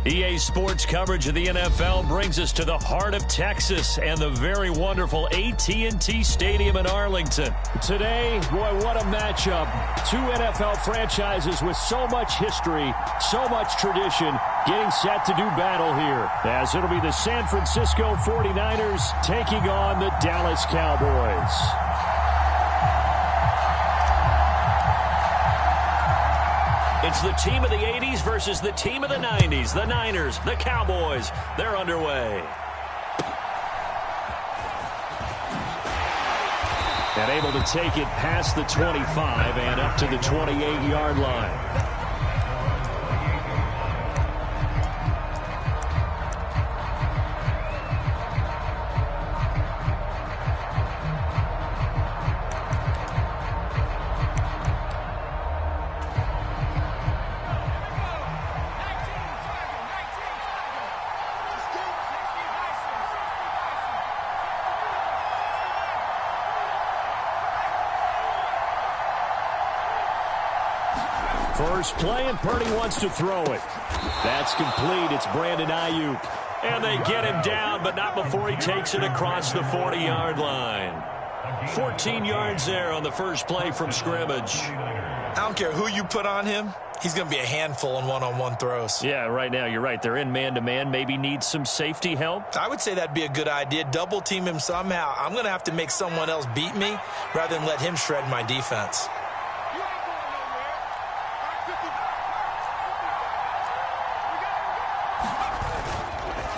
EA Sports coverage of the NFL brings us to the heart of Texas and the very wonderful AT&T Stadium in Arlington. Today, boy, what a matchup. Two NFL franchises with so much history, so much tradition, getting set to do battle here. As it'll be the San Francisco 49ers taking on the Dallas Cowboys. It's the team of the 80s versus the team of the 90s. The Niners, the Cowboys, they're underway. And able to take it past the 25 and up to the 28-yard line. First play, and Purdy wants to throw it. That's complete. It's Brandon Ayuk. And they get him down, but not before he takes it across the 40-yard line. 14 yards there on the first play from scrimmage. I don't care who you put on him. He's going to be a handful in one-on-one throws. Yeah, right now, you're right. They're in man-to-man. Maybe need some safety help. I would say that'd be a good idea. Double team him somehow. I'm going to have to make someone else beat me rather than let him shred my defense.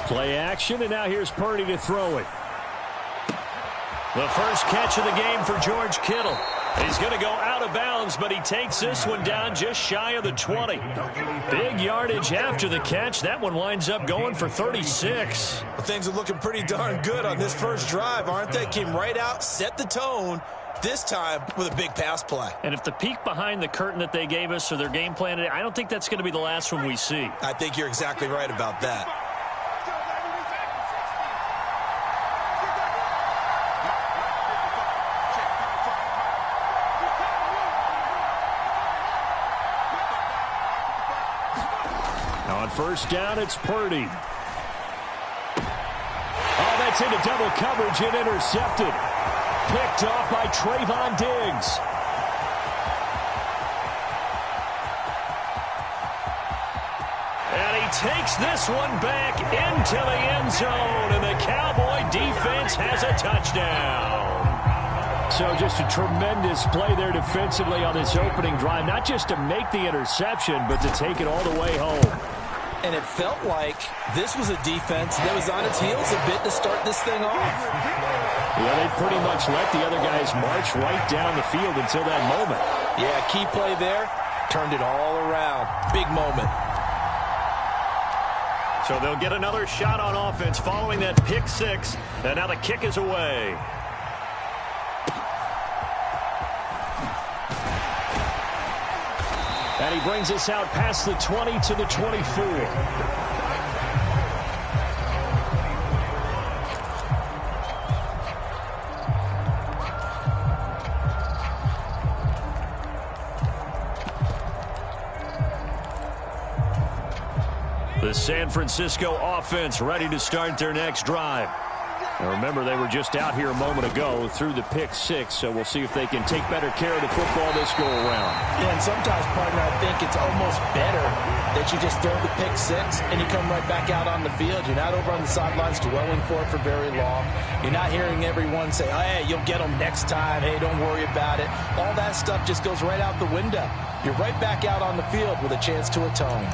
Play action, and now here's Purdy to throw it. The first catch of the game for George Kittle. He's going to go out of bounds, but he takes this one down just shy of the 20. Big yardage after the catch. That one winds up going for 36. Well, things are looking pretty darn good on this first drive, aren't they? Came right out, set the tone, this time with a big pass play. And if the peek behind the curtain that they gave us or their game plan, I don't think that's going to be the last one we see. I think you're exactly right about that. On first down, it's Purdy. Oh, that's into double coverage and intercepted. Picked off by Trayvon Diggs. And he takes this one back into the end zone, and the Cowboy defense has a touchdown. So just a tremendous play there defensively on this opening drive, not just to make the interception, but to take it all the way home. And it felt like this was a defense that was on its heels a bit to start this thing off. Yeah, they pretty much let the other guys march right down the field until that moment. Yeah, key play there, turned it all around. Big moment. So they'll get another shot on offense following that pick six, and now the kick is away. And he brings us out past the 20 to the 24. The San Francisco offense ready to start their next drive. Now remember, they were just out here a moment ago through the pick six, so we'll see if they can take better care of the football this go-around. Yeah, and sometimes, partner, I think it's almost better that you just throw the pick six and you come right back out on the field. You're not over on the sidelines dwelling for it for very long. You're not hearing everyone say, oh, hey, you'll get them next time. Hey, don't worry about it. All that stuff just goes right out the window. You're right back out on the field with a chance to atone.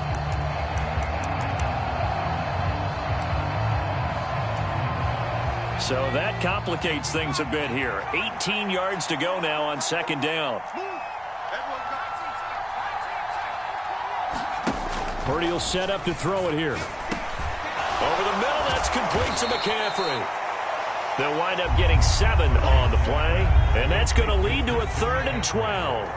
So that complicates things a bit here. 18 yards to go now on second down. Purdy will set up to throw it here. Over the middle, that's complete to McCaffrey. They'll wind up getting 7 on the play, and that's going to lead to a 3rd and 12.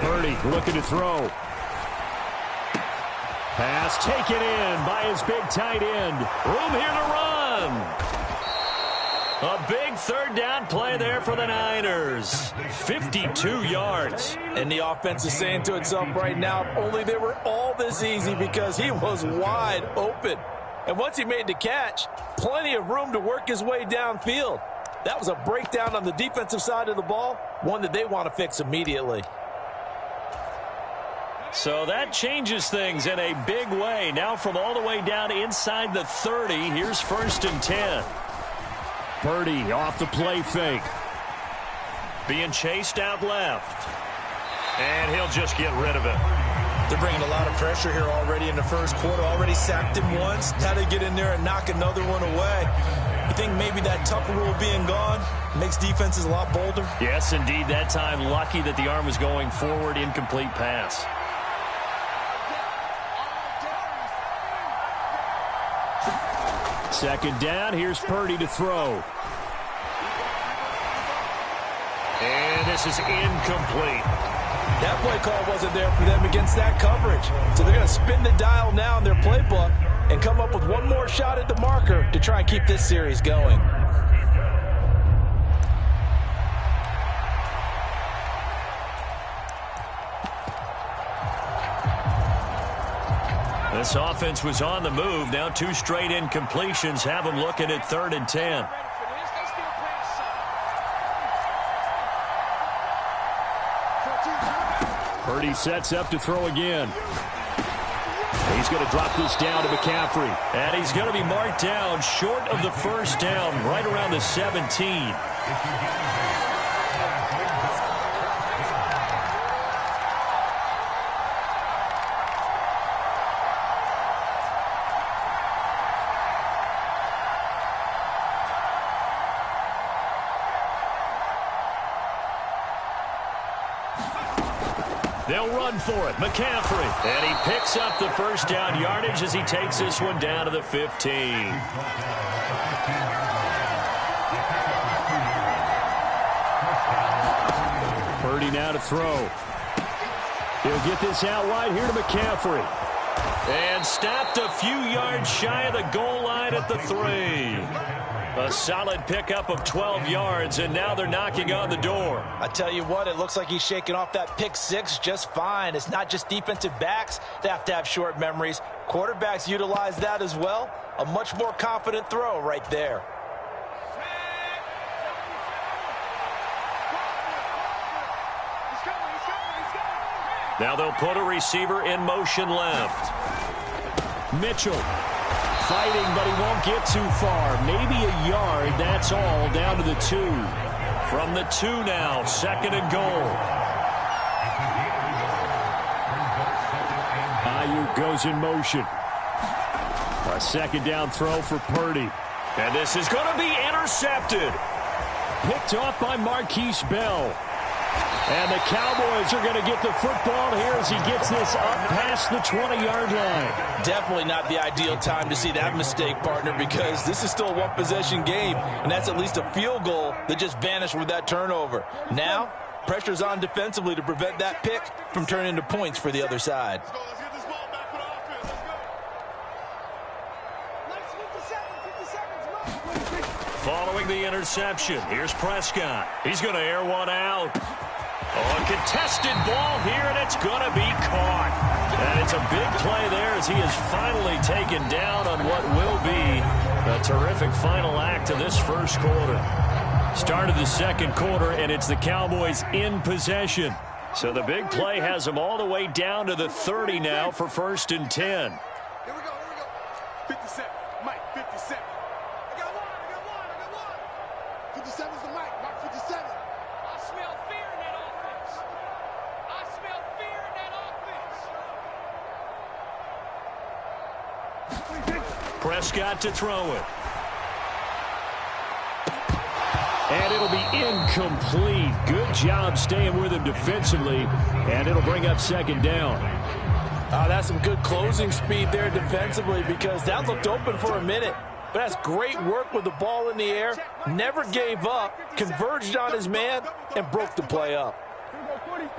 Purdy looking to throw. Pass taken in by his big tight end. Room here to run. A big third down play there for the Niners. 52 yards. And the offense is saying to itself right now, if only they were all this easy, because he was wide open. And once he made the catch, plenty of room to work his way downfield. That was a breakdown on the defensive side of the ball, one that they want to fix immediately. So that changes things in a big way. Now from all the way down inside the 30, here's 1st and 10. Purdy off the play fake. Being chased out left. And he'll just get rid of it. They're bringing a lot of pressure here already in the first quarter. Already sacked him once. Now they get in there and knock another one away. You think maybe that Tucker rule being gone makes defenses a lot bolder? Yes, indeed. That time, lucky that the arm was going forward. Incomplete pass. Second down. Here's Purdy to throw. And this is incomplete. That play call wasn't there for them against that coverage. So they're going to spin the dial now in their playbook and come up with one more shot at the marker to try and keep this series going. This offense was on the move. Now 2 straight incompletions have them looking at 3rd and 10. Purdy sets up to throw again. He's going to drop this down to McCaffrey. And he's going to be marked down short of the first down, right around the 17. They'll run for it. McCaffrey. And he picks up the first down yardage as he takes this one down to the 15. Purdy now to throw. He'll get this out wide here to McCaffrey. And stopped a few yards shy of the goal line at the 3. A solid pickup of 12 yards, and now they're knocking on the door. I tell you what, it looks like he's shaking off that pick 6 just fine. It's not just defensive backs that have to have short memories. Quarterbacks utilize that as well. A much more confident throw right there. Now they'll put a receiver in motion left. Mitchell. Fighting, but he won't get too far. Maybe a yard, that's all, down to the 2. From the 2 now, 2nd and goal. Ayuk goes in motion. A 2nd down throw for Purdy. And this is going to be intercepted. Picked off by Marquise Bell. And the Cowboys are going to get the football here as he gets this up past the 20-yard line. Definitely not the ideal time to see that mistake, partner, because this is still a one-possession game, and that's at least a field goal that just vanished with that turnover. Now, pressure's on defensively to prevent that pick from turning into points for the other side. Following the interception, here's Prescott. He's going to air one out. Oh, a contested ball here, and it's going to be caught. And it's a big play there as he is finally taken down on what will be a terrific final act of this first quarter. Start of the second quarter, and it's the Cowboys in possession. So the big play has them all the way down to the 30 now for 1st and 10. Here we go. 57. Mike, 57. I got one. 57's the Mike. Mark 57. I smell fear in that offense. I smell fear in that offense. Prescott to throw it. And it'll be incomplete. Good job staying with him defensively. And it'll bring up 2nd down. That's some good closing speed there defensively, because that looked open for a minute. But that's great work with the ball in the air. Never gave up, converged on his man, and broke the play up. 46.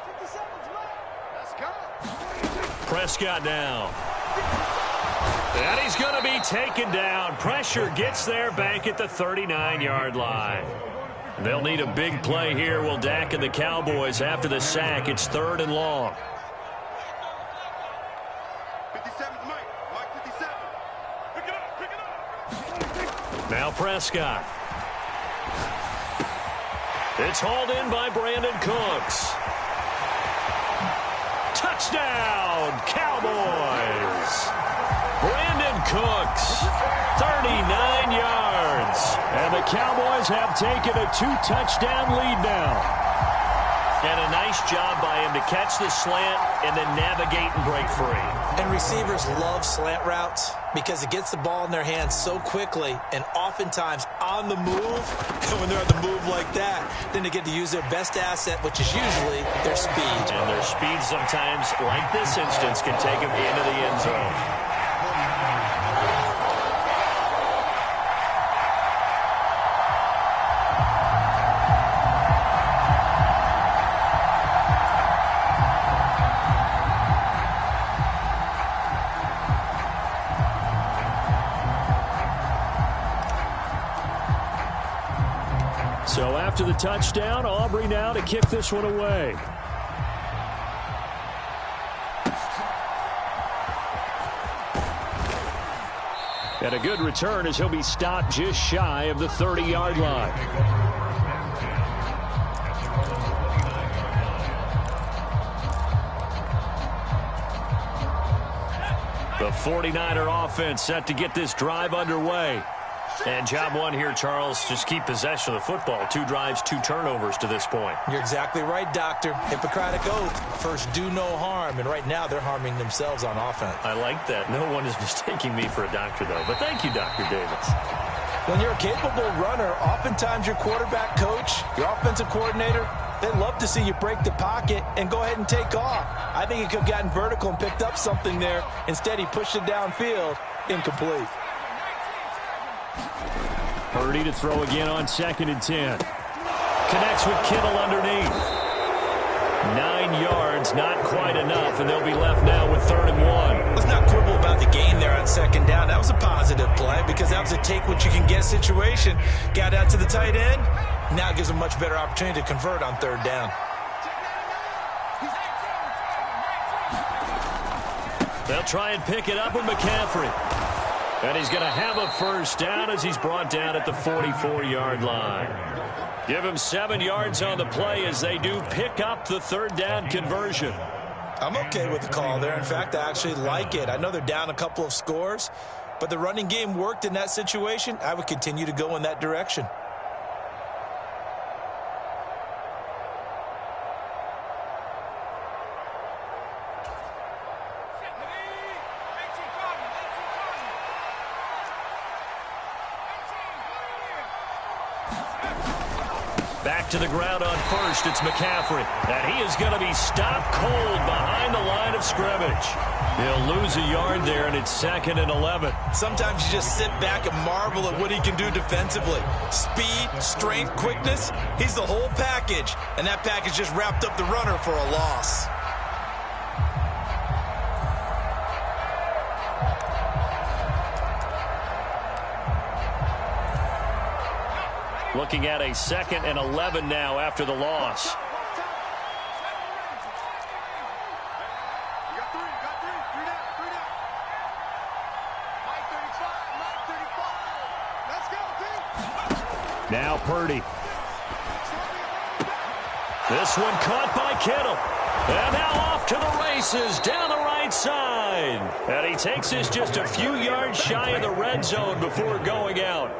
57's Mike. Let's go. Prescott now. And he's going to be taken down. Pressure gets there back at the 39-yard line. They'll need a big play here, will Dak and the Cowboys. After the sack, it's 3rd and long. 57's Mike. Mike 57. Pick it up, pick it up. Now Prescott. It's hauled in by Brandon Cooks. Touchdown, Cowboys. Brandon Cooks, 39 yards. And the Cowboys have taken a 2-touchdown lead now. And a nice job by him to catch the slant and then navigate and break free. And receivers love slant routes because it gets the ball in their hands so quickly and oftentimes on the move. And when they're on the move like that, then they get to use their best asset, which is usually their speed. And their speed sometimes, like this instance, can take them into the end zone. So after the touchdown, Aubrey now to kick this one away. And a good return as he'll be stopped just shy of the 30-yard line. The 49er offense set to get this drive underway. And job one here, Charles, just keep possession of the football. 2 drives, 2 turnovers to this point. You're exactly right, Doctor. Hippocratic oath. First, do no harm. And right now, they're harming themselves on offense. I like that. No one is mistaking me for a doctor, though. But thank you, Dr. Davis. When you're a capable runner, oftentimes your quarterback coach, your offensive coordinator, they love to see you break the pocket and go ahead and take off. I think he could have gotten vertical and picked up something there. Instead, he pushed it downfield. Incomplete. Purdy to throw again on 2nd and 10. Connects with Kittle underneath. 9 yards, not quite enough, and they'll be left now with 3rd and 1. Let's not quibble about the game there on 2nd down. That was a positive play because that was a take-what-you-can-get situation. Got out to the tight end. Now it gives a much better opportunity to convert on 3rd down. They'll try and pick it up with McCaffrey. And he's going to have a first down as he's brought down at the 44-yard line. Give him 7 yards on the play as they do pick up the 3rd down conversion. I'm okay with the call there. In fact, I actually like it. I know they're down a couple of scores, but the running game worked in that situation. I would continue to go in that direction. Back to the ground on 1st, it's McCaffrey. And he is going to be stopped cold behind the line of scrimmage. He'll lose a yard there, and it's 2nd and 11. Sometimes you just sit back and marvel at what he can do defensively. Speed, strength, quickness, he's the whole package. And that package just wrapped up the runner for a loss. Looking at a 2nd and 11 now after the loss. Now Purdy. This one caught by Kittle. And now off to the races down the right side. And he takes this just a few yards shy of the red zone before going out.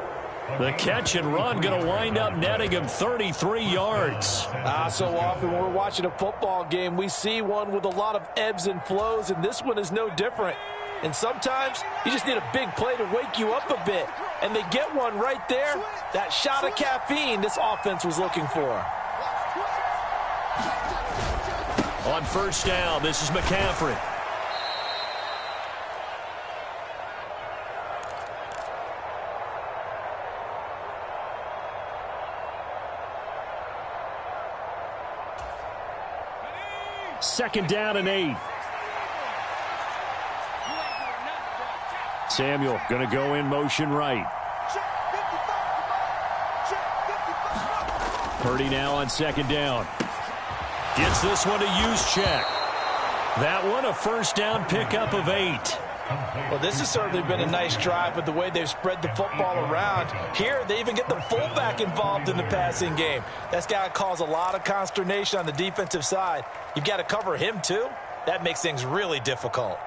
The catch and run going to wind up netting him 33 yards. So often when we're watching a football game, we see one with a lot of ebbs and flows, and this one is no different. And sometimes you just need a big play to wake you up a bit. And they get one right there. That shot of caffeine this offense was looking for. On 1st down, this is McCaffrey. Second down and 8. Samuel going to go in motion right. Purdy now on second down. Gets this one to use check. That one a first down pickup of 8. Well, this has certainly been a nice drive with the way they've spread the football around. Here, they even get the fullback involved in the passing game. That's got to cause a lot of consternation on the defensive side. You've got to cover him, too. That makes things really difficult.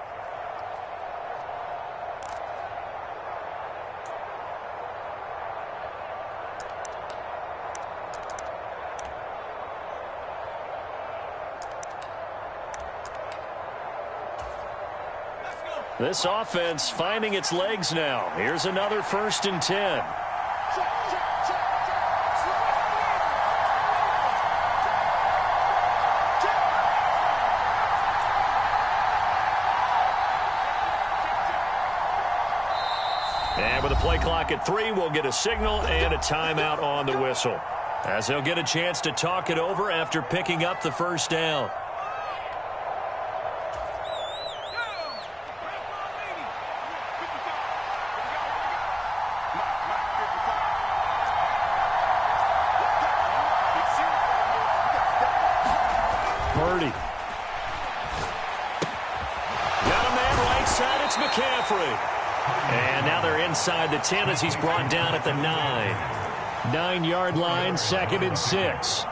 This offense finding its legs now. Here's another 1st and 10. And with the play clock at 3, we'll get a signal and a timeout on the whistle, as they'll get a chance to talk it over after picking up the first down. Purdy. Got a man right side. It's McCaffrey. And now they're inside the 10 as he's brought down at the 9. 9-yard line, 2nd and 6.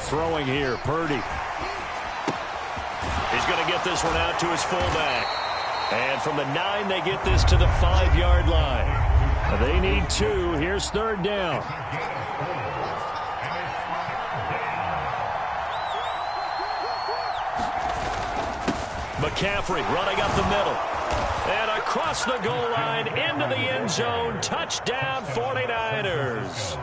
Throwing here, Purdy. He's going to get this one out to his fullback. And from the 9, they get this to the 5-yard line. They need 2. Here's 3rd down. McCaffrey running up the middle. And across the goal line into the end zone. Touchdown 49ers.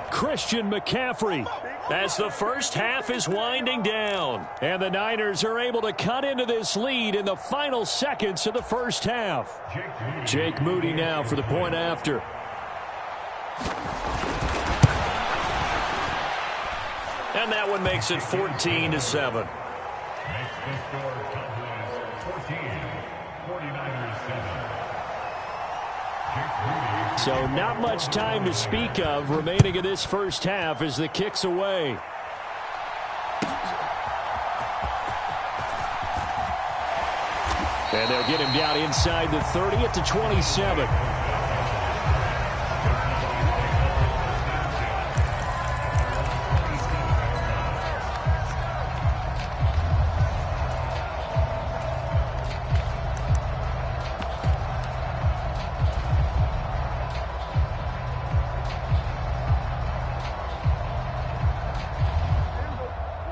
Christian McCaffrey. As the first half is winding down. And the Niners are able to cut into this lead in the final seconds of the first half. Jake Moody now for the point after. And that one makes it 14-7. So not much time to speak of remaining in this first half as the kick's away. And they'll get him down inside the 30 at the 27.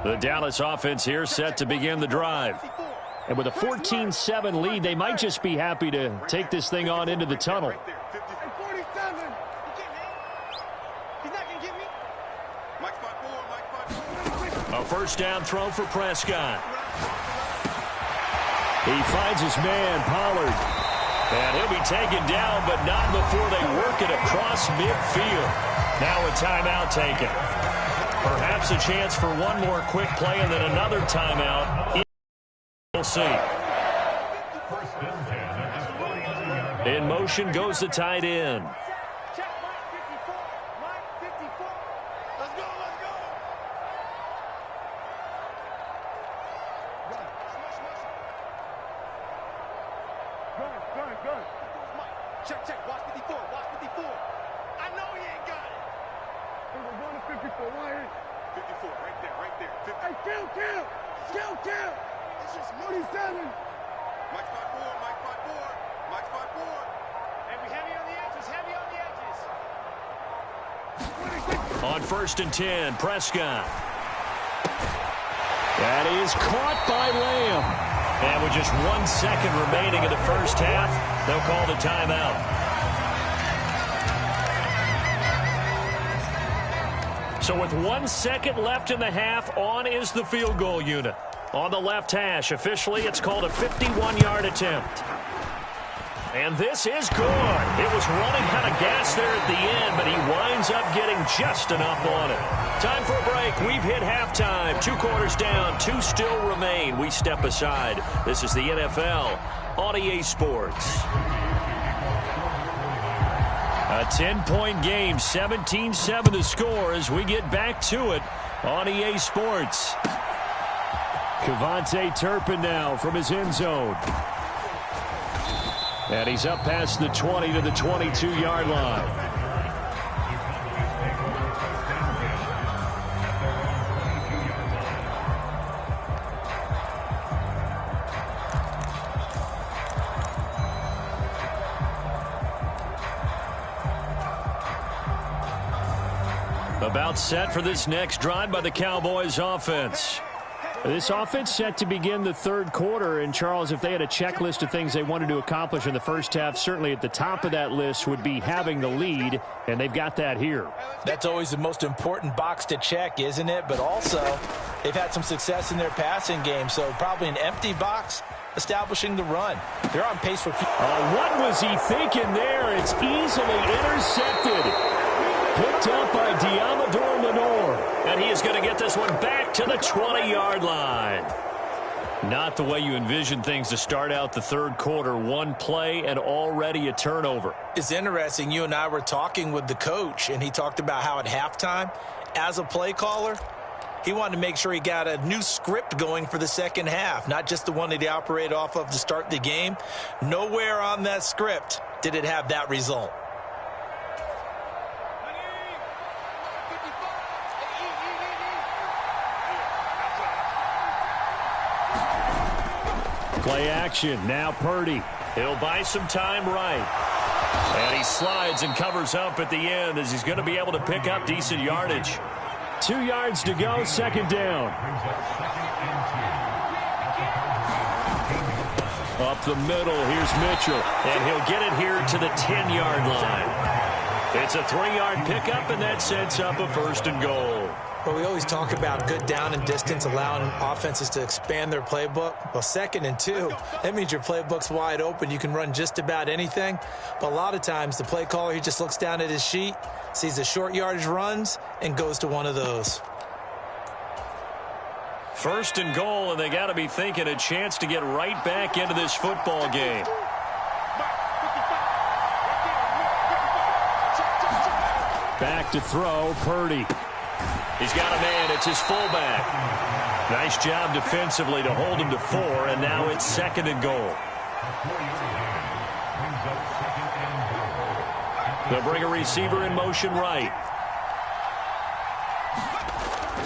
The Dallas offense here set to begin the drive. And with a 14-7 lead, they might just be happy to take this thing on into the tunnel. A first down throw for Prescott. He finds his man, Pollard. And he'll be taken down, but not before they work it across midfield. Now a timeout taken. Perhaps a chance for one more quick play and then another timeout. We'll see. In motion goes the tight end. Check, watch 54, watch 54. I know he ain't got it. We're going to 54, right here. 54, right there. 50. Hey, kill. It's just 47. Mike 5-4. Hey, we heavy on the edges. On 1st and 10, Prescott. That is caught by Lamb. And with just 1 second remaining in the first half, they'll call the timeout. So with 1 second left in the half, on is the field goal unit. On the left hash, officially, it's called a 51-yard attempt. And this is good. It was running out of gas there at the end, but he winds up getting just enough on it. Time for a break. We've hit halftime. 2 quarters down. 2 still remain. We step aside. This is the NFL on EA Sports. A 10-point game. 17-7 the score as we get back to it on EA Sports. Kevontae Turpin now from his end zone. And he's up past the 20 to the 22-yard line. About set for this next drive by the Cowboys offense. This offense set to begin the third quarter, and Charles, if they had a checklist of things they wanted to accomplish in the first half, certainly at the top of that list would be having the lead, and they've got that here. That's always the most important box to check, isn't it? But also, they've had some success in their passing game, so probably an empty box establishing the run. They're on pace for... What was he thinking there? It's easily intercepted. Picked up by Diamador Lenore. And he is going to get this one back to the 20-yard line. Not the way you envision things to start out the third quarter. One play and already a turnover. It's interesting. You and I were talking with the coach, and he talked about how at halftime, as a play caller, he wanted to make sure he got a new script going for the second half, not just the one that he operated off of to start the game. Nowhere on that script did it have that result. Play action. Now Purdy. He'll buy some time right. And he slides and covers up at the end as he's going to be able to pick up decent yardage. 2 yards to go, second down. Up the middle, here's Mitchell. And he'll get it here to the 10-yard line. It's a 3-yard pickup, and that sets up a 1st and goal. Well, we always talk about good down and distance, allowing offenses to expand their playbook. Well, 2nd and 2, that means your playbook's wide open. You can run just about anything. But a lot of times, the play caller, he just looks down at his sheet, sees the short yardage runs, and goes to one of those. 1st and goal, and they got to be thinking a chance to get right back into this football game. Back to throw, Purdy. He's got a man. It's his fullback. Nice job defensively to hold him to 4, and now it's 2nd and goal. They'll bring a receiver in motion right.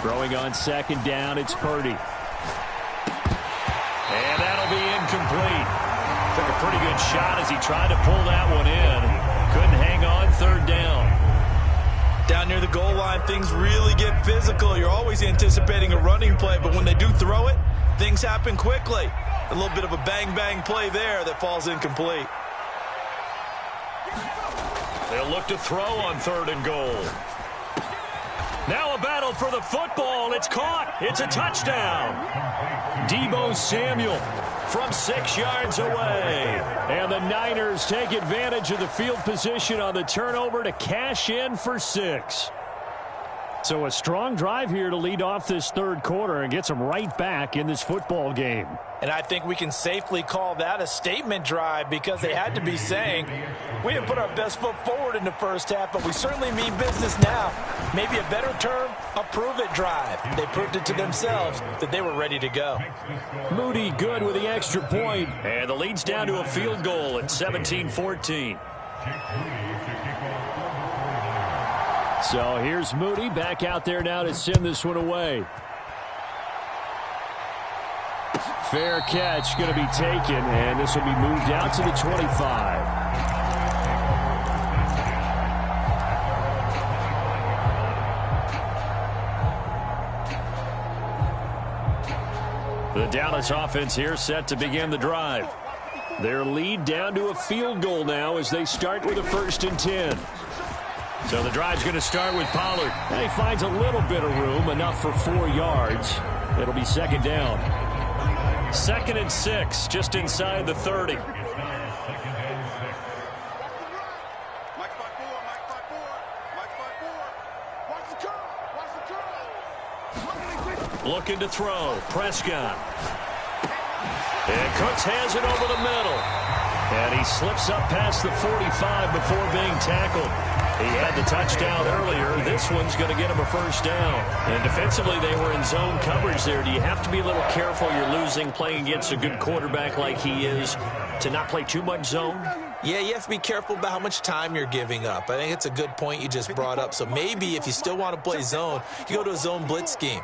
Throwing on 2nd down, it's Purdy. And that'll be incomplete. Took a pretty good shot as he tried to pull that one in. Couldn't hang on, 3rd down. Down near the goal line, things really get physical. You're always anticipating a running play, but when they do throw it, things happen quickly. A little bit of a bang-bang play there that falls incomplete. They'll look to throw on 3rd and goal. Now a battle for the football. It's caught. It's a touchdown. Deebo Samuel from 6 yards away. And the Niners take advantage of the field position on the turnover to cash in for 6. So a strong drive here to lead off this third quarter and gets them right back in this football game. And I think we can safely call that a statement drive because they had to be saying, we didn't put our best foot forward in the first half, but we certainly mean business now. Maybe a better term, a prove-it drive. They proved it to themselves that they were ready to go. Moody good with the extra point. And the lead's down to a field goal at 17-14. So here's Moody back out there now to send this one away. Fair catch going to be taken, and this will be moved out to the 25. The Dallas offense here set to begin the drive. Their lead down to a field goal now as they start with a 1st and 10. So the drive's going to start with Pollard. And he finds a little bit of room, enough for 4 yards. It'll be 2nd down. 2nd and 6, just inside the 30. Mike's by four. Mike's by four. Mike's by four. Watch the curl. Watch the curl. Looking to throw. Prescott. And Cooks has it over the middle. And he slips up past the 45 before being tackled. He had the touchdown earlier. This one's going to get him a first down. And defensively, they were in zone coverage there. Do you have to be a little careful? You're losing playing against a good quarterback like he is to not play too much zone? Yeah, you have to be careful about how much time you're giving up. I think it's a good point you just brought up. So maybe if you still want to play zone, you go to a zone blitz scheme.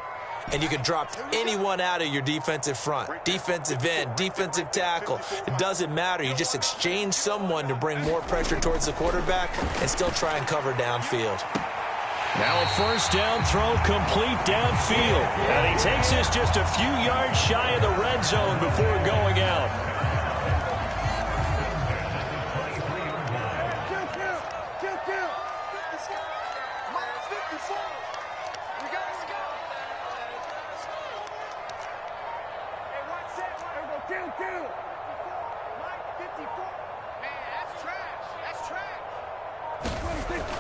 And you can drop anyone out of your defensive front, defensive end, defensive tackle. It doesn't matter. You just exchange someone to bring more pressure towards the quarterback and still try and cover downfield. Now a first down throw complete downfield. And he takes this just a few yards shy of the red zone before going out.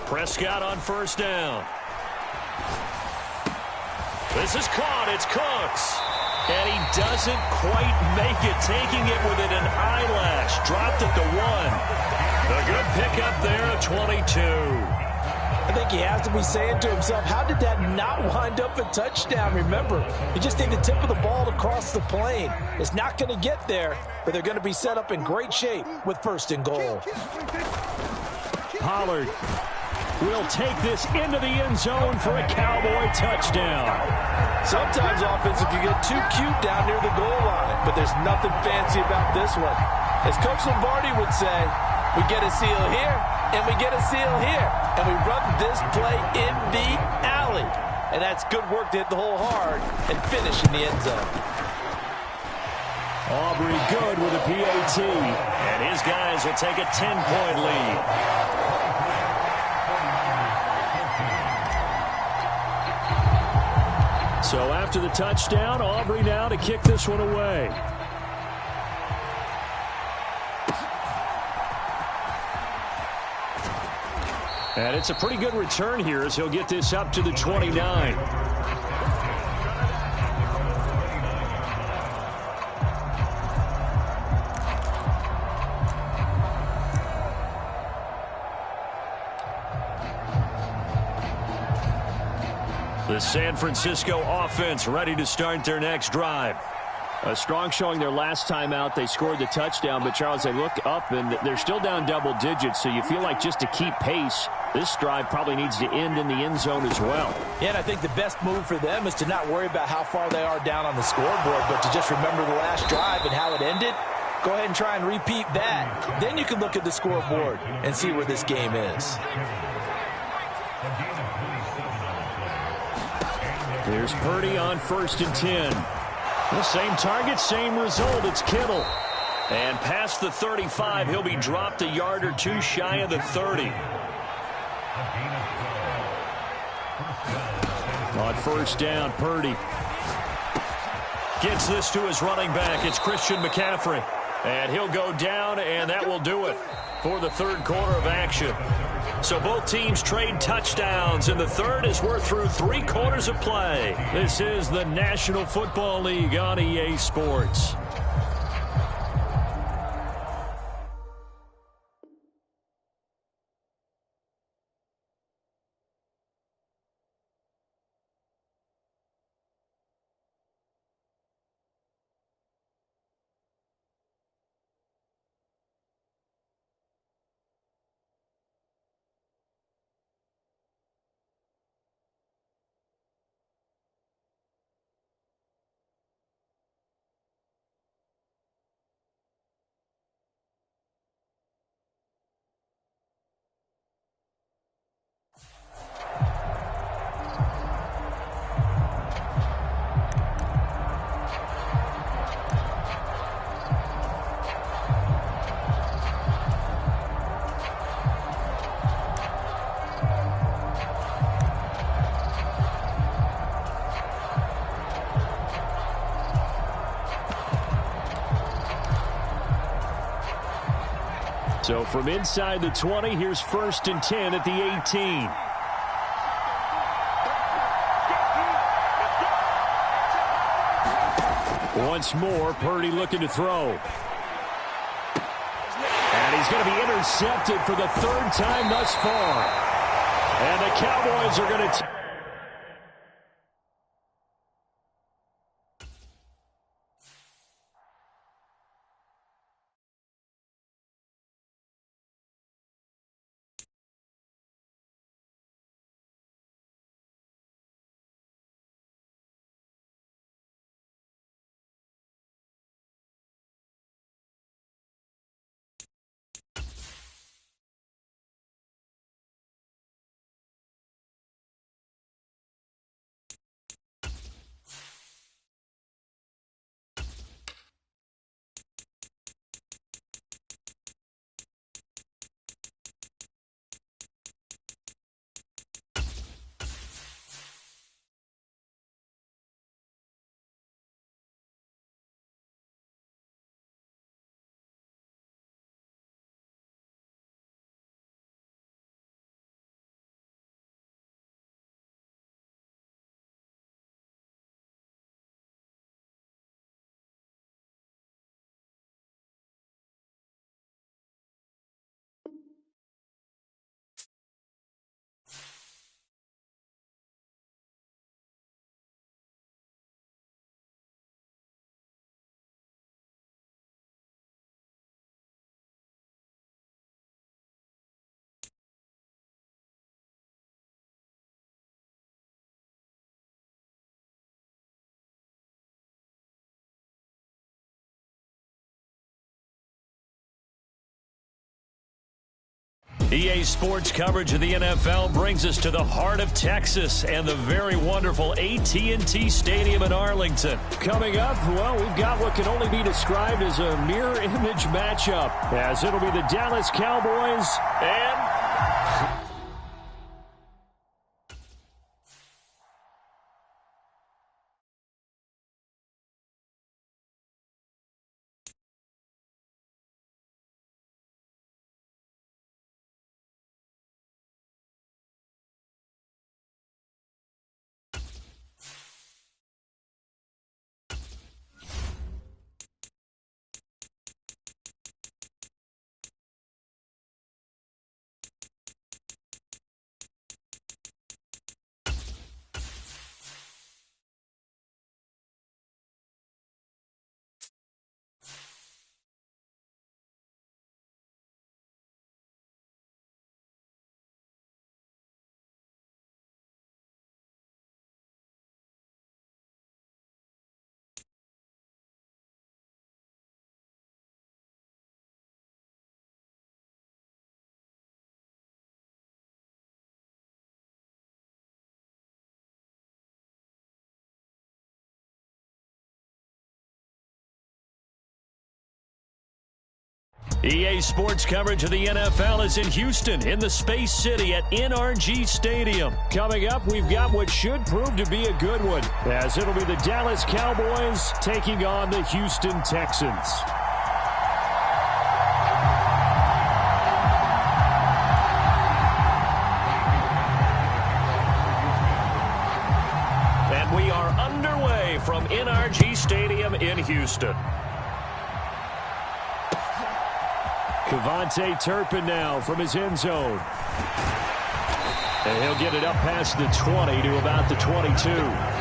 Prescott on first down. This is caught. It's Cooks. And he doesn't quite make it, taking it within an eyelash. Dropped at the 1. A good pickup there at 22. I think he has to be saying to himself, how did that not wind up a touchdown? Remember, you just need the tip of the ball to cross the plane. It's not going to get there, but they're going to be set up in great shape with first and goal. Pollard will take this into the end zone for a Cowboy touchdown. Sometimes offensive can get too cute down near the goal line, but there's nothing fancy about this one. As Coach Lombardi would say, we get a seal here, and we get a seal here, and we run this play in the alley. And that's good work to hit the hole hard and finish in the end zone. Aubrey good with a PAT. And his guys will take a 10-point lead. So after the touchdown, Aubrey now to kick this one away. And it's a pretty good return here as he'll get this up to the 29. The San Francisco offense ready to start their next drive. A strong showing their last time out. They scored the touchdown, but Charles, they look up and they're still down double digits, so you feel like just to keep pace, this drive probably needs to end in the end zone as well. Yeah, and I think the best move for them is to not worry about how far they are down on the scoreboard, but to just remember the last drive and how it ended. Go ahead and try and repeat that. Then you can look at the scoreboard and see where this game is. Here's Purdy on 1st and 10. The same target, same result. It's Kittle. And past the 35, he'll be dropped a yard or two shy of the 30. On first down, Purdy. Gets this to his running back. It's Christian McCaffrey. And he'll go down, and that will do it for the third quarter of action. So both teams trade touchdowns in the third as we're through 3 quarters of play. This is the National Football League on EA Sports. So from inside the 20, here's 1st and 10 at the 18. Once more, Purdy looking to throw. And he's going to be intercepted for the 3rd time thus far. And the Cowboys are going to... EA Sports coverage of the NFL brings us to the heart of Texas and the very wonderful AT&T Stadium in Arlington. Coming up, well, we've got what can only be described as a mirror image matchup, as it'll be the Dallas Cowboys and... EA Sports coverage of the NFL is in Houston in the Space City at NRG Stadium. Coming up, we've got what should prove to be a good one, as it'll be the Dallas Cowboys taking on the Houston Texans. And we are underway from NRG Stadium in Houston. Kevontae Turpin now from his end zone. And he'll get it up past the 20 to about the 22.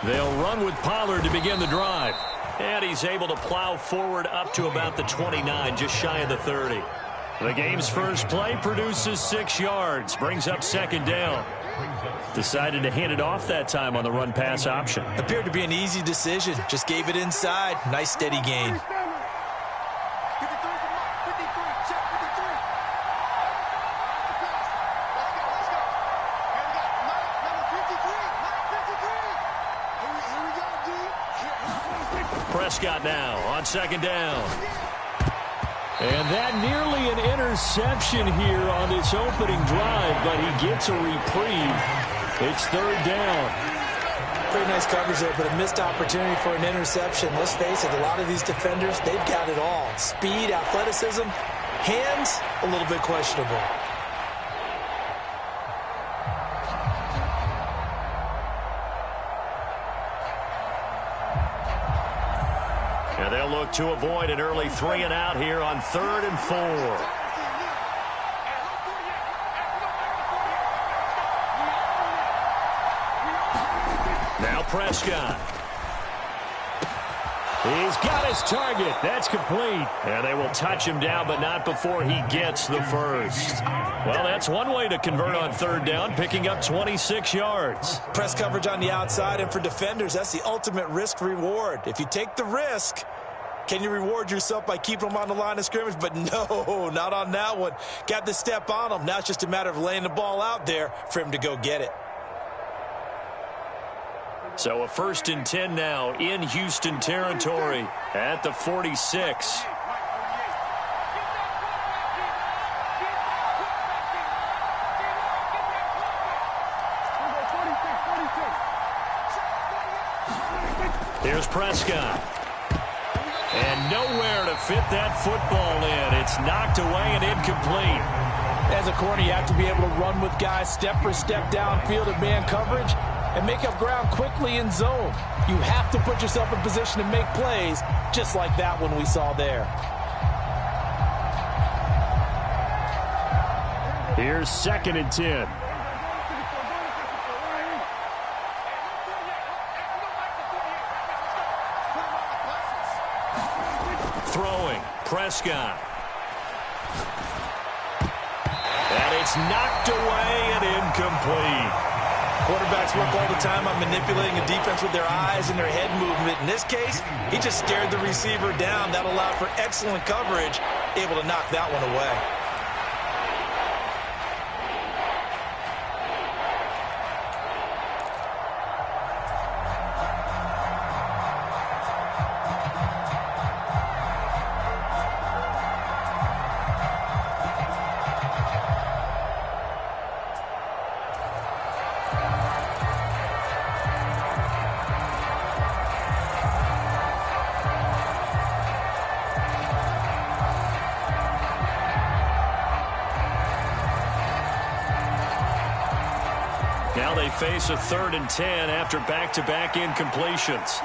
They'll run with Pollard to begin the drive. And he's able to plow forward up to about the 29, just shy of the 30. The game's first play produces 6 yards, brings up 2nd down. Decided to hand it off that time on the run-pass option. Appeared to be an easy decision. Just gave it inside. Nice steady gain. Prescott now on second down. And that nearly an interception here on this opening drive, but he gets a reprieve. It's third down. Pretty nice coverage there, but a missed opportunity for an interception. Let's face it, a lot of these defenders, they've got it all. Speed, athleticism, hands, a little bit questionable. And they'll look to avoid an early 3 and out here on 3rd and 4. Now Prescott. He's got his target. That's complete. And they will touch him down, but not before he gets the first. Well, that's one way to convert on 3rd down, picking up 26 yards. Press coverage on the outside, and for defenders, that's the ultimate risk-reward. If you take the risk, can you reward yourself by keeping them on the line of scrimmage? But no, not on that one. Got the step on him. Now it's just a matter of laying the ball out there for him to go get it. So a 1st and 10 now in Houston territory at the 46. Here's Prescott. And nowhere to fit that football in. It's knocked away and incomplete. As a corner, you have to be able to run with guys step for step downfield in man coverage and make up ground quickly in zone. You have to put yourself in position to make plays, just like that one we saw there. Here's 2nd and 10. Throwing, Prescott. And it's knocked away and incomplete. Quarterbacks work all the time on manipulating a defense with their eyes and their head movement. In this case, he just stared the receiver down. That allowed for excellent coverage, able to knock that one away. Now they face a 3rd and 10 after back-to-back incompletions.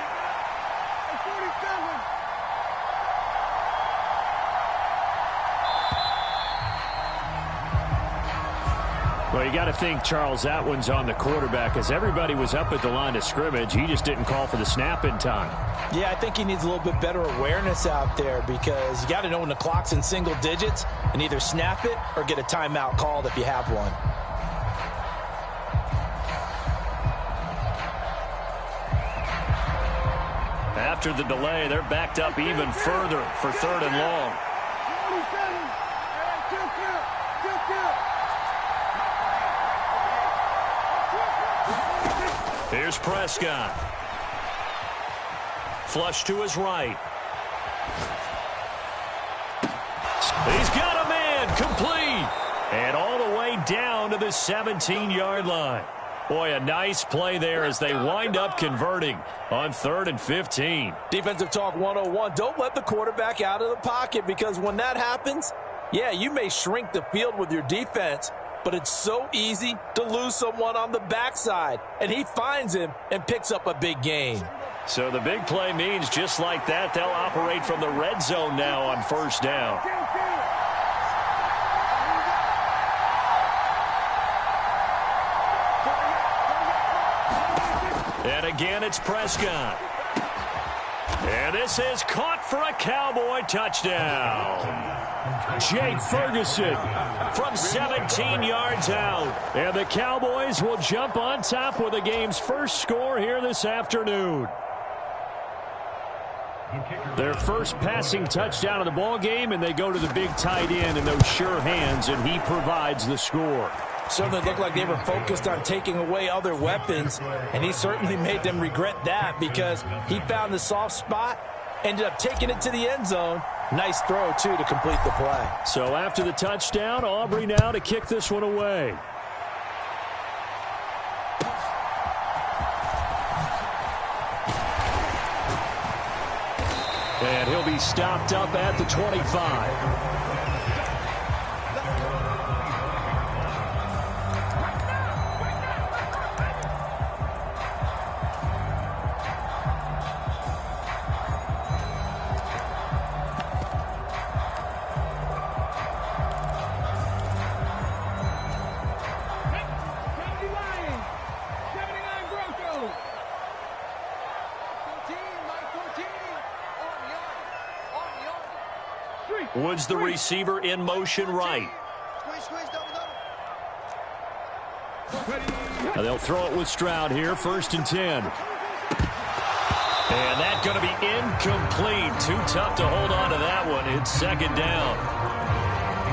Well, you got to think, Charles, that one's on the quarterback, as everybody was up at the line of scrimmage. He just didn't call for the snap in time. Yeah, I think he needs a little bit better awareness out there, because you got to know when the clock's in single digits and either snap it or get a timeout called if you have one. After the delay, they're backed up even further for 3rd and long. Here's Prescott. Flush to his right. He's got a man, complete. And all the way down to the 17-yard line. Boy, a nice play there as they wind up converting on 3rd and 15. Defensive talk 101. Don't let the quarterback out of the pocket, because when that happens, yeah, you may shrink the field with your defense, but it's so easy to lose someone on the backside. And he finds him and picks up a big gain. So the big play means just like that, they'll operate from the red zone now on 1st down. And again, it's Prescott. And this is caught for a Cowboy touchdown. Jake Ferguson From 17 yards out. And the Cowboys will jump on top with the game's first score here this afternoon. Their first passing touchdown of the ball game, and they go to the big tight end in those sure hands, and he provides the score. Certainly looked like they were focused on taking away other weapons, and he certainly made them regret that, because he found the soft spot ended up taking it to the end zone. Nice throw, too, to complete the play. So after the touchdown, Aubrey now to kick this one away. And he'll be stopped up at the 25. Woods, the receiver, in motion right. They'll throw it with Stroud here, 1st and 10. And that's going to be incomplete. Too tough to hold on to that one. It's 2nd down.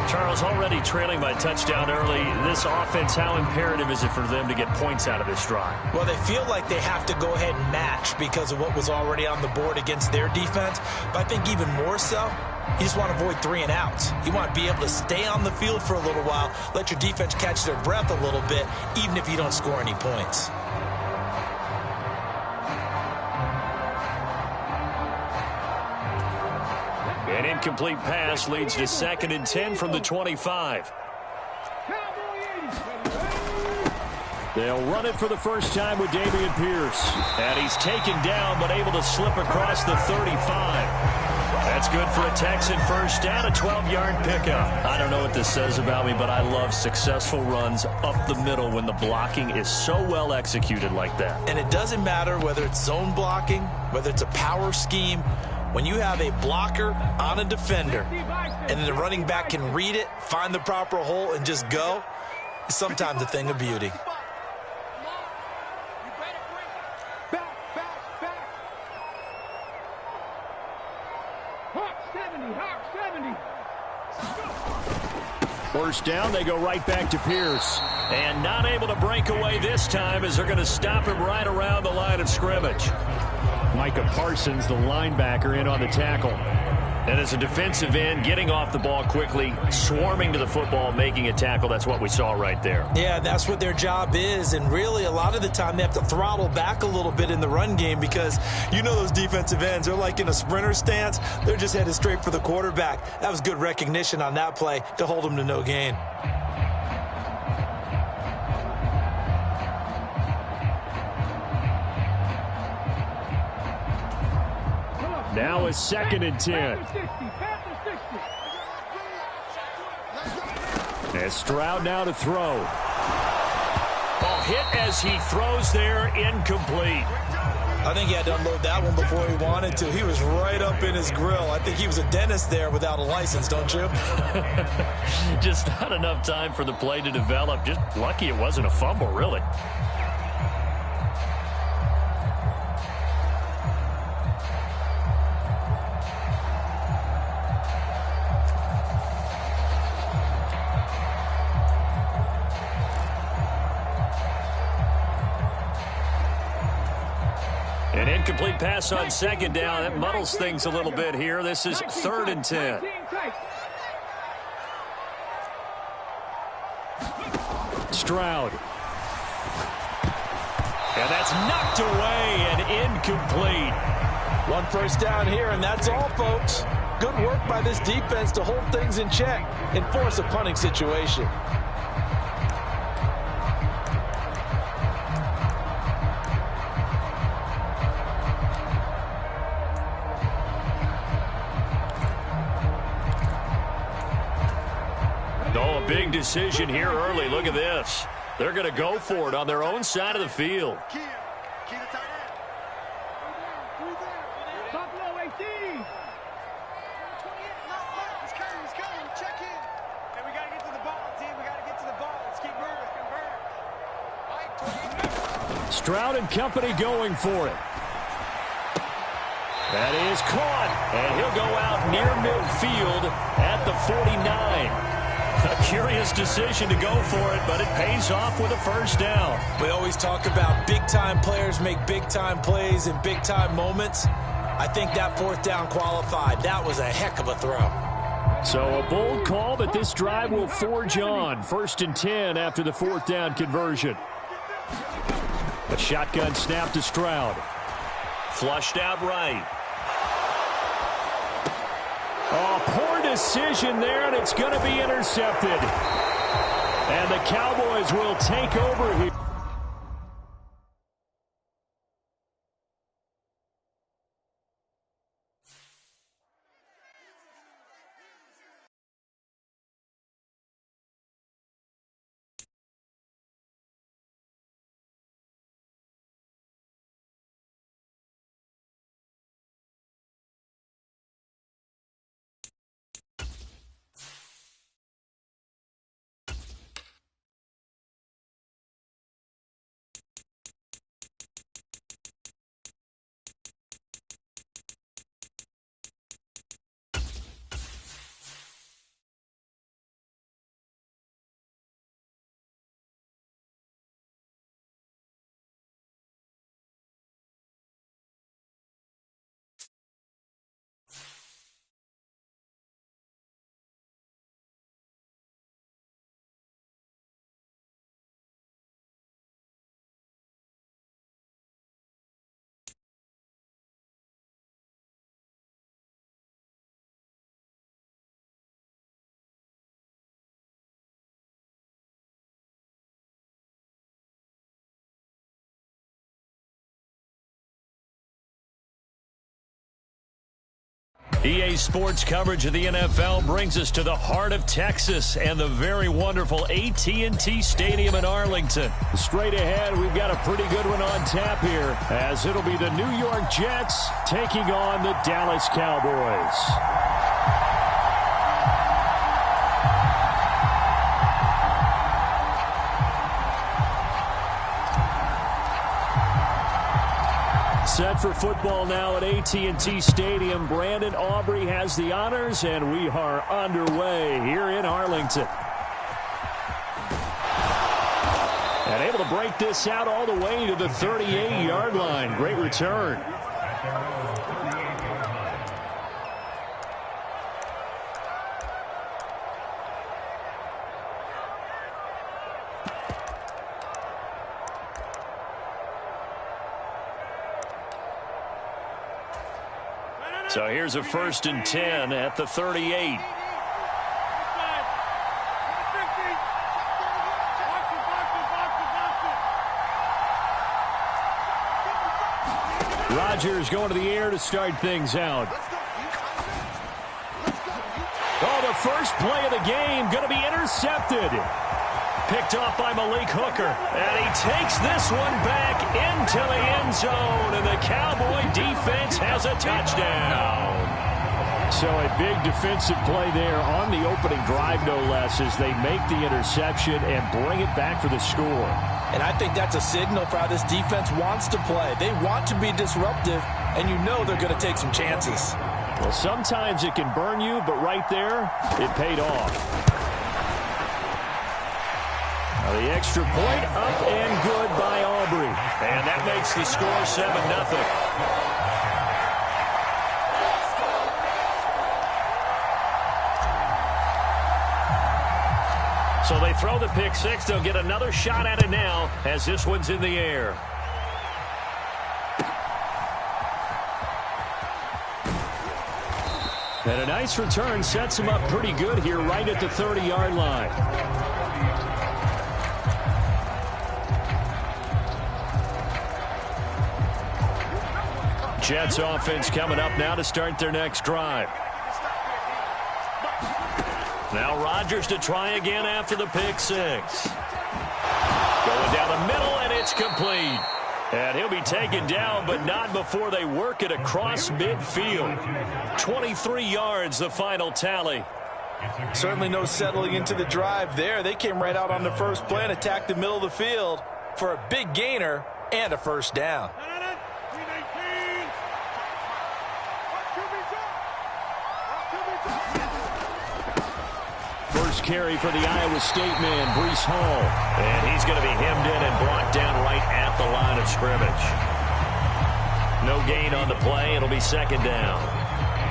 Charles, already trailing by touchdown early. This offense, how imperative is it for them to get points out of this drive? Well, they feel like they have to go ahead and match because of what was already on the board against their defense. But I think even more so, you just want to avoid 3 and outs. You want to be able to stay on the field for a little while, let your defense catch their breath a little bit, even if you don't score any points. An incomplete pass leads to 2nd and 10 from the 25. They'll run it for the first time with Dameon Pierce. And he's taken down, but able to slip across the 35. That's good for a Texan first down, a 12-yard pickup. I don't know what this says about me, but I love successful runs up the middle when the blocking is so well executed like that. And it doesn't matter whether it's zone blocking, whether it's a power scheme. When you have a blocker on a defender and then the running back can read it, find the proper hole, and just go, it's sometimes a thing of beauty. First down, they go right back to Pierce. And not able to break away this time as they're going to stop him right around the line of scrimmage. Micah Parsons, the linebacker, in on the tackle. And as a defensive end, getting off the ball quickly, swarming to the football, making a tackle, that's what we saw right there. Yeah, that's what their job is. And really, a lot of the time, they have to throttle back a little bit in the run game because you know those defensive ends, they're like in a sprinter stance. They're just headed straight for the quarterback. That was good recognition on that play to hold them to no gain. Now it's 2nd and 10. And Stroud now to throw. Oh, hit as he throws there, incomplete. I think he had to unload that one before he wanted to. He was right up in his grill. I think he was a dentist there without a license, don't you? Just not enough time for the play to develop. Just lucky it wasn't a fumble, really. An incomplete pass on 2nd down. That muddles things a little bit here. This is 3rd and 10. Stroud. And that's knocked away and incomplete. 1 first down here, and that's all, folks. Good work by this defense to hold things in check and force a punting situation. Oh, a big decision here early. Look at this. They're going to go for it on their own side of the field. Stroud and company going for it. That is caught, and he'll go out near midfield at the 49. A curious decision to go for it, but it pays off with a first down. We always talk about big-time players make big-time plays in big-time moments. I think that fourth down qualified. That was a heck of a throw. So a bold call, but this drive will forge on. 1st and 10 after the fourth down conversion. A shotgun snap to Stroud. Flushed out right. Oh, poor decision there, and it's going to be intercepted. And the Cowboys will take over here. EA Sports coverage of the NFL brings us to the heart of Texas and the very wonderful AT&T Stadium in Arlington. Straight ahead, we've got a pretty good one on tap here, as it'll be the New York Jets taking on the Dallas Cowboys. Set for football now at AT&T Stadium. Brandon Aubrey has the honors, and we are underway here in Arlington. And able to break this out all the way to the 38-yard line. Great return. So here's a 1st and 10 at the 38. Rodgers going to the air to start things out. Oh, the first play of the game going to be intercepted. Picked off by Malik Hooker. And he takes this one back into the end zone. And the Cowboy defense has a touchdown. So a big defensive play there on the opening drive, no less, as they make the interception and bring it back for the score. And I think that's a signal for how this defense wants to play. They want to be disruptive, and you know they're going to take some chances. Well, sometimes it can burn you, but right there, it paid off. Now the extra point up and good by Aubrey. And that makes the score 7-0. So they throw the pick six. They'll get another shot at it now as this one's in the air. And a nice return sets him up pretty good here right at the 30-yard line. Jets offense coming up now to start their next drive. Now Rodgers to try again after the pick six. Going down the middle, and it's complete. And he'll be taken down, but not before they work it across midfield. 23 yards, the final tally. Certainly no settling into the drive there. They came right out on the first play and attacked the middle of the field for a big gainer and a first down. First carry for the Iowa State man, Breece Hall. And he's going to be hemmed in and brought down right at the line of scrimmage. No gain on the play. It'll be second down.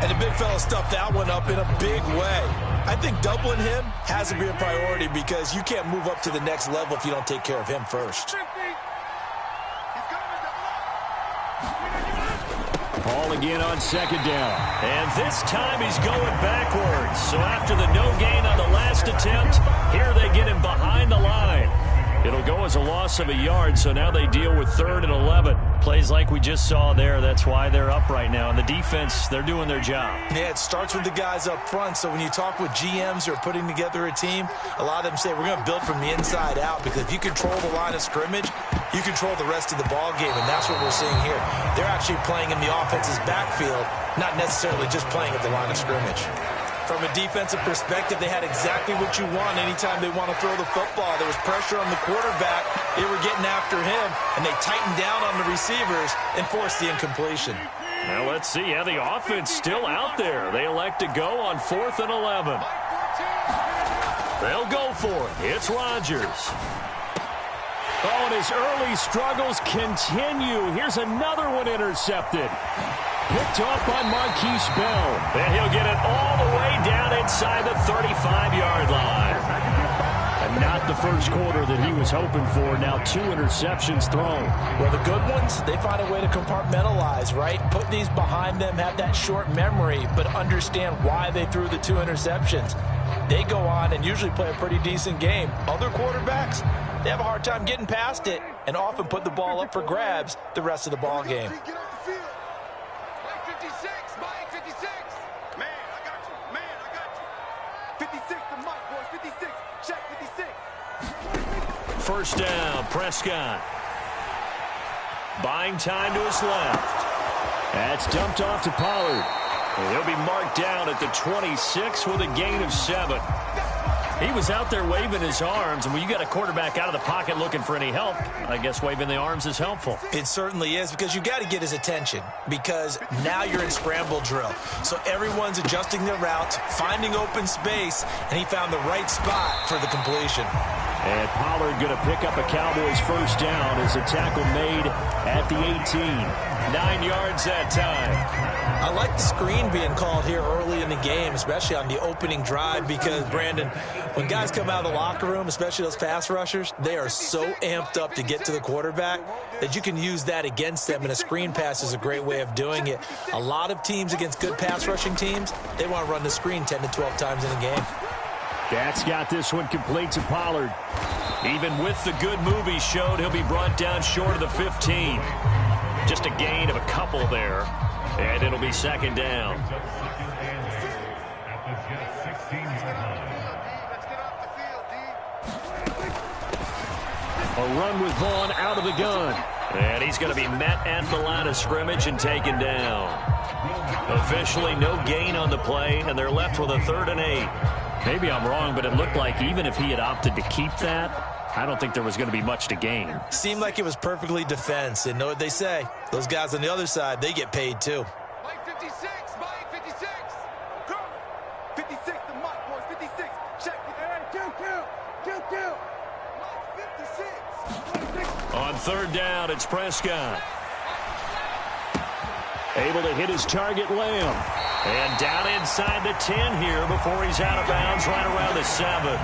And the big fella stuffed that one up in a big way. I think doubling him has to be a priority because you can't move up to the next level if you don't take care of him first. Ball again on second down. And this time he's going backwards. So after the no gain on the last attempt, here they get him behind the line. It'll go as a loss of a yard, so now they deal with 3rd and 11. Plays like we just saw there. That's why they're up right now. And the defense, they're doing their job. Yeah, it starts with the guys up front. So when you talk with GMs who are putting together a team, a lot of them say we're going to build from the inside out because if you control the line of scrimmage, you control the rest of the ball game, and that's what we're seeing here. They're actually playing in the offense's backfield, not necessarily just playing at the line of scrimmage. From a defensive perspective, they had exactly what you want anytime they want to throw the football. There was pressure on the quarterback. They were getting after him, and they tightened down on the receivers and forced the incompletion. Now let's see. Yeah, the offense still out there. They elect to go on 4th and 11. They'll go for it. It's Rodgers. Oh, and his early struggles continue. Here's another one intercepted. Picked off by Marquise Bell. And he'll get it all the way down inside the 35-yard line. And not the first quarter that he was hoping for. Now 2 interceptions thrown. Well, the good ones, they find a way to compartmentalize, right? Put these behind them, have that short memory, but understand why they threw the 2 interceptions. They go on and usually play a pretty decent game. Other quarterbacks, they have a hard time getting past it and often put the ball up for grabs the rest of the ball game. First down, Prescott. Buying time to his left. That's dumped off to Pollard. And he'll be marked down at the 26 with a gain of 7. He was out there waving his arms, and when you got a quarterback out of the pocket looking for any help, I guess waving the arms is helpful. It certainly is, because you got to get his attention, because now you're in scramble drill. So everyone's adjusting their routes, finding open space, and he found the right spot for the completion. And Pollard going to pick up a Cowboys first down as a tackle made at the 18. 9 yards that time. I like the screen being called here early in the game, especially on the opening drive, because, Brandon, when guys come out of the locker room, especially those pass rushers, they are so amped up to get to the quarterback that you can use that against them, and a screen pass is a great way of doing it. A lot of teams against good pass rushing teams, they want to run the screen 10 to 12 times in a game. That's got this one complete to Pollard. Even with the good move he showed, he'll be brought down short of the 15. Just a gain of a couple there, and it'll be second down. A run with Vaughn out of the gun. And he's going to be met at the line of scrimmage and taken down. Officially no gain on the play, and they're left with a 3rd and 8. Maybe I'm wrong, but it looked like even if he had opted to keep that, I don't think there was going to be much to gain. Seemed like it was perfectly defense. And know what they say? Those guys on the other side, they get paid too. Mike 56, Mike 56. Go. 56 to Mike, boys. 56. Check it. Hey, kill. Mike 56. On 3rd down, it's Prescott. Able to hit his target, Lamb. And down inside the 10 here before he's out of bounds right around the 7.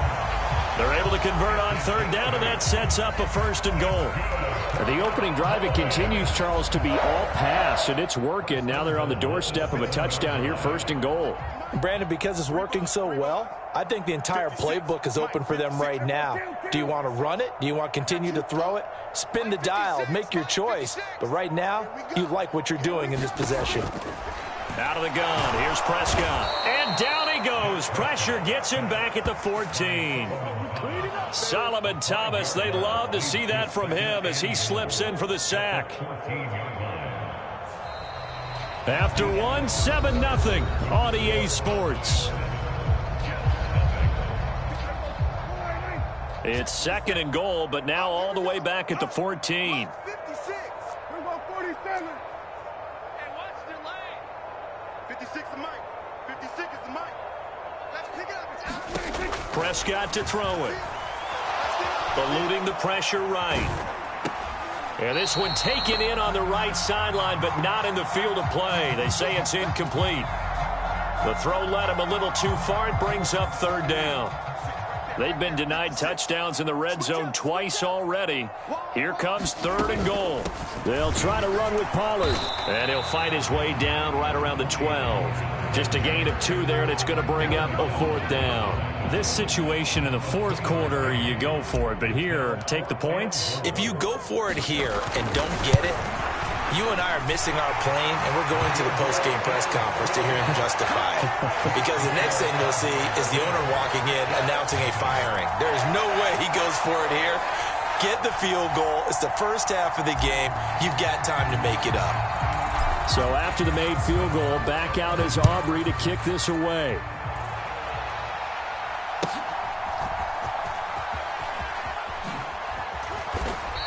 They're able to convert on 3rd down, and that sets up a 1st and goal. The opening drive, it continues, Charles, to be all pass, and it's working. Now they're on the doorstep of a touchdown here, 1st and goal. Brandon, because it's working so well, I think the entire playbook is open for them right now. Do you want to run it? Do you want to continue to throw it? Spin the dial, make your choice. But right now, you like what you're doing in this possession. Out of the gun, here's Prescott. And down he goes. Pressure gets him back at the 14. Solomon Thomas, they'd love to see that from him as he slips in for the sack. After 7-0 on EA Sports. It's 2nd and goal, but now all the way back at the 14. 56. We're going 47. 56 to Mike. 56 is to Mike. Let's pick it up. Prescott to throw it. Eluding the pressure right. And this one taken in on the right sideline, but not in the field of play. They say it's incomplete. The throw led him a little too far. It brings up third down. They've been denied touchdowns in the red zone twice already. Here comes third and goal. They'll try to run with Pollard. And he'll fight his way down right around the 12. Just a gain of 2 there, and it's going to bring up a fourth down. This situation in the fourth quarter, you go for it. But here, take the points. If you go for it here and don't get it, you and I are missing our plane, and we're going to the post-game press conference to hear him justify it. Because the next thing we'll see is the owner walking in announcing a firing. There is no way he goes for it here. Get the field goal. It's the first half of the game. You've got time to make it up. So after the made field goal, back out is Aubrey to kick this away.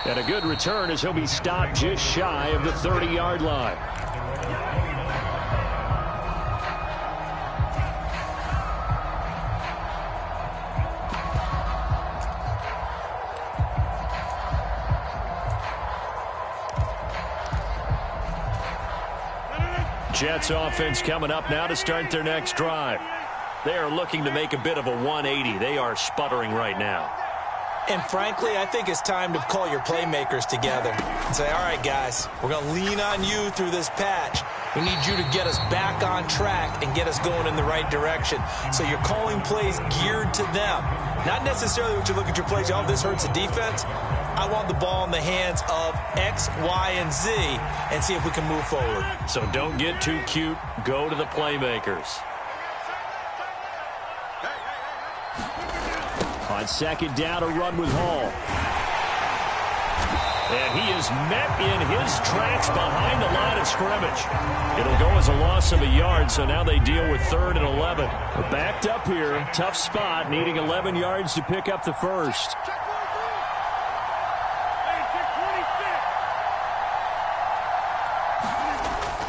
And a good return as he'll be stopped just shy of the 30-yard line. Jets offense coming up now to start their next drive. They are looking to make a bit of a 180. They are sputtering right now. And frankly, I think it's time to call your playmakers together and say, all right, guys, we're going to lean on you through this patch. We need you to get us back on track and get us going in the right direction. So you're calling plays geared to them. Not necessarily what you look at your plays, oh, this hurts the defense. I want the ball in the hands of X, Y, and Z and see if we can move forward. So don't get too cute. Go to the playmakers. On second down, a run with Hall. And he is met in his tracks behind the line of scrimmage. It'll go as a loss of a yard, so now they deal with 3rd and 11. We're backed up here. Tough spot, needing 11 yards to pick up the first.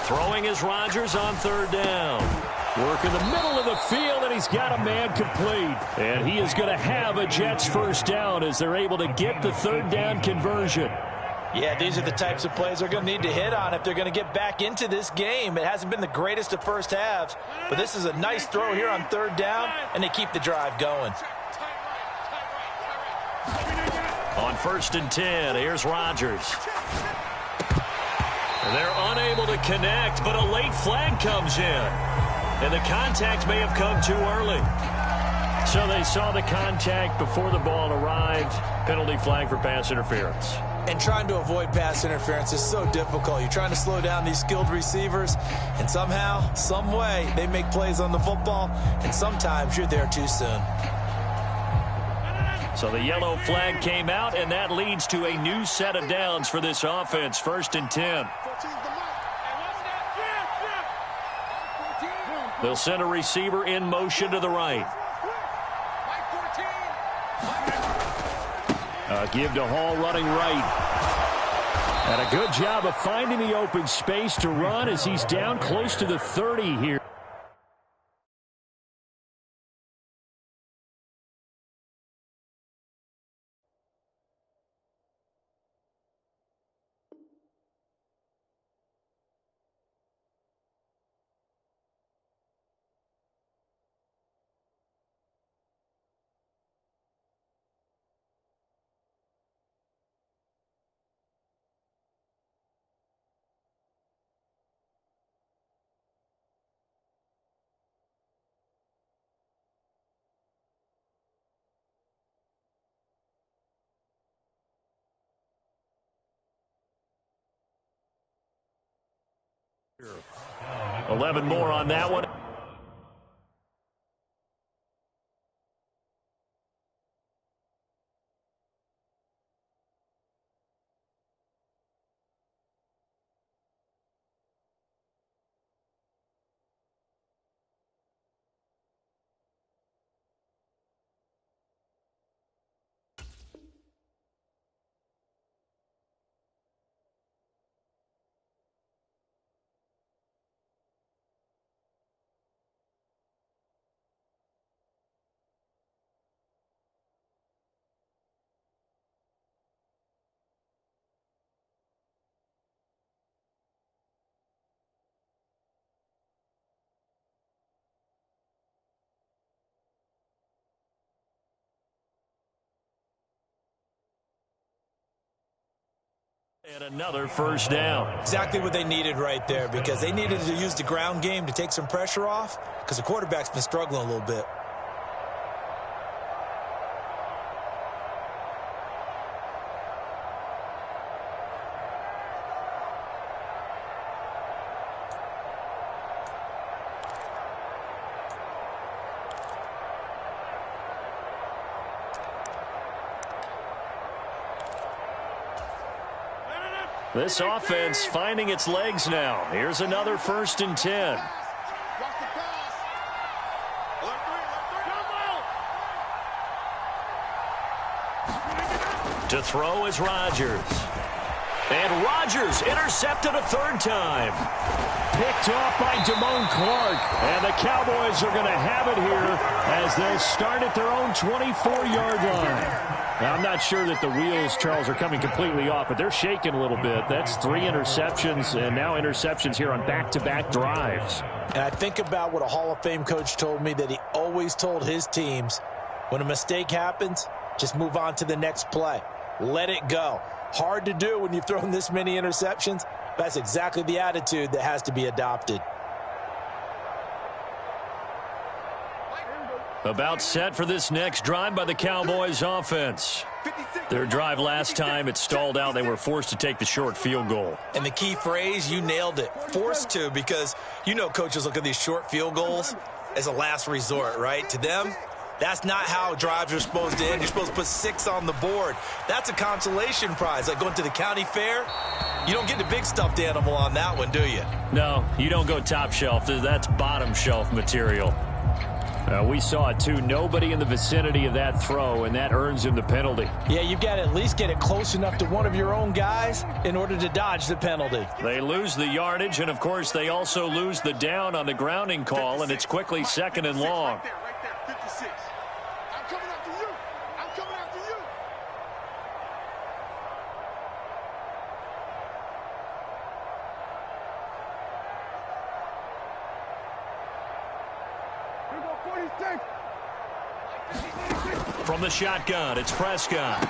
Throwing is Rodgers on 3rd down. Work in the middle of the field, and he's got a man complete. And he is going to have a Jets first down as they're able to get the 3rd down conversion. Yeah, these are the types of plays they're going to need to hit on if they're going to get back into this game. It hasn't been the greatest of first halves, but this is a nice throw here on 3rd down, and they keep the drive going. On 1st and 10, here's Rodgers. And they're unable to connect, but a late flag comes in. And the contact may have come too early. So they saw the contact before the ball arrived. Penalty flag for pass interference. And trying to avoid pass interference is so difficult. You're trying to slow down these skilled receivers, and somehow, some way, they make plays on the football, and sometimes you're there too soon. So the yellow flag came out, and that leads to a new set of downs for this offense. 1st and 10. They'll send a receiver in motion to the right. Give to Hall running right. And a good job of finding the open space to run as he's down close to the 30 here. Here. 11 more on that one. And another first down. Exactly what they needed right there, because they needed to use the ground game to take some pressure off, because the quarterback's been struggling a little bit. This offense finding its legs now. Here's another 1st and 10. To throw is Rodgers. And Rodgers intercepted a 3rd time. Picked off by Damone Clark. And the Cowboys are going to have it here as they'll start at their own 24-yard line. Now, I'm not sure that the wheels, Charles, are coming completely off, but they're shaking a little bit. That's 3 interceptions, and now interceptions here on back-to-back drives. And I think about what a Hall of Fame coach told me, that he always told his teams, when a mistake happens, just move on to the next play. Let it go. Hard to do when you've thrown this many interceptions. That's exactly the attitude that has to be adopted. About set for this next drive by the Cowboys offense. Their drive last time, it stalled out. They were forced to take the short field goal. And the key phrase, you nailed it. Forced to, because you know coaches look at these short field goals as a last resort, right? To them, that's not how drives are supposed to end. You're supposed to put 6 on the board. That's a consolation prize. Like going to the county fair, you don't get the big stuffed animal on that one, do you? No, you don't go top shelf. That's bottom shelf material. We saw it, too. Nobody in the vicinity of that throw, and that earns him the penalty. Yeah, you've got to at least get it close enough to one of your own guys in order to dodge the penalty. They lose the yardage, and, of course, they also lose the down on the grounding call, and it's quickly 2nd and long. Right there, 56. I'm coming after you. I'm coming after you. From the shotgun, it's Prescott.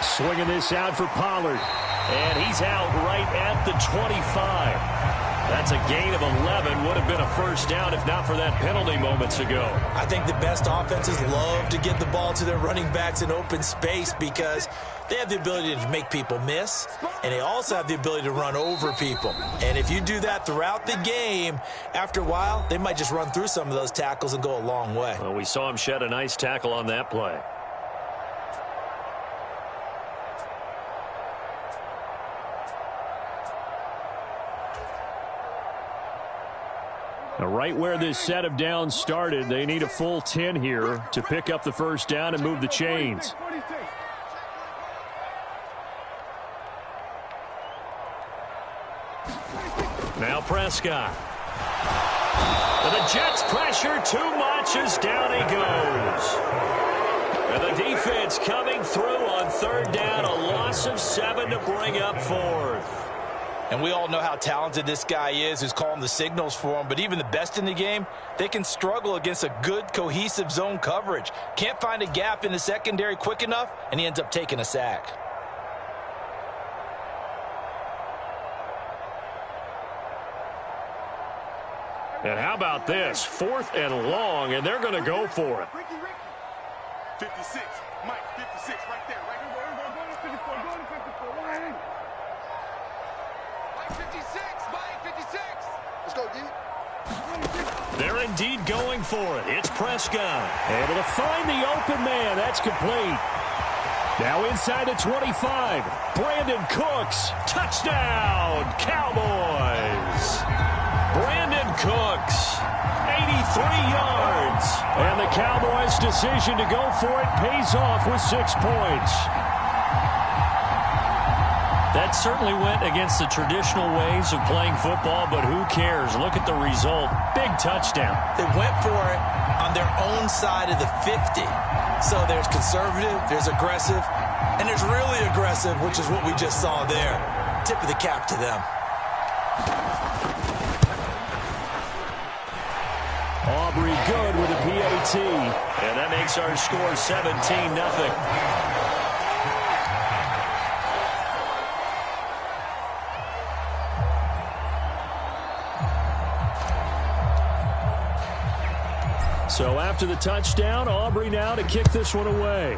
Swinging this out for Pollard. And he's out right at the 25. That's a gain of 11. Would have been a first down if not for that penalty moments ago. I think the best offenses love to get the ball to their running backs in open space, because they have the ability to make people miss, and they also have the ability to run over people. And if you do that throughout the game, after a while, they might just run through some of those tackles and go a long way. Well, we saw him shed a nice tackle on that play. Now, right where this set of downs started, they need a full 10 here to pick up the first down and move the chains. Now Prescott. And the Jets pressure too much as down he goes. And the defense coming through on 3rd down, a loss of 7 to bring up 4th. And we all know how talented this guy is who's calling the signals for him. But even the best in the game, they can struggle against a good, cohesive zone coverage. Can't find a gap in the secondary quick enough, and he ends up taking a sack. And how about this? 4th and long, and they're going to go for it. 56. Mike, 56 right there. Right there. Go to 54. Go to 54. Right. Mike 56, Mike 56. Let's go, D. They're indeed going for it. It's Prescott. Able to find the open man. That's complete. Now inside the 25. Brandon Cooks. Touchdown, Cowboys. Brandon Cooks, 83 yards. And the Cowboys' decision to go for it pays off with 6 points. That certainly went against the traditional ways of playing football, but who cares? Look at the result. Big touchdown. They went for it on their own side of the 50. So there's conservative, there's aggressive, and there's really aggressive, which is what we just saw there. Tip of the cap to them. Aubrey good with a PAT. And that makes our score 17-0. after the touchdown, Aubrey now to kick this one away.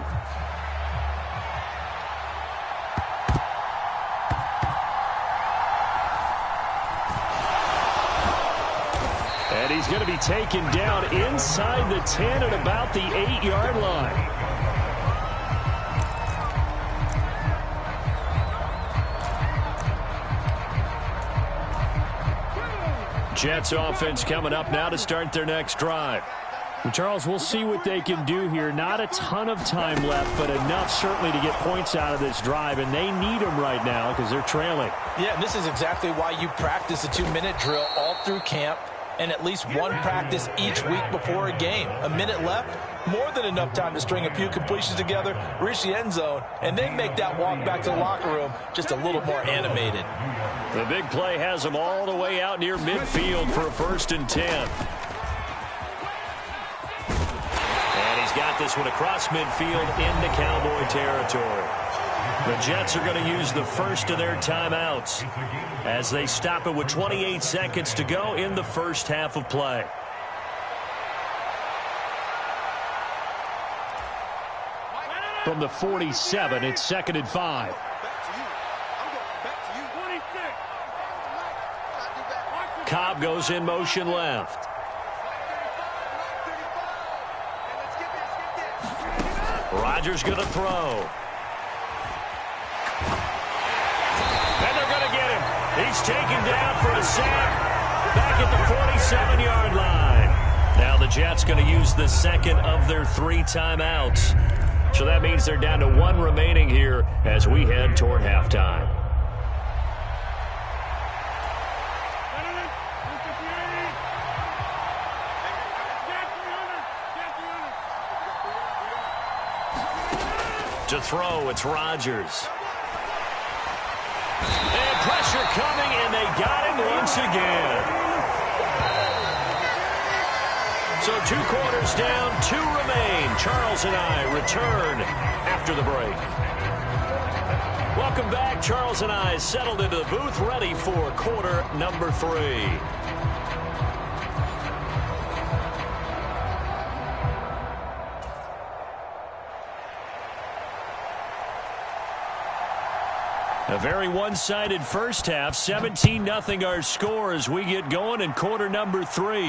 And he's going to be taken down inside the 10 at about the 8-yard line. Jets offense coming up now to start their next drive. And Charles, we'll see what they can do here. Not a ton of time left, but enough certainly to get points out of this drive, and they need them right now because they're trailing. Yeah, and this is exactly why you practice a 2-minute drill all through camp and at least one practice each week before a game. A minute left, more than enough time to string a few completions together, reach the end zone, and then make that walk back to the locker room just a little more animated. The big play has them all the way out near midfield for a 1st and 10. And he's got this one across midfield into Cowboy territory. The Jets are going to use the first of their timeouts as they stop it with 28 seconds to go in the first half of play. From the 47, it's 2nd and 5. Cobb goes in motion left. Rodgers going to throw. And they're going to get him. He's taken down for a sack back at the 47-yard line. Now the Jets going to use the second of their 3 timeouts. So that means they're down to 1 remaining here as we head toward halftime. To throw, it's Rodgers. And pressure coming, and they got him once again. So 2 quarters down, 2 remain. Charles and I return after the break. Welcome back. Charles and I settled into the booth, ready for quarter number 3. A very one-sided first half, 17-0 our score as we get going in quarter number 3.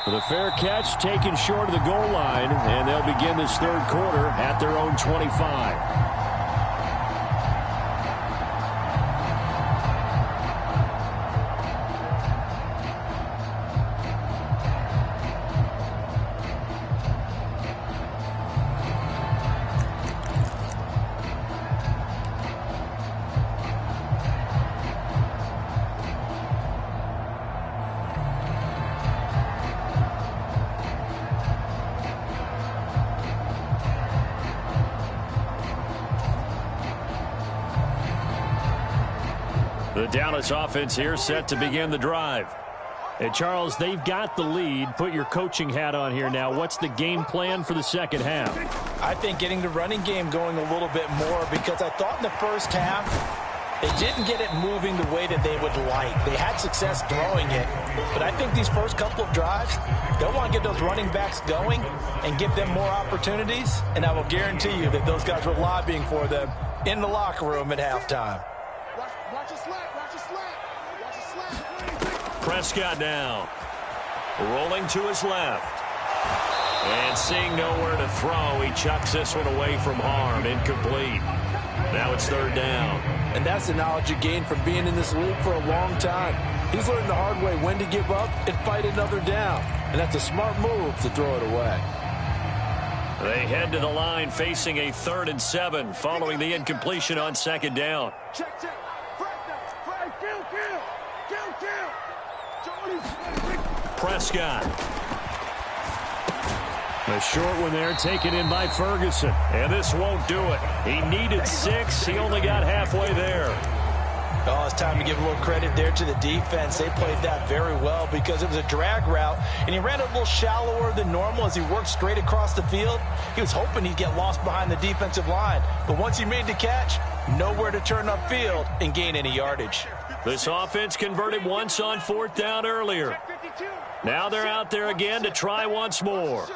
The fair catch taken short of the goal line, and they'll begin this 3rd quarter at their own 25. The Dallas offense here set to begin the drive. And Charles, they've got the lead. Put your coaching hat on here now. What's the game plan for the second half? I think getting the running game going a little bit more, because I thought in the first half they didn't get it moving the way that they would like. They had success throwing it, but I think these first couple of drives, they'll want to get those running backs going and give them more opportunities, and I will guarantee you that those guys were lobbying for them in the locker room at halftime. Watch your slap, watch your slap. Watch your slap. Prescott now rolling to his left. And seeing nowhere to throw, he chucks this one away from harm. Incomplete. Now it's 3rd down. And that's the knowledge you gain from being in this league for a long time. He's learned the hard way when to give up and fight another down. And that's a smart move to throw it away. They head to the line facing a 3rd and 7 following the incompletion on 2nd down. Check. Prescott. A short one there taken in by Ferguson. And this won't do it. He needed 6. He only got halfway there. Oh, it's time to give a little credit there to the defense. They played that very well because it was a drag route, and he ran a little shallower than normal as he worked straight across the field. He was hoping he'd get lost behind the defensive line, but once he made the catch, nowhere to turn upfield and gain any yardage. This offense converted once on 4th down earlier. Now they're out there again to try once more.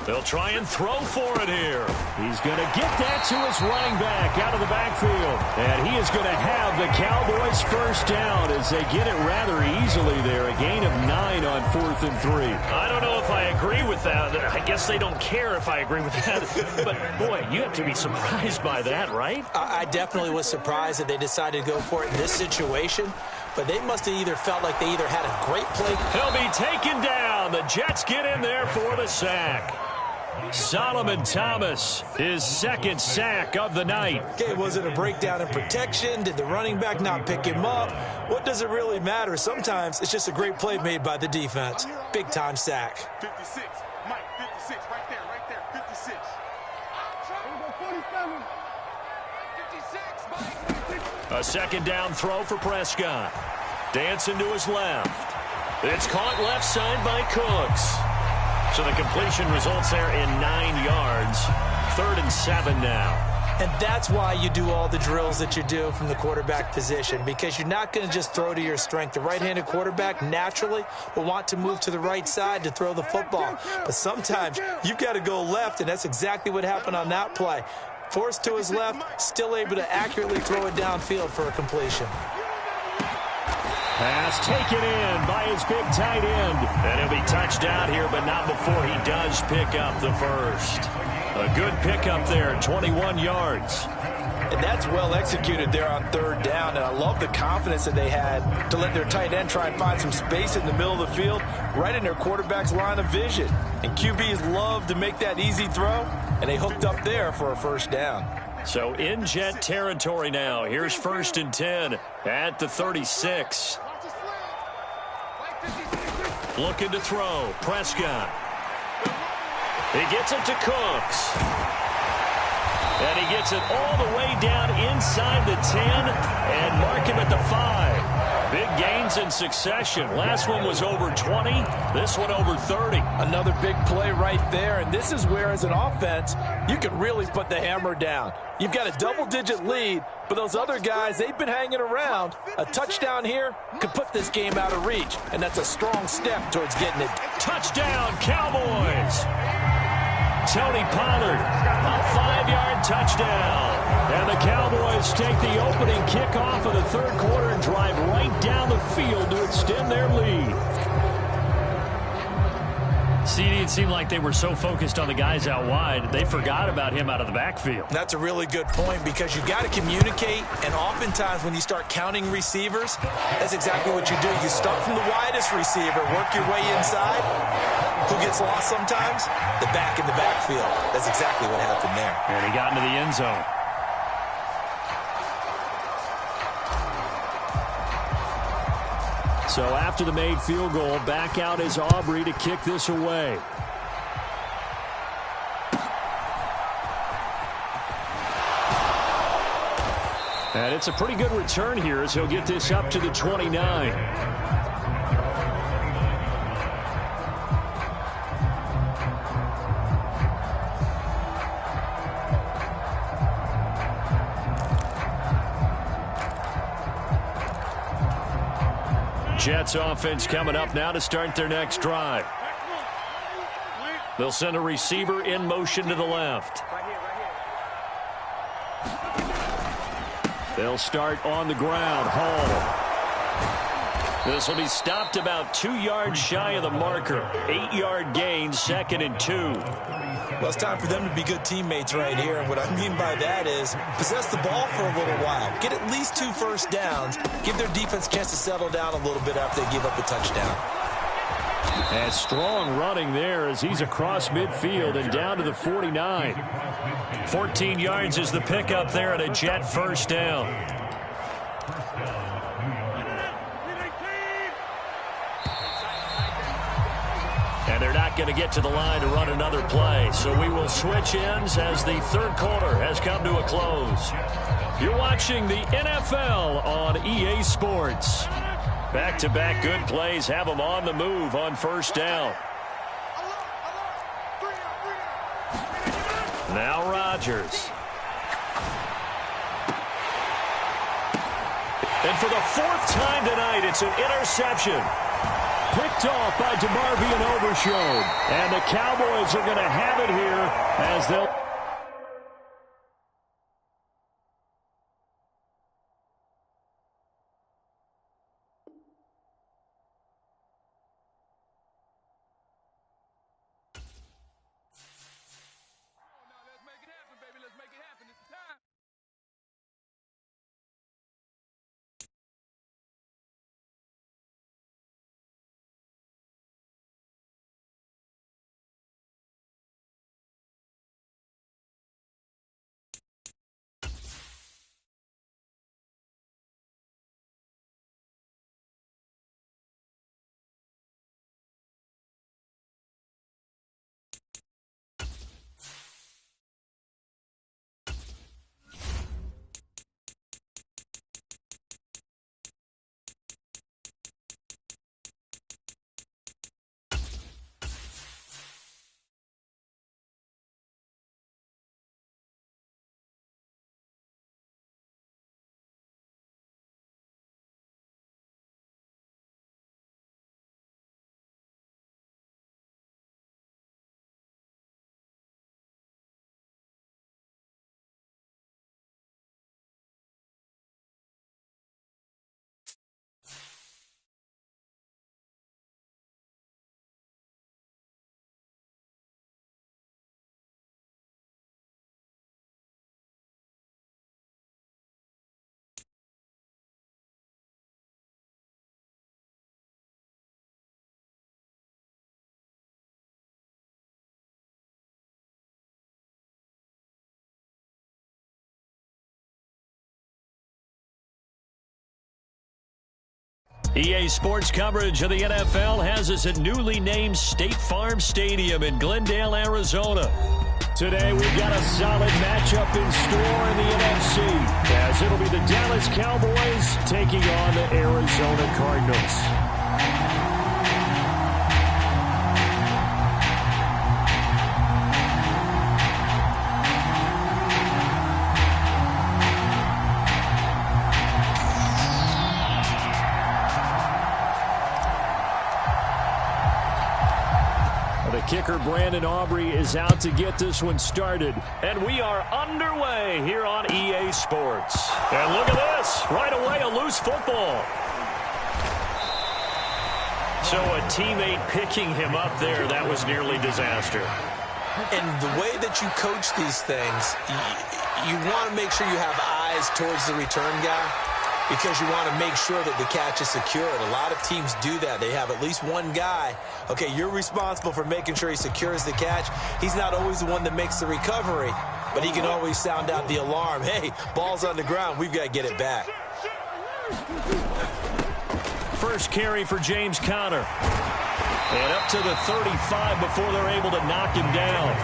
They'll try and throw for it here. He's going to get that to his running back out of the backfield. And he is going to have the Cowboys first down as they get it rather easily there. A gain of 9 on 4th and 3. I don't know if I agree with that. I guess they don't care if I agree with that. But, boy, you have to be surprised by that, right? I definitely was surprised that they decided to go for it in this situation. But they must have either felt like they either had a great play. He'll be taken down. The Jets get in there for the sack. Solomon Thomas, his second sack of the night. Okay, was it a breakdown in protection? Did the running back not pick him up? What does it really matter? Sometimes it's just a great play made by the defense. Big-time sack. 56. Mike, 56. Right there. 56. 56, Mike. A second down throw for Prescott. Dancing to his left. It's caught left side by Cooks. So the completion results there in 9 yards. 3rd and 7 now. And that's why you do all the drills that you do from the quarterback position, because you're not going to just throw to your strength. The right-handed quarterback naturally will want to move to the right side to throw the football. But sometimes you've got to go left, and that's exactly what happened on that play. Forced to his left, still able to accurately throw it downfield for a completion. Pass taken in by his big tight end. And he'll be touched out here, but not before he does pick up the first. A good pickup there, 21 yards. And that's well executed there on 3rd down. And I love the confidence that they had to let their tight end try and find some space in the middle of the field, right in their quarterback's line of vision. And QBs love to make that easy throw, and they hooked up there for a first down. So in Jet territory now. Here's 1st and 10 at the 36. Looking to throw. Prescott. He gets it to Cooks. And he gets it all the way down inside the 10 and mark him at the 5. Big gains in succession. Last one was over 20. This one over 30. Another big play right there. And this is where, as an offense, you can really put the hammer down. You've got a double-digit lead, but those other guys, they've been hanging around. A touchdown here could put this game out of reach, and that's a strong step towards getting it. Touchdown, Cowboys! Tony Pollard, a 5-yard touchdown. And the Cowboys take the opening kickoff of the 3rd quarter and drive right down the field to extend their lead. CD, it seemed like they were so focused on the guys out wide, they forgot about him out of the backfield. That's a really good point, because you've got to communicate, and oftentimes when you start counting receivers, that's exactly what you do. You start from the widest receiver, work your way inside. Who gets lost sometimes? The back in the backfield. That's exactly what happened there. And he got into the end zone. So after the made field goal, back out is Aubrey to kick this away. And it's a pretty good return here as he'll get this up to the 29. Jets offense coming up now to start their next drive. They'll send a receiver in motion to the left. They'll start on the ground. Hall. This will be stopped about 2 yards shy of the marker. 8-yard gain, 2nd and 2. Well, it's time for them to be good teammates right here. And what I mean by that is possess the ball for a little while. Get at least 2 first downs. Give their defense a chance to settle down a little bit after they give up a touchdown. And strong running there as he's across midfield and down to the 49. 14 yards is the pickup there at a Jet first down. And they're not going to get to the line to run another play. So we will switch ends as the 3rd quarter has come to a close. You're watching the NFL on EA Sports. Back-to-back good plays have them on the move on first down. Now Rodgers. And for the 4th time tonight, it's an interception. picked off by DeMarvion Overshown. And the Cowboys are going to have it here as they'll... EA Sports coverage of the NFL has us at newly named State Farm Stadium in Glendale, Arizona. Today we've got a solid matchup in store in the NFC, as it'll be the Dallas Cowboys taking on the Arizona Cardinals. Kicker Brandon Aubrey is out to get this one started. And we are underway here on EA Sports. And look at this. Right away, a loose football. So a teammate picking him up there, that was nearly disaster. And the way that you coach these things, you want to make sure you have eyes towards the return guy, because you want to make sure that the catch is secured. A lot of teams do that. They have at least one guy. Okay, you're responsible for making sure he secures the catch. He's not always the one that makes the recovery, but he can always sound out the alarm. Hey, ball's on the ground. We've got to get it back. First carry for James Conner. And up to the 35 before they're able to knock him down.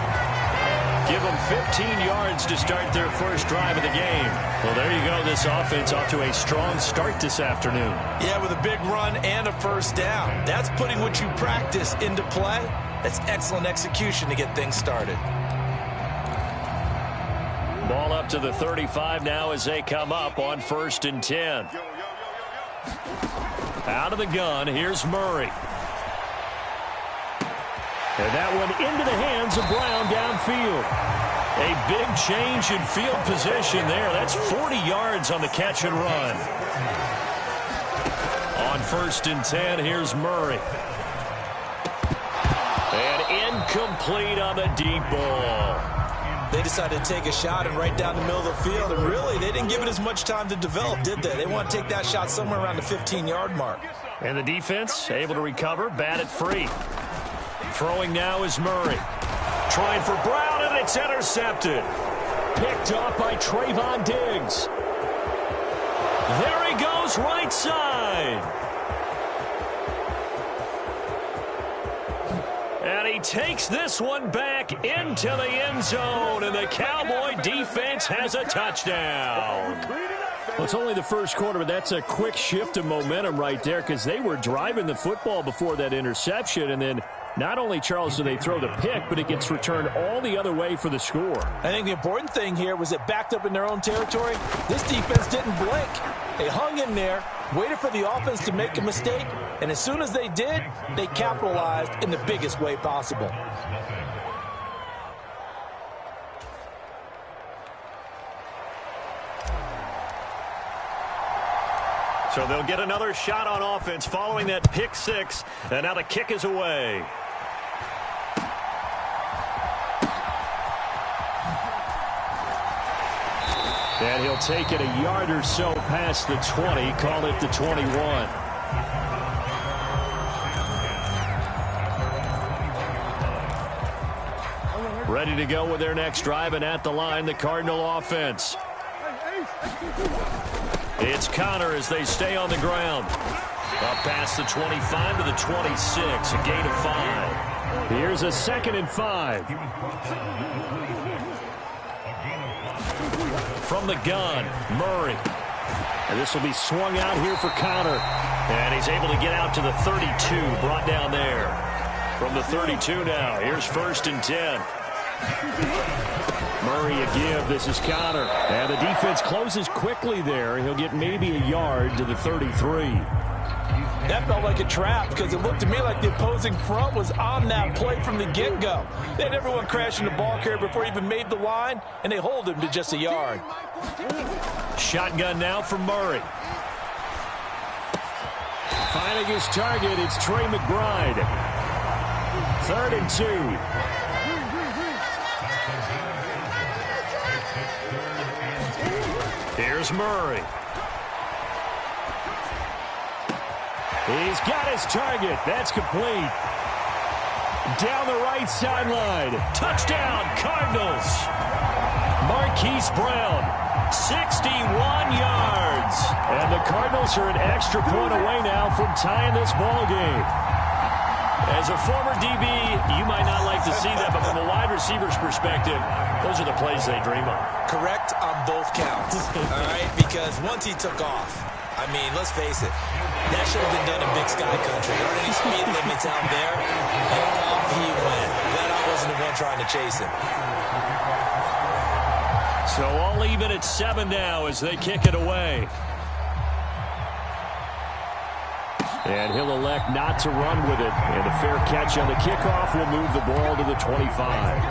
Give them 15 yards to start their first drive of the game. Well, there you go. This offense off to a strong start this afternoon. Yeah, with a big run and a first down. That's putting what you practice into play. That's excellent execution to get things started. Ball up to the 35 now as they come up on 1st and 10. Out of the gun, here's Murray. And that one into the hands of Brown downfield. A big change in field position there. That's 40 yards on the catch and run. On 1st and 10, here's Murray. And incomplete on the deep ball. They decided to take a shot and right down the middle of the field, and really, they didn't give it as much time to develop, did they? They want to take that shot somewhere around the 15-yard mark. And the defense able to recover, bat it free. Throwing now is Murray. Trying for Brown, and it's intercepted. Picked off by Trayvon Diggs. There he goes, right side. And he takes this one back into the end zone, and the Cowboy defense has a touchdown. Well, it's only the first quarter, but that's a quick shift of momentum right there, because they were driving the football before that interception, and then not only, Charles, do they throw the pick, but it gets returned all the other way for the score. I think the important thing here was it backed up in their own territory. This defense didn't blink. They hung in there, waited for the offense to make a mistake, And as soon as they did, they capitalized in the biggest way possible. So they'll get another shot on offense following that pick six. And now the kick is away. And he'll take it a yard or so past the 20, call it the 21. Ready to go with their next drive, and at the line, the Cardinal offense. It's Connor as they stay on the ground. Up past the 25 to the 26, a gain of 5. Here's a 2nd and 5. From the gun, Murray. And this will be swung out here for Connor. And he's able to get out to the 32, brought down there. From the 32 now, here's 1st and 10. Murray a give. This is Connor. And the defense closes quickly there. He'll get maybe a yard to the 33. That felt like a trap because it looked to me like the opposing front was on that play from the get-go. They had everyone crashing the ball carrier before he even made the line, and they hold him to just a yard. Shotgun now for Murray. Finding his target, it's Trey McBride. 3rd and 2. Here's Murray. He's got his target. That's complete. Down the right sideline. Touchdown, Cardinals. Marquise Brown, 61 yards. And the Cardinals are an extra point away now from tying this ball game. As a former DB, you might not like to see that, but from a wide receiver's perspective, those are the plays they dream of. Correct on both counts, all right? Because once he took off, I mean, let's face it, that should have been done in Big Sky Country. There aren't any speed limits out there, and off he went. Glad I wasn't the one trying to chase him. So all even at 7 now as they kick it away. And he'll elect not to run with it. And a fair catch on the kickoff will move the ball to the 25.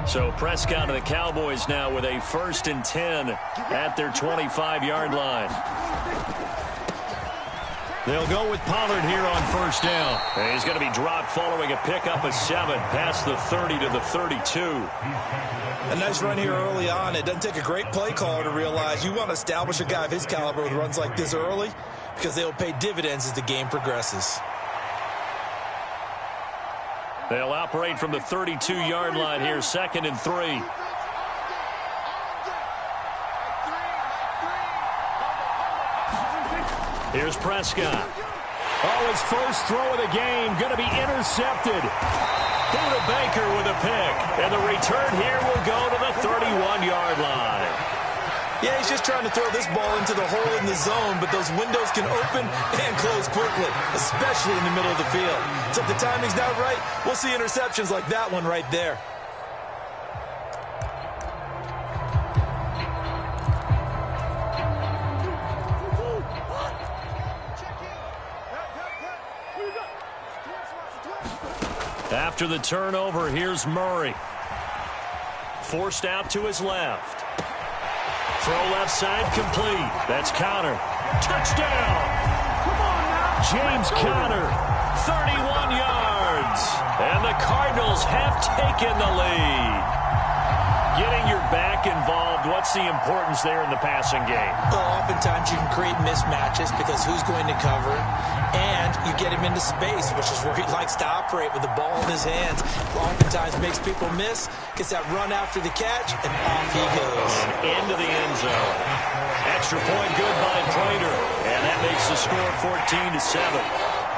So Prescott and the Cowboys now with a 1st and 10 at their 25-yard line. They'll go with Pollard here on 1st down. And he's going to be dropped following a pickup of 7 past the 30 to the 32. A nice run here early on. It doesn't take a great play caller to realize you want to establish a guy of his caliber with runs like this early because they'll pay dividends as the game progresses. They'll operate from the 32-yard line here, 2nd and 3. Here's Prescott. Oh, his first throw of the game going to be intercepted. Buda Baker with a pick. And the return here will go to the 31-yard line. Yeah, he's just trying to throw this ball into the hole in the zone, but those windows can open and close quickly, especially in the middle of the field. So if the timing's not right, we'll see interceptions like that one right there. After the turnover, here's Murray. Forced out to his left. Throw left side complete. That's Connor. Touchdown! James Conner, 31 yards. And the Cardinals have taken the lead. Getting your back involved, what's the importance there in the passing game? Well, oftentimes you can create mismatches because who's going to cover, and you get him into space, which is where he likes to operate with the ball in his hands. Oftentimes makes people miss, gets that run after the catch, and off he goes. Into the end zone. Extra point good by Prater, and that makes the score 14-7.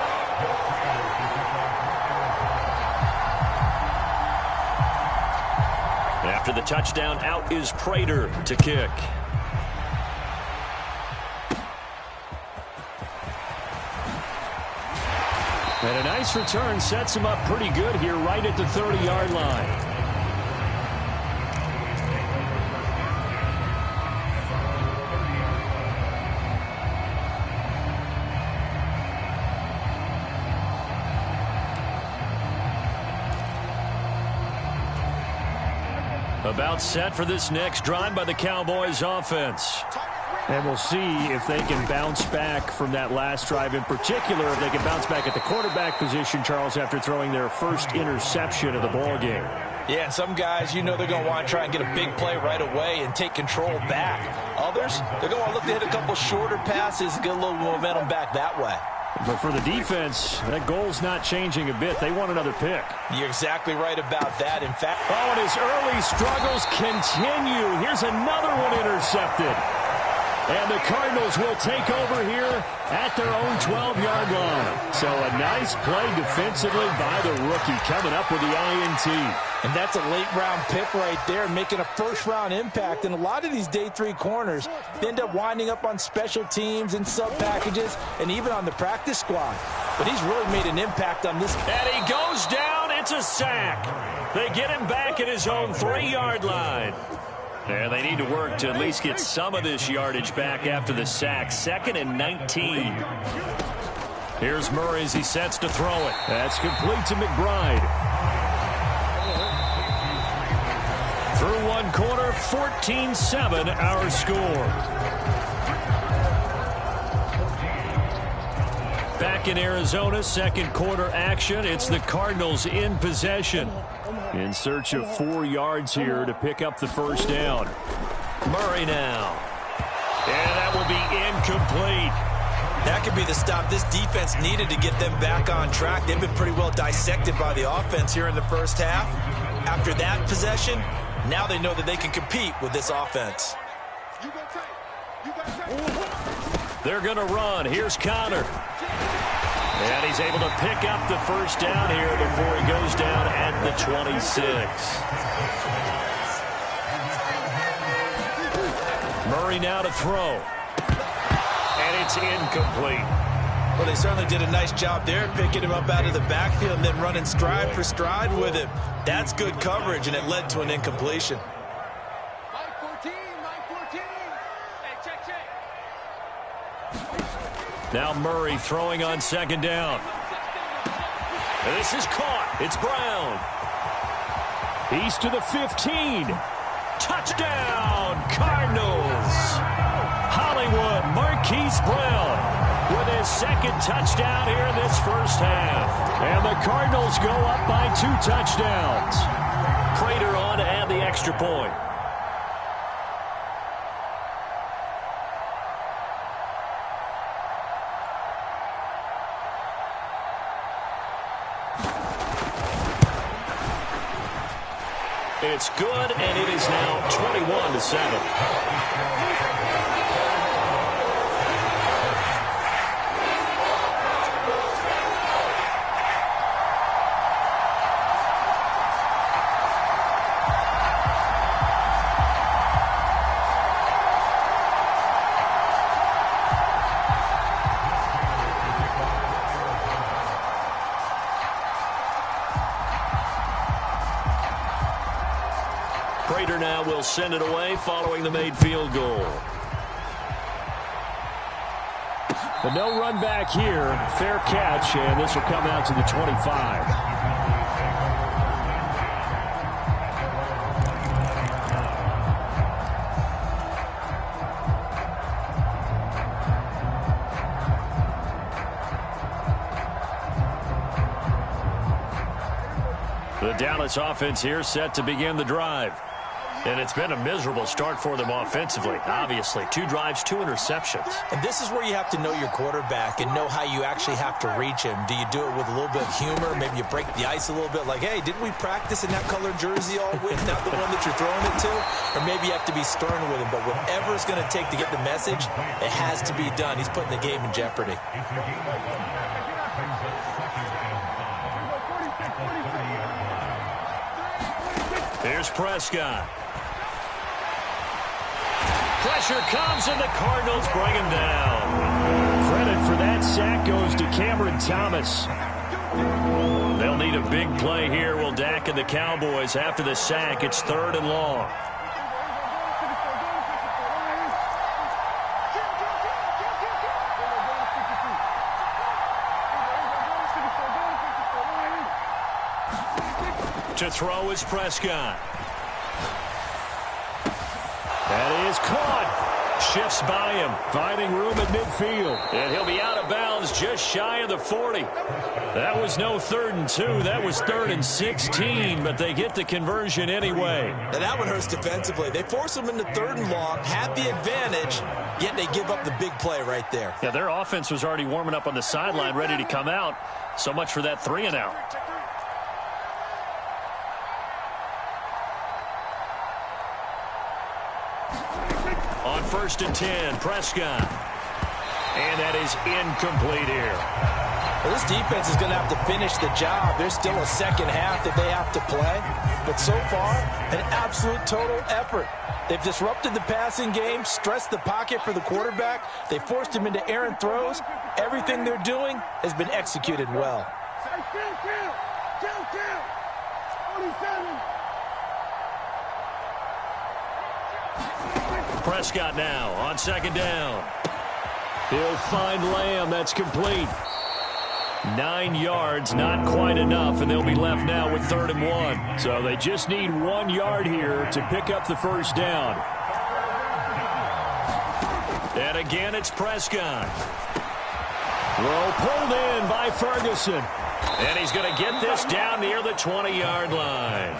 After the touchdown, out is Prater to kick. And a nice return sets him up pretty good here right at the 30-yard line. About set for this next drive by the Cowboys offense. And we'll see if they can bounce back from that last drive in particular, if they can bounce back at the quarterback position, Charles, after throwing their first interception of the ball game. Yeah, some guys, they're going to want to try and get a big play right away and take control back. Others, they're going to look to hit a couple shorter passes and get a little momentum back that way. But for the defense, that goal's not changing a bit. They want another pick. You're exactly right about that. In fact, and his early struggles continue. Here's another one intercepted. And the Cardinals will take over here at their own 12-yard line. So a nice play defensively by the rookie coming up with the INT. And that's a late-round pick right there, making a first-round impact. And a lot of these day 3 corners end up winding up on special teams and sub-packages and even on the practice squad. But he's really made an impact on this. And he goes down. It's a sack. They get him back at his own 3-yard line. Yeah, they need to work to at least get some of this yardage back after the sack. 2nd and 19. Here's Murray as he sets to throw it. That's complete to McBride. Through one quarter, 14-7 our score. Back in Arizona, second quarter action. It's the Cardinals in possession. In search of 4 yards here to pick up the first down. Murray now. And that will be incomplete. That could be the stop this defense needed to get them back on track. They've been pretty well dissected by the offense here in the first half. After that possession, now they know that they can compete with this offense. They're going to run. Here's Connor. And he's able to pick up the first down here before he goes down at the 26. Murray now to throw. And it's incomplete. Well, they certainly did a nice job there, picking him up out of the backfield and then running stride for stride with him. That's good coverage, and it led to an incompletion. Now Murray throwing on second down. This is caught. It's Brown. He's to the 15. Touchdown, Cardinals. Hollywood Marquise Brown with his second touchdown here in this first half. And the Cardinals go up by 2 touchdowns. Prater on to add the extra point. It's good, and it is now 21-7. Prater now will send it away following the made field goal. But no run back here. Fair catch, and this will come out to the 25. The Dallas offense here set to begin the drive. And it's been a miserable start for them offensively. Obviously, 2 drives, 2 interceptions. And this is where you have to know your quarterback and know how you actually have to reach him. Do you do it with a little bit of humor? Maybe you break the ice a little bit like, hey, didn't we practice in that colored jersey all week? Not the one that you're throwing it to? Or maybe you have to be stern with him. But whatever it's going to take to get the message, it has to be done. He's putting the game in jeopardy. Here's Prescott. Pressure comes, and the Cardinals bring him down. Credit for that sack goes to Cameron Thomas. They'll need a big play here. Will Dak and the Cowboys after the sack. It's 3rd and long. To throw is Prescott. That is caught. Shifts by him. Finding room at midfield. And he'll be out of bounds just shy of the 40. That was no 3rd and 2. That was 3rd and 16, but they get the conversion anyway. And that one hurts defensively. They force them into 3rd and long, have the advantage, yet they give up the big play right there. Yeah, their offense was already warming up on the sideline, ready to come out. So much for that 3 and out. On 1st and 10, Prescott. And that is incomplete here. Well, this defense is going to have to finish the job. There's still a second half that they have to play. But so far, an absolute total effort. They've disrupted the passing game, stressed the pocket for the quarterback. They forced him into errant throws. Everything they're doing has been executed well. Kill. 47. Prescott now on 2nd down. He'll find Lamb. That's complete. 9 yards, not quite enough, and they'll be left now with 3rd and 1. So they just need 1 yard here to pick up the 1st down. And again, it's Prescott. Throw pulled in by Ferguson. And he's going to get this down near the 20-yard line.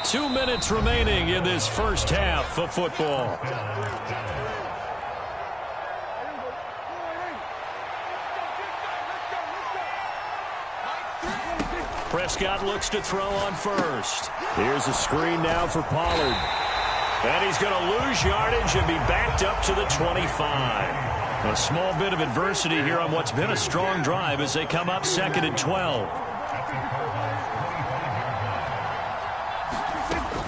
2 minutes remaining in this first half of football. Prescott looks to throw on 1st. Here's a screen now for Pollard. And he's going to lose yardage and be backed up to the 25. A small bit of adversity here on what's been a strong drive as they come up 2nd and 12.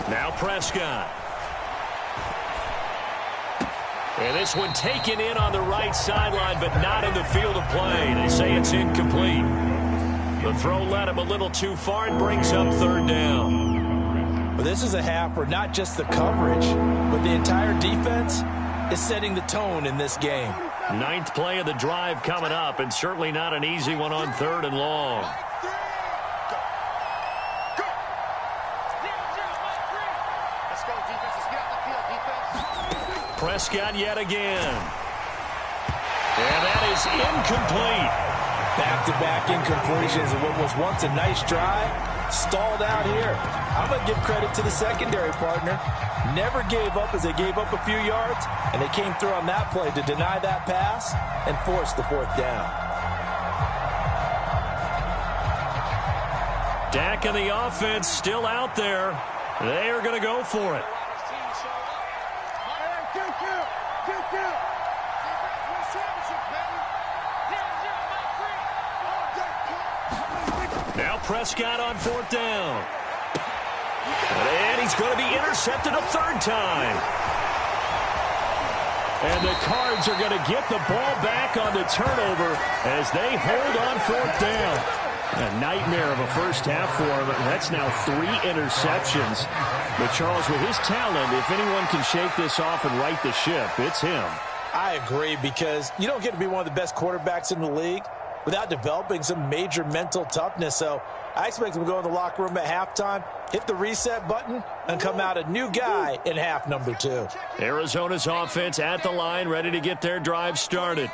Now Prescott. And this one taken in on the right sideline, but not in the field of play. They say it's incomplete. The throw led him a little too far and brings up 3rd down. Well, this is a half where not just the coverage, but the entire defense is setting the tone in this game. 9th play of the drive coming up, and certainly not an easy one on 3rd and long. Prescott yet again. And that is incomplete. Back-to-back incompletions of what was once a nice drive, stalled out here. I'm going to give credit to the secondary partner. Never gave up as they gave up a few yards, and they came through on that play to deny that pass and force the 4th down. Dak and the offense still out there. They are going to go for it. Now Prescott on 4th down. And he's going to be intercepted a 3rd time. And the Cards are going to get the ball back on the turnover as they hold on 4th down. A nightmare of a first half for him. That's now 3 interceptions. But Charles, with his talent, if anyone can shake this off and right the ship, it's him. I agree, because you don't get to be one of the best quarterbacks in the league without developing some major mental toughness. So I expect him to go in the locker room at halftime, hit the reset button, and come out a new guy in half number 2. Arizona's offense at the line, ready to get their drive started.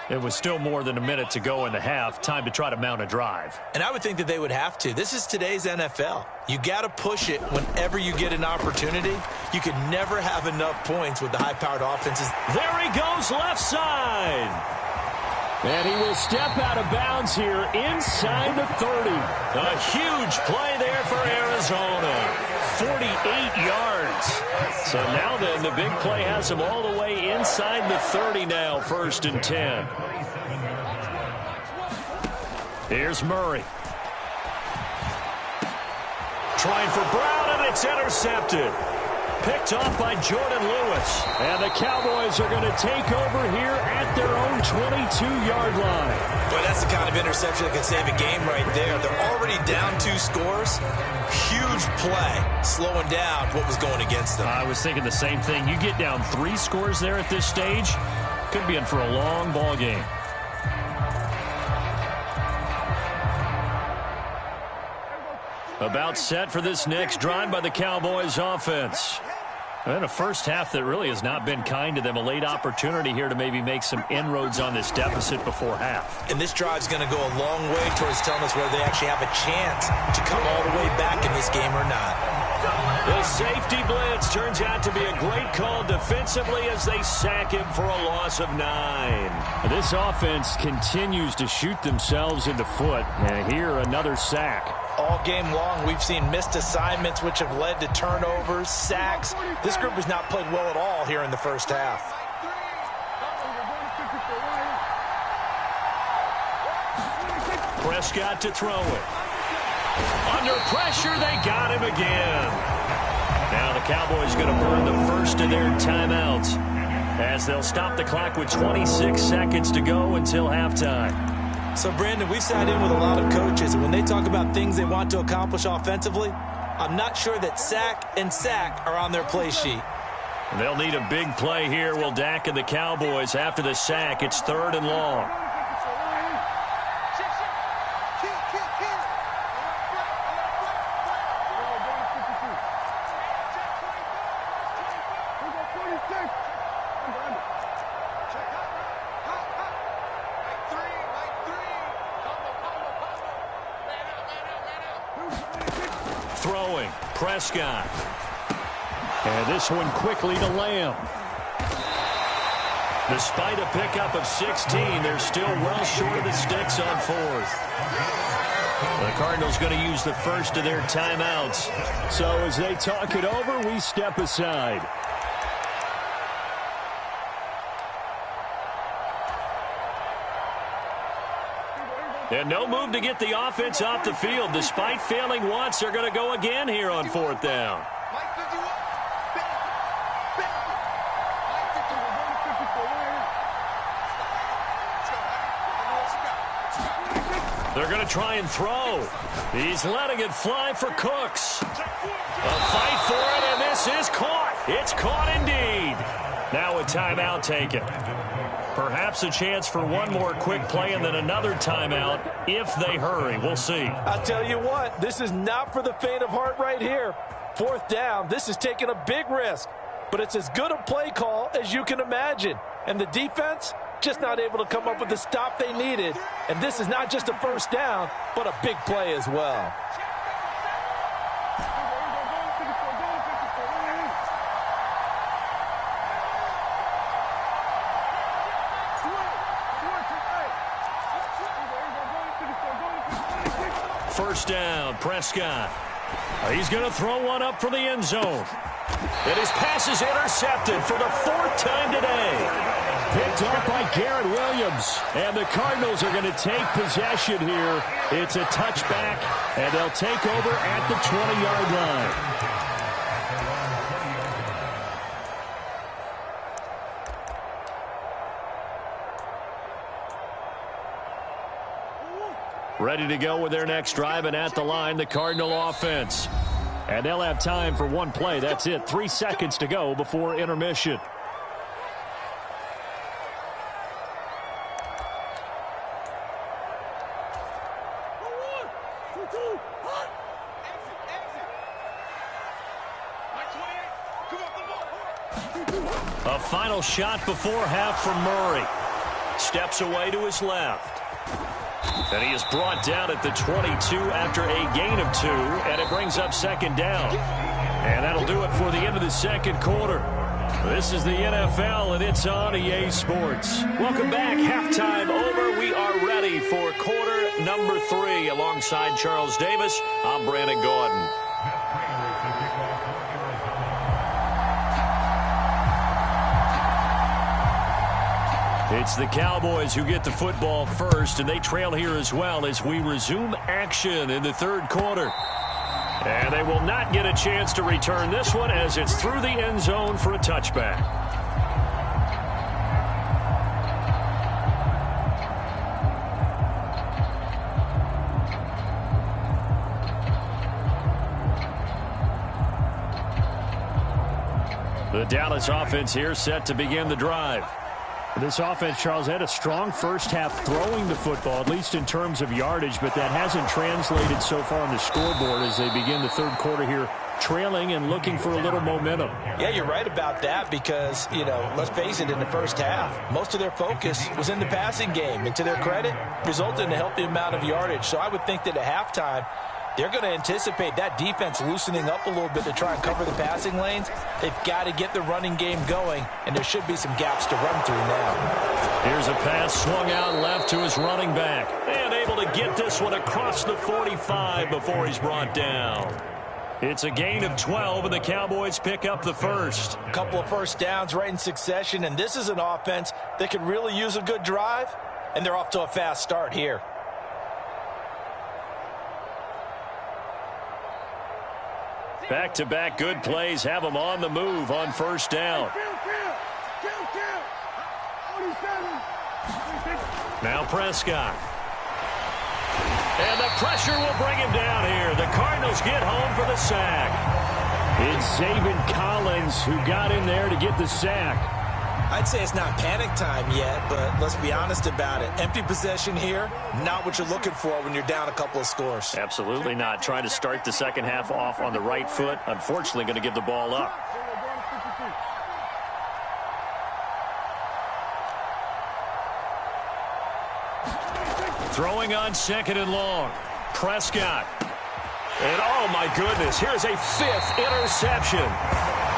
It was still more than a minute to go in the half. Time to try to mount a drive. And I would think that they would have to. This is today's NFL. You got to push it whenever you get an opportunity. You can never have enough points with the high-powered offenses. There he goes, left side. And he will step out of bounds here inside the 30. A huge play there for Arizona. 48 yards. So now then, the big play has him all the way inside the 30 now, 1st and 10. Here's Murray. Trying for Brown, and it's intercepted. picked off by Jordan Lewis. And the Cowboys are going to take over here at their own 22-yard line. Boy, that's the kind of interception that can save a game right there. They're already down 2 scores. Huge play, slowing down what was going against them. I was thinking the same thing. You get down 3 scores there at this stage, could be in for a long ball game. About set for this next drive by the Cowboys offense. And a first half that really has not been kind to them. A late opportunity here to maybe make some inroads on this deficit before half. And this drive's going to go a long way towards telling us whether they actually have a chance to come all the way back in this game or not. The safety blitz turns out to be a great call defensively as they sack him for a loss of 9. This offense continues to shoot themselves in the foot. And here, another sack. All game long, we've seen missed assignments, which have led to turnovers, sacks. This group has not played well at all here in the first half. Prescott to throw it. Under pressure, they got him again. Now the Cowboys going to burn the first of their timeouts as they'll stop the clock with 26 seconds to go until halftime. So, Brandon, we've sat in with a lot of coaches, and when they talk about things they want to accomplish offensively, I'm not sure that sack and sack are on their play sheet. They'll need a big play here, will Dak and the Cowboys. After the sack, it's 3rd and long. Throwing, Prescott. And this one quickly to Lamb. Despite a pickup of 16, they're still well short of the sticks on 4th. The Cardinals going to use the first of their timeouts. So as they talk it over, we step aside. And no move to get the offense off the field. Despite failing once, they're going to go again here on 4th down. They're going to try and throw. He's letting it fly for Cooks. A fight for it, and this is caught. It's caught indeed. Now a timeout taken. Perhaps a chance for one more quick play and then another timeout if they hurry. We'll see. I'll tell you what, this is not for the faint of heart right here. 4th down, this is taking a big risk. But it's as good a play call as you can imagine. And the defense, just not able to come up with the stop they needed. And this is not just a first down, but a big play as well. First down, Prescott. He's going to throw one up for the end zone. And his pass is intercepted for the 4th time today. Picked off by Garrett Williams. And the Cardinals are going to take possession here. It's a touchback, and they'll take over at the 20-yard line. Ready to go with their next drive, and at the line, the Cardinal offense. And they'll have time for one play. That's it. 3 seconds to go before intermission. A final shot before half from Murray. Steps away to his left. And he is brought down at the 22 after a gain of 2, and it brings up 2nd down. And that'll do it for the end of the 2nd quarter. This is the NFL, and it's on EA Sports. Welcome back. Halftime over. We are ready for quarter number 3. Alongside Charles Davis, I'm Brandon Gaudin. It's the Cowboys who get the football first, and they trail here as well as we resume action in the 3rd quarter. And they will not get a chance to return this one as it's through the end zone for a touchback. The Dallas offense here set to begin the drive. This offense, Charles, had a strong first half throwing the football, at least in terms of yardage, but that hasn't translated so far on the scoreboard as they begin the third quarter here, trailing and looking for a little momentum. Yeah, you're right about that because, let's face it, in the first half, most of their focus was in the passing game. And to their credit, resulted in a healthy amount of yardage. So I would think that at halftime, they're going to anticipate that defense loosening up a little bit to try and cover the passing lanes. They've got to get the running game going, and there should be some gaps to run through now. Here's a pass swung out left to his running back. And able to get this one across the 45 before he's brought down. It's a gain of 12, and the Cowboys pick up the first. A couple of first downs right in succession, and this is an offense that could really use a good drive, and they're off to a fast start here. Back-to-back good plays have them on the move on first down. Now Prescott. And the pressure will bring him down here. The Cardinals get home for the sack. It's Zaven Collins who got in there to get the sack. I'd say it's not panic time yet, but let's be honest about it. Empty possession here, not what you're looking for when you're down a couple of scores. Absolutely not. Trying to start the second half off on the right foot. Unfortunately, going to give the ball up. Throwing on second and long. Prescott. And oh my goodness, here's a fifth interception.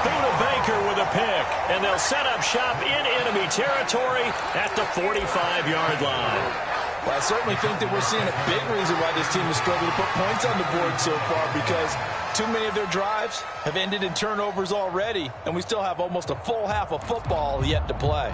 Buda Baker with a pick, and they'll set up shop in enemy territory at the 45-yard line. Well, I certainly think that we're seeing a big reason why this team has struggled to put points on the board so far, because too many of their drives have ended in turnovers already, and we still have almost a full half of football yet to play.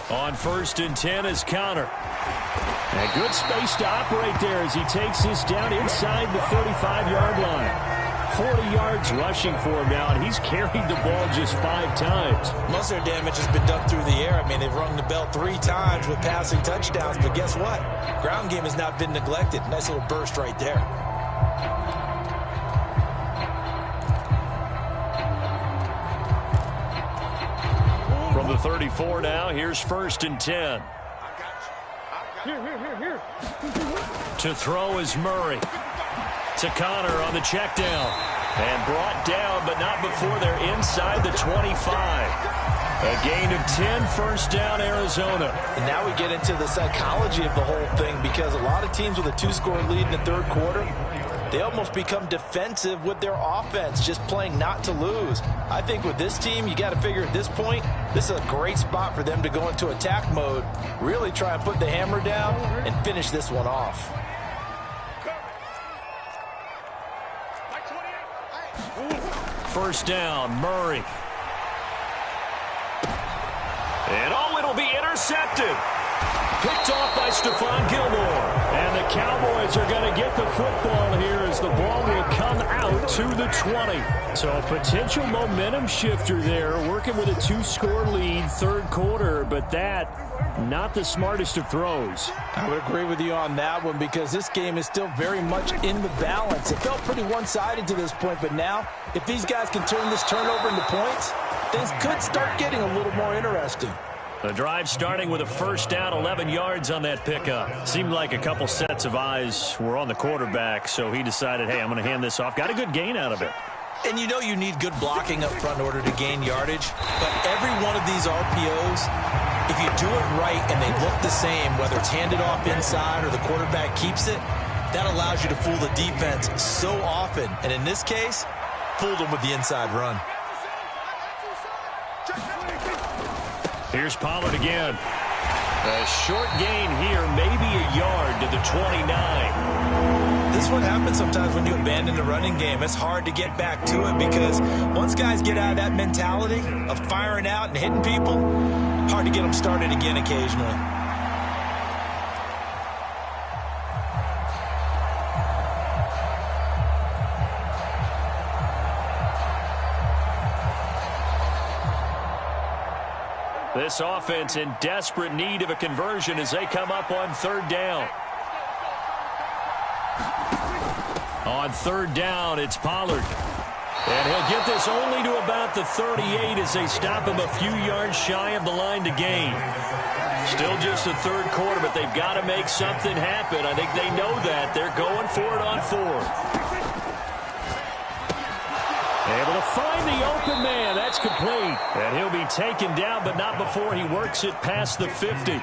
On 1st and 10 is Connor. A good space to operate there as he takes this down inside the 35-yard line. 40 yards rushing for him now, and he's carried the ball just 5 times. Most of their damage has been done through the air. I mean, they've rung the bell 3 times with passing touchdowns, but guess what? Ground game has not been neglected. Nice little burst right there. From the 34 now, here's 1st and 10. Here. To throw is Murray. To Connor on the check down. And brought down, but not before they're inside the 25. A gain of 10, first down, Arizona. And now we get into the psychology of the whole thing, because a lot of teams with a 2-score lead in the third quarter, they almost become defensive with their offense, just playing not to lose. I think with this team, you got to figure at this point, this is a great spot for them to go into attack mode, really try and put the hammer down and finish this one off. First down, Murray. And oh, it'll be intercepted. Picked off by Stephon Gilmore. And the Cowboys are going to get the football here as the ball will come out to the 20. So a potential momentum shifter there, working with a 2-score lead, third quarter, but that, not the smartest of throws. I would agree with you on that one, because this game is still very much in the balance. It felt pretty one-sided to this point, but now, if these guys can turn this turnover into points, things could start getting a little more interesting. The drive starting with a first down, 11 yards on that pickup. Seemed like a couple sets of eyes were on the quarterback, so he decided, hey, I'm going to hand this off. Got a good gain out of it. And you know you need good blocking up front in order to gain yardage, but every one of these RPOs, if you do it right and they look the same, whether it's handed off inside or the quarterback keeps it, that allows you to fool the defense so often. And in this case, fooled them with the inside run. Here's Pollard again. A short gain here, maybe a yard to the 29. This is what happens sometimes when you abandon the running game. It's hard to get back to it because once guys get out of that mentality of firing out and hitting people, hard to get them started again occasionally. This offense in desperate need of a conversion as they come up on third down. On third down, it's Pollard. And he'll get this only to about the 38 as they stop him a few yards shy of the line to gain. Still just the third quarter, but they've got to make something happen. I think they know that. They're going for it on fourth. Able to find the open man. That's complete. And he'll be taken down, but not before he works it past the 50.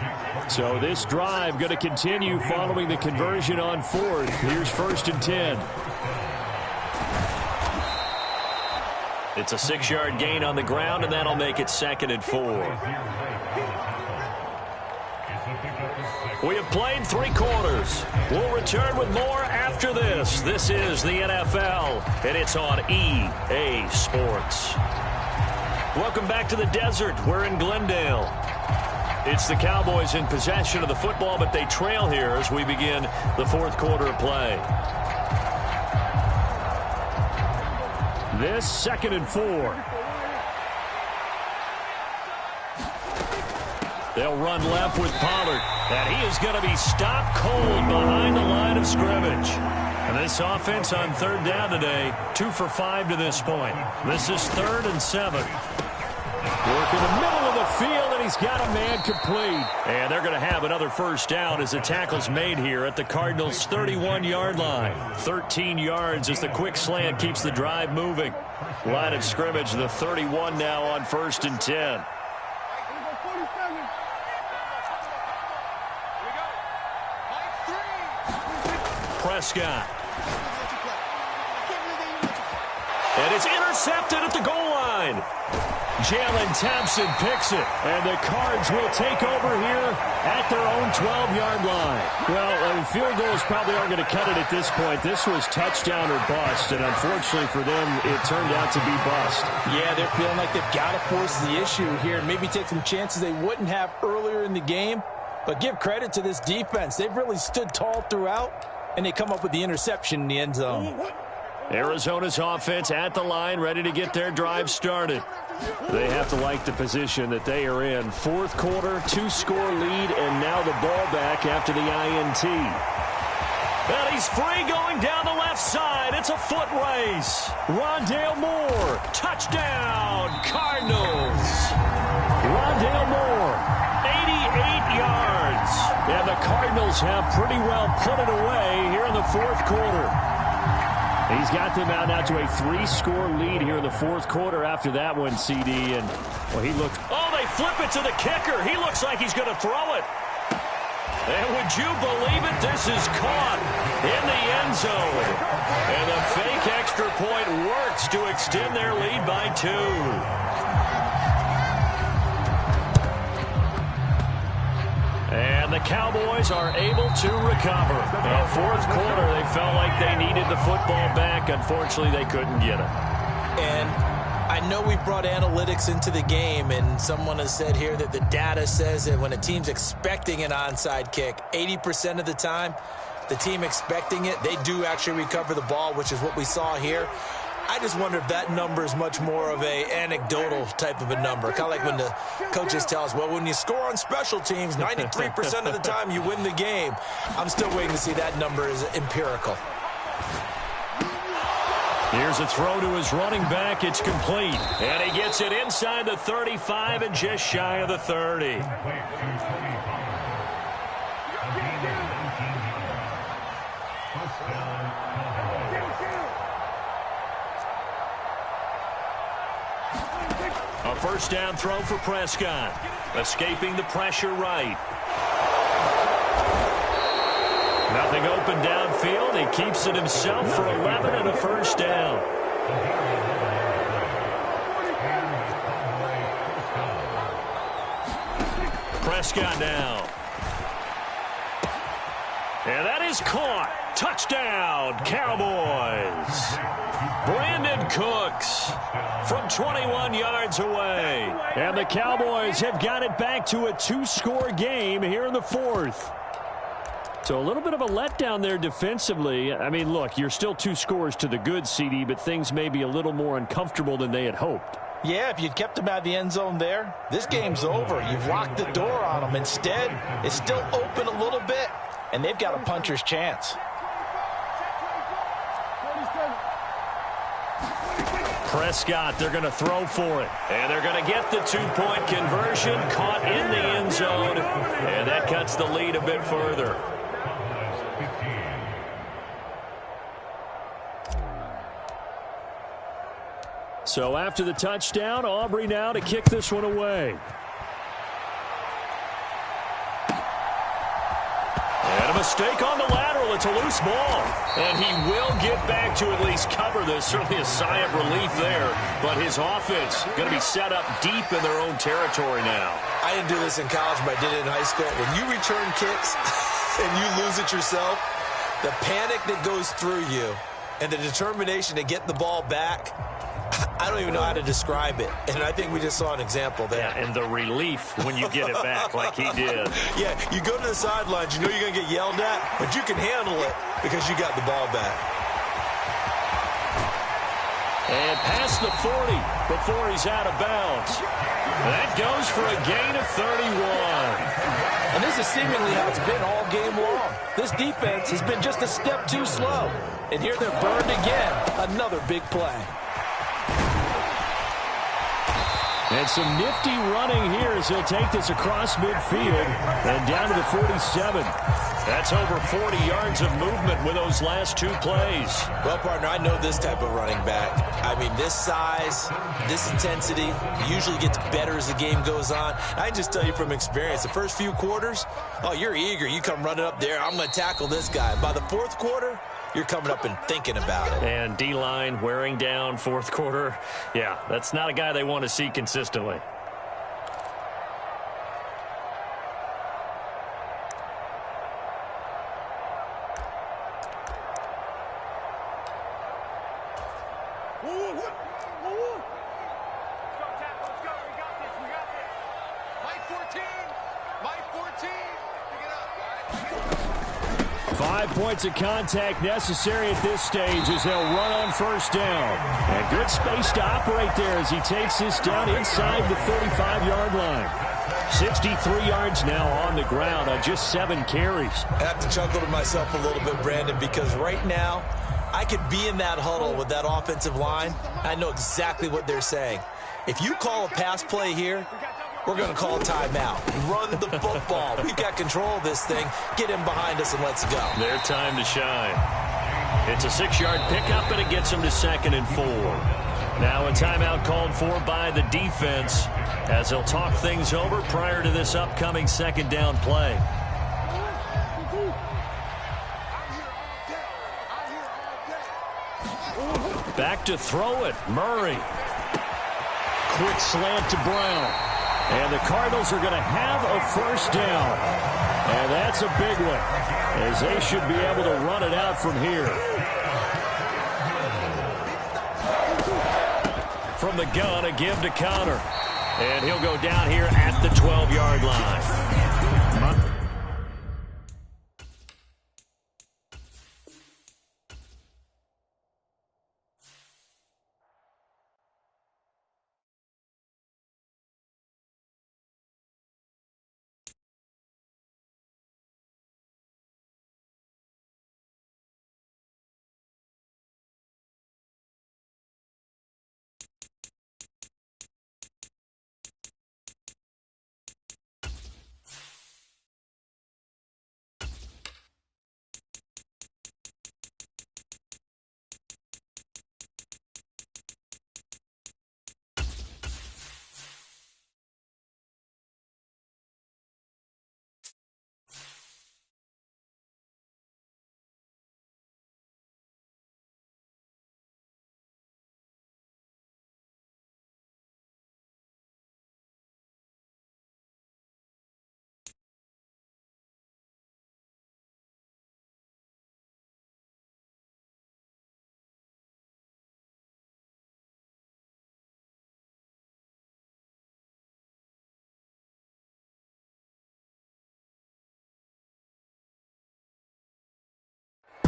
So this drive going to continue following the conversion on fourth. Here's 1st and 10. It's a 6-yard gain on the ground, and that'll make it 2nd and 4. We have played 3 quarters. We'll return with more after this. This is the NFL, and it's on EA Sports. Welcome back to the desert. We're in Glendale. It's the Cowboys in possession of the football, but they trail here as we begin the 4th quarter of play. This 2nd and 4. They'll run left with Pollard. And he is going to be stopped cold behind the line of scrimmage. And this offense on third down today, 2 for 5 to this point. This is 3rd and 7. Work in the middle of the field, and he's got a man complete. And they're going to have another first down as the tackle's made here at the Cardinals' 31-yard line. 13 yards as the quick slant keeps the drive moving. Line of scrimmage, the 31 now on 1st and 10. Prescott. And it's intercepted at the goal line. Jalen Thompson picks it. And the Cards will take over here at their own 12-yard line. Well, field goals probably aren't going to cut it at this point. This was touchdown or bust, and unfortunately for them, it turned out to be bust. Yeah, they're feeling like they've got to force the issue here and maybe take some chances they wouldn't have earlier in the game. But give credit to this defense. They've really stood tall throughout, and they come up with the interception in the end zone. Arizona's offense at the line, ready to get their drive started. They have to like the position that they are in. 4th quarter, 2-score lead, and now the ball back after the INT. And he's free going down the left side. It's a foot race. Rondale Moore, touchdown, Cardinals. Rondale Moore, 88 yards. And the Cardinals have pretty well put it away here in the 4th quarter. He's got them out now to a 3-score lead here in the 4th quarter after that one, CD. And, well, he looked... Oh, they flip it to the kicker. He looks like he's going to throw it. And would you believe it? This is caught in the end zone. And the fake extra point works to extend their lead by 2. And the Cowboys are able to recover. In the 4th quarter, they felt like they needed the football back. Unfortunately, they couldn't get it. And I know we brought analytics into the game, and someone has said here that the data says that when a team's expecting an onside kick, 80% of the time, the team expecting it, they do actually recover the ball, which is what we saw here. I just wonder if that number is much more of a anecdotal type of a number. Kind of like when the coaches tell us, well, when you score on special teams, 93% of the time you win the game. I'm still waiting to see that number is empirical. Here's a throw to his running back. It's complete. And he gets it inside the 35 and just shy of the 30. A first down throw for Prescott. Escaping the pressure right. Nothing open downfield. He keeps it himself for 11 and a first down. Prescott now. And that is caught. Touchdown, Cowboys. Brandon Cooks from 21 yards away. And the Cowboys have got it back to a 2-score game here in the fourth. So a little bit of a letdown there defensively. I mean, look, you're still 2 scores to the good, CD, but things may be a little more uncomfortable than they had hoped. Yeah, if you'd kept them out of the end zone there, this game's over. You've locked the door on them. Instead, it's still open a little bit, and they've got a puncher's chance. Prescott, they're going to throw for it. And they're going to get the 2-point conversion, caught in the end zone, and that cuts the lead a bit further. So after the touchdown, Aubrey now to kick this one away. And a mistake on the lateral. It's a loose ball. And he will get back to at least cover this. Certainly a sigh of relief there. But his offense going to be set up deep in their own territory now. I didn't do this in college, but I did it in high school. When you return kicks and you lose it yourself, the panic that goes through you and the determination to get the ball back, I don't even know how to describe it. And I think we just saw an example there. Yeah, and the relief when you get it back like he did. Yeah, you go to the sidelines, you know you're going to get yelled at, but you can handle it because you got the ball back. And past the 40 before he's out of bounds. That goes for a gain of 31. And this is seemingly how it's been all game long. This defense has been just a step too slow. And here they're burned again. Another big play. And some nifty running here as he'll take this across midfield and down to the 47. That's over 40 yards of movement with those last 2 plays. Well, partner, I know this type of running back. I mean, this size, this intensity usually gets better as the game goes on. I just tell you from experience, the first few quarters, oh, you're eager. You come running up there, I'm going to tackle this guy. By the fourth quarter, you're coming up and thinking about it. And D-line wearing down fourth quarter. Yeah, that's not a guy they want to see consistently. Points of contact necessary at this stage as they'll run on first down. And good space to operate there as he takes this down inside the 35-yard line. 63 yards now on the ground on just 7 carries. I have to chuckle to myself a little bit, Brandon, because right now I could be in that huddle with that offensive line. I know exactly what they're saying. If you call a pass play here, we're going to call a timeout. Run the football. We've got control of this thing. Get him behind us and let's go. Their time to shine. It's a 6-yard pickup, and it gets them to 2nd and 4. Now a timeout called for by the defense as they'll talk things over prior to this upcoming 2nd down play. Back to throw it. Murray. Quick slant to Brown. And the Cardinals are going to have a first down. And that's a big one, as they should be able to run it out from here. From the gun, a give to Connor. And he'll go down here at the 12-yard line.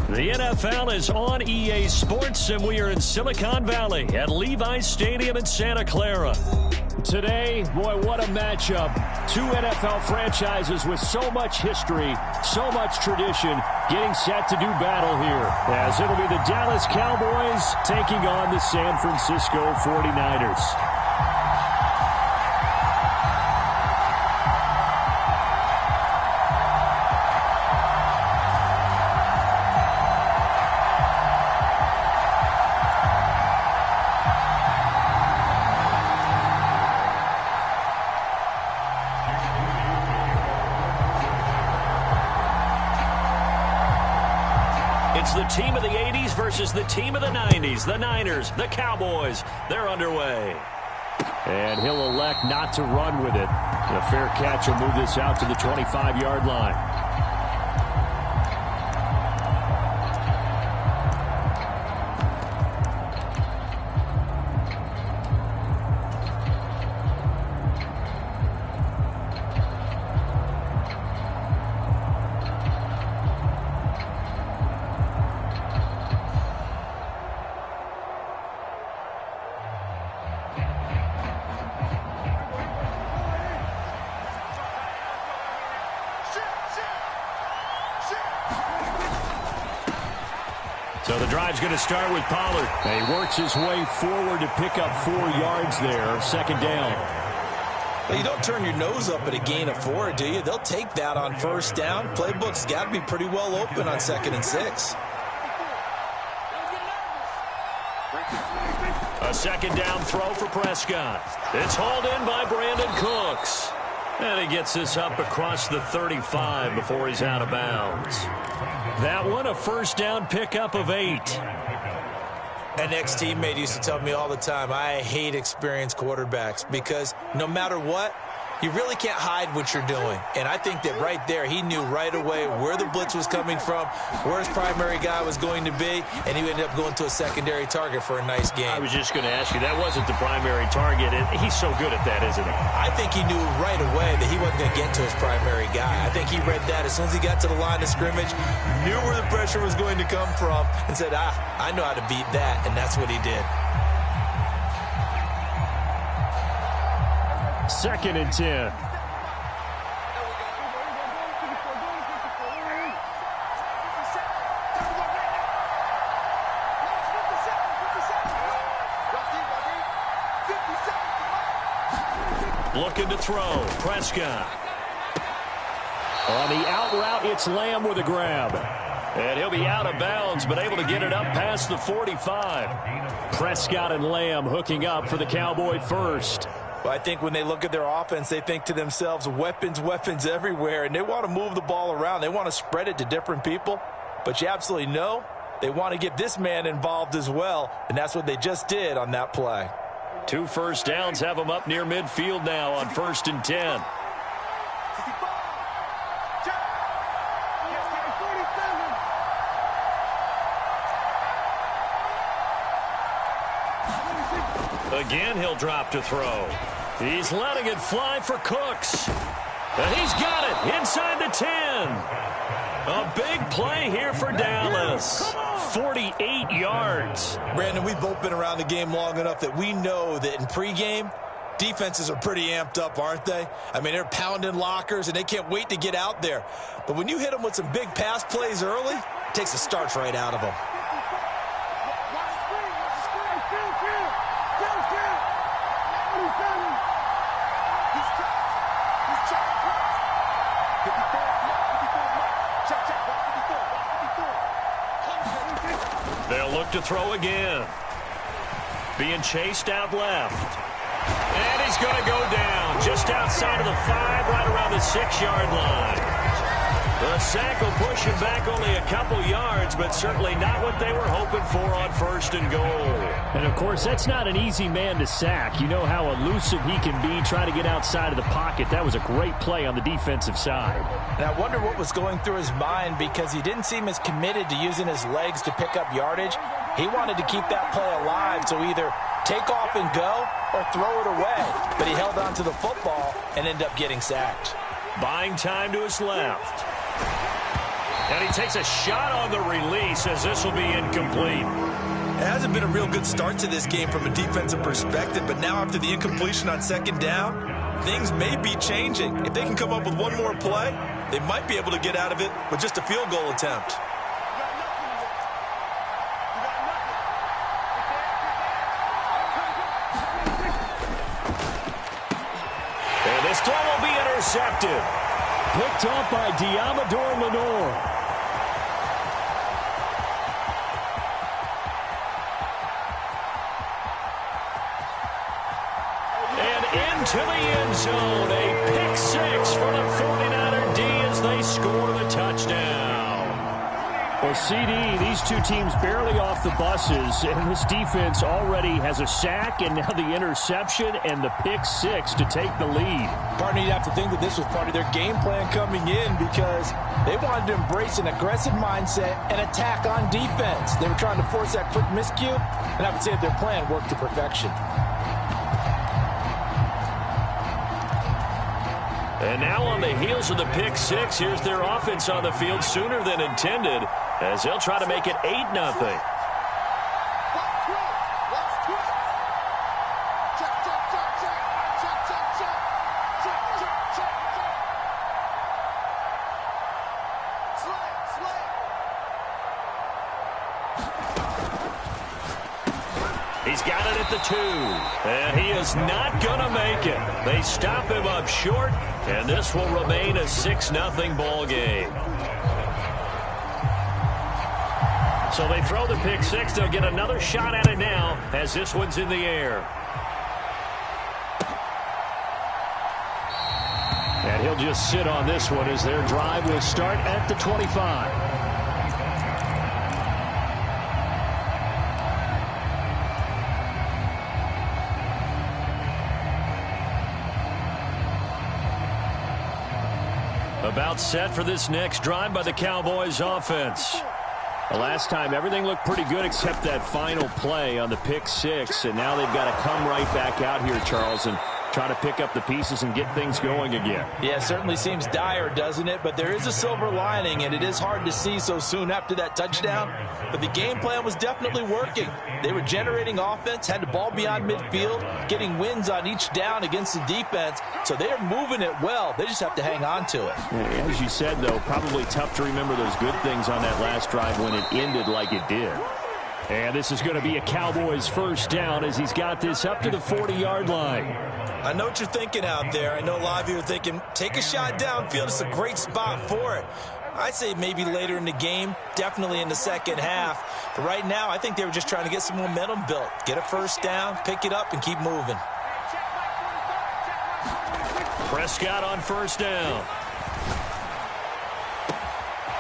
The NFL is on EA Sports, and we are in Silicon Valley at Levi's Stadium in Santa Clara. Today, boy, what a matchup. Two NFL franchises with so much history, so much tradition, getting set to do battle here. As it'll be the Dallas Cowboys taking on the San Francisco 49ers. It's the team of the 80s versus the team of the 90s. The Niners, the Cowboys, they're underway. And he'll elect not to run with it. A fair catch will move this out to the 25-yard line. So the drive's going to start with Pollard. And he works his way forward to pick up 4 yards there, second down. Well, you don't turn your nose up at a gain of 4, do you? They'll take that on first down. Playbook's got to be pretty well open on 2nd and 6. A second down throw for Prescott. It's hauled in by Brandon Cooks. And he gets this up across the 35 before he's out of bounds. That one, a first down pickup of 8. An ex-teammate used to tell me all the time, I hate experienced quarterbacks because no matter what, you really can't hide what you're doing. And I think that right there, he knew right away where the blitz was coming from, where his primary guy was going to be, and he ended up going to a secondary target for a nice game. I was just going to ask you, that wasn't the primary target. He's so good at that, isn't he? I think he knew right away that he wasn't going to get to his primary guy. I think he read that as soon as he got to the line of scrimmage, knew where the pressure was going to come from, and said, I know how to beat that, and that's what he did. 2nd and 10. Looking to throw. Prescott. On the out route, it's Lamb with a grab. And he'll be out of bounds, but able to get it up past the 45. Prescott and Lamb hooking up for the Cowboy first. Well, I think when they look at their offense, they think to themselves, weapons, weapons everywhere, and they want to move the ball around. They want to spread it to different people, but you absolutely know they want to get this man involved as well, and that's what they just did on that play. 2 first downs have him up near midfield now on 1st and 10. Again, he'll drop to throw. He's letting it fly for Cooks. And he's got it inside the 10. A big play here for Dallas. 48 yards. Brandon, we've both been around the game long enough that we know that in pregame, defenses are pretty amped up, aren't they? I mean, they're pounding lockers, and they can't wait to get out there. But when you hit them with some big pass plays early, it takes the starch right out of them. They'll look to throw again. Being chased out left. And he's going to go down just outside of the 5, right around the 6-yard line. The sack will push him back only a couple yards, but certainly not what they were hoping for on 1st and goal. And, of course, that's not an easy man to sack. You know how elusive he can be trying to get outside of the pocket. That was a great play on the defensive side. And I wonder what was going through his mind because he didn't seem as committed to using his legs to pick up yardage. He wanted to keep that play alive, so either take off and go or throw it away. But he held on to the football and ended up getting sacked. Buying time to his left. And he takes a shot on the release as this will be incomplete. It hasn't been a real good start to this game from a defensive perspective, but now after the incompletion on second down, things may be changing. If they can come up with one more play, they might be able to get out of it with just a field goal attempt. And this throw will be intercepted. Picked off by Diamador Lenore. To the end zone, a pick six for the 49er D as they score the touchdown. Well, CD, these two teams barely off the buses, and this defense already has a sack and now the interception and the pick six to take the lead. Partner, you'd have to think that this was part of their game plan coming in because they wanted to embrace an aggressive mindset and attack on defense. They were trying to force that quick miscue, and I would say that their plan worked to perfection. And now on the heels of the pick six, here's their offense on the field sooner than intended as they'll try to make it 8-0. He's got it at the 2, and he is not going to make it. They stop him up short, and this will remain a 6-0 ball game. So they throw the pick six. They'll get another shot at it now as this one's in the air. And he'll just sit on this one as their drive will start at the 25. About set for this next drive by the Cowboys offense. The last time, everything looked pretty good except that final play on the pick six, and now they've got to come right back out here, Charles, and try to pick up the pieces and get things going again. Yeah, it certainly seems dire, doesn't it? But there is a silver lining, and it is hard to see so soon after that touchdown. But the game plan was definitely working. They were generating offense, had the ball beyond midfield, getting wins on each down against the defense. So they are moving it well. They just have to hang on to it. As you said, though, probably tough to remember those good things on that last drive when it ended like it did. And this is going to be a Cowboys first down as he's got this up to the 40-yard line. I know what you're thinking out there. I know a lot of you are thinking, take a shot downfield. It's a great spot for it. I'd say maybe later in the game, definitely in the second half. But right now, I think they were just trying to get some momentum built. Get a first down, pick it up, and keep moving. Prescott on first down.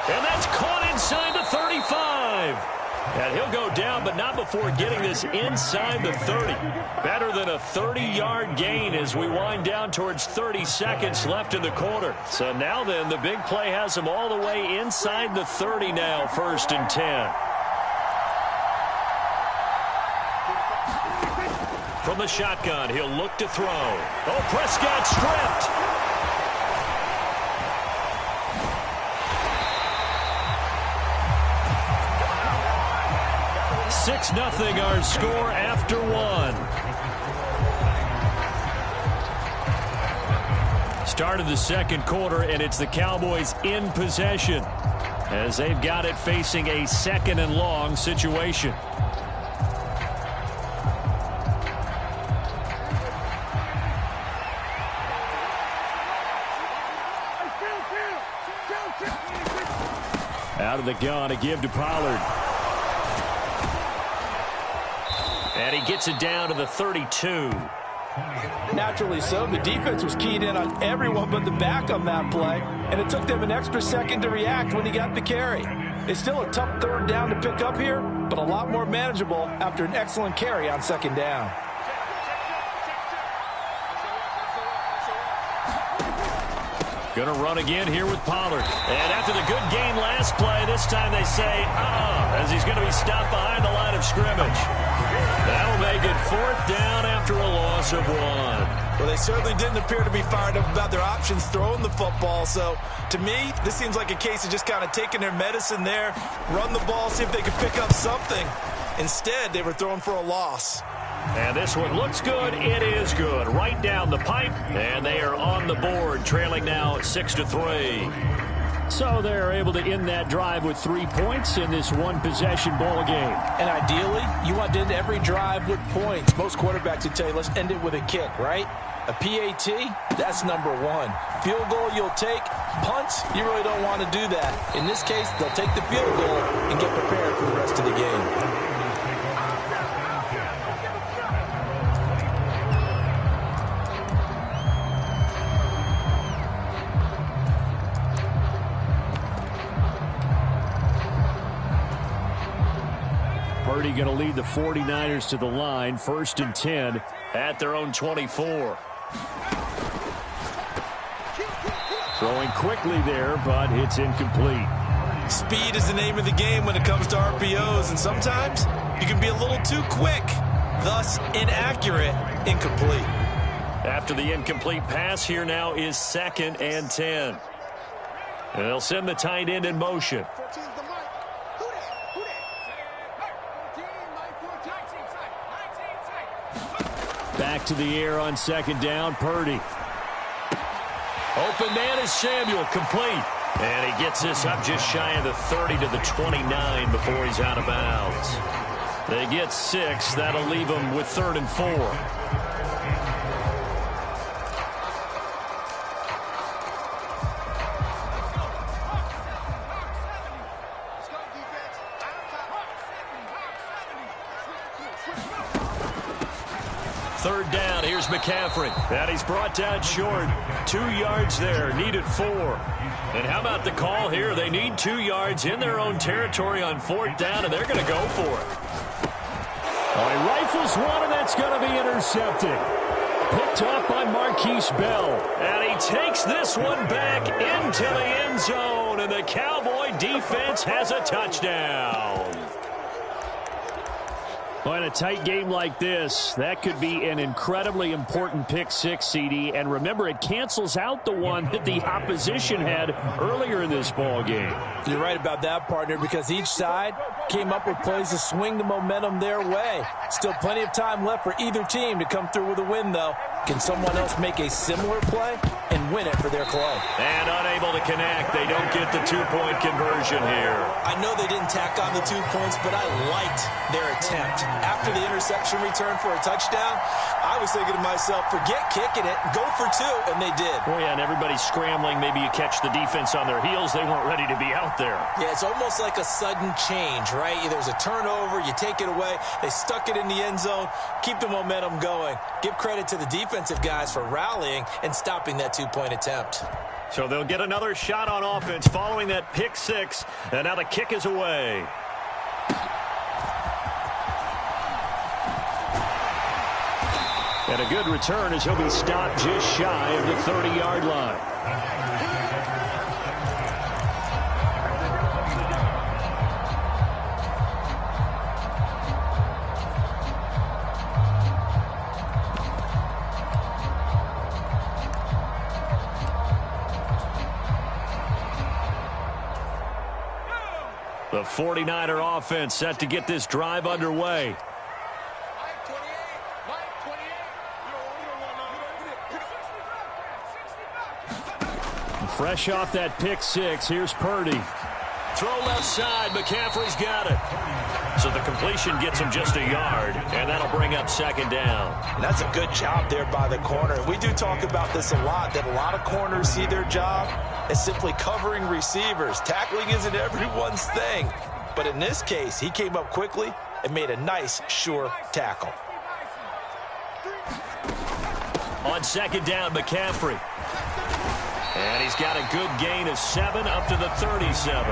And that's caught inside the 35. And he'll go down, but not before getting this inside the 30. Better than a 30-yard gain as we wind down towards 30 seconds left in the quarter. So now then, the big play has him all the way inside the 30 now, 1st and 10. From the shotgun, he'll look to throw. Oh, Prescott stripped. 6-0 our score after one. Start of the second quarter, and it's the Cowboys in possession as they've got it facing a 2nd and long situation. Out of the gun, a give to Pollard. And he gets it down to the 32. Naturally so. The defense was keyed in on everyone but the back on that play, and it took them an extra second to react when he got the carry. It's still a tough 3rd down to pick up here, but a lot more manageable after an excellent carry on 2nd down. Going to run again here with Pollard. And after the good gain last play, this time they say, as he's going to be stopped behind the line of scrimmage. That'll make it 4th down after a loss of 1. Well, they certainly didn't appear to be fired up about their options throwing the football. So, to me, this seems like a case of just kind of taking their medicine there, run the ball, see if they could pick up something. Instead, they were throwing for a loss. And this one looks good. It is good. Right down the pipe, and they are on the board, trailing now 6-3. So they're able to end that drive with 3 points in this one-possession ball game. And ideally, you want to end every drive with points. Most quarterbacks would tell you, let's end it with a kick, right? A PAT, that's number 1. Field goal you'll take. Punts, you really don't want to do that. In this case, they'll take the field goal and get prepared for the rest of the game. Purdy going to lead the 49ers to the line, 1st and 10 at their own 24. Throwing quickly there, but it's incomplete. Speed is the name of the game when it comes to RPOs, and sometimes you can be a little too quick, thus inaccurate, incomplete. After the incomplete pass, here now is 2nd and 10. And they'll send the tight end in motion. Back to the air on 2nd down, Purdy. Open man is Samuel, complete. And he gets this up just shy of the 30 to the 29 before he's out of bounds. They get 6. That'll leave them with 3rd and 4. Third down, here's McCaffrey. And he's brought down short. 2 yards there, needed 4. And how about the call here? They need 2 yards in their own territory on 4th down, and they're going to go for it. Oh, he rifles one, and that's going to be intercepted. Picked up by Marquise Bell. And he takes this one back into the end zone, and the Cowboy defense has a touchdown. Well, in a tight game like this, that could be an incredibly important pick six, CD. And remember, it cancels out the one that the opposition had earlier in this ball game. You're right about that, partner, because each side came up with plays to swing the momentum their way. Still plenty of time left for either team to come through with a win, though. Can someone else make a similar play and win it for their club? And unable to connect. They don't get the 2-point conversion here. I know they didn't tack on the 2 points, but I liked their attempt. After the interception return for a touchdown, I was thinking to myself, forget kicking it, go for 2, and they did. Oh, yeah, and everybody's scrambling. Maybe you catch the defense on their heels. They weren't ready to be out there. Yeah, it's almost like a sudden change, right? There's a turnover, you take it away, they stuck it in the end zone, keep the momentum going. Give credit to the defensive guys for rallying and stopping that 2-point attempt. So they'll get another shot on offense following that pick six, and now the kick is away. And a good return as he'll be stopped just shy of the 30-yard line. The 49er offense set to get this drive underway. Fresh off that pick six, here's Purdy. Throw left side, McCaffrey's got it. So the completion gets him just a yard, and that'll bring up 2nd down. And that's a good job there by the corner. We do talk about this a lot, that a lot of corners see their job as simply covering receivers. Tackling isn't everyone's thing. But in this case, he came up quickly and made a nice, sure tackle. On 2nd down, McCaffrey. And he's got a good gain of 7 up to the 37.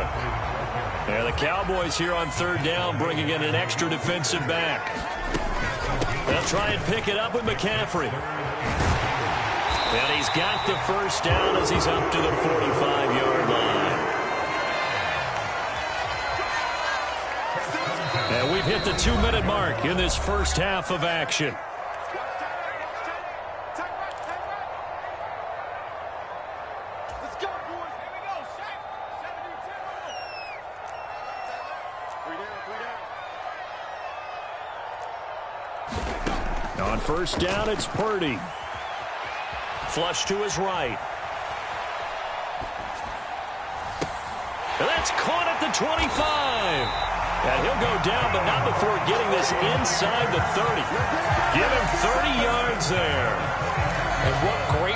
And the Cowboys here on 3rd down bringing in an extra defensive back. They'll try and pick it up with McCaffrey. And he's got the 1st down as he's up to the 45-yard line. And we We've hit the 2-minute mark in this first half of action. On first down, it's Purdy. Flush to his right. And that's caught at the 25. And he'll go down, but not before getting this inside the 30. Give him 30 yards there. And what great...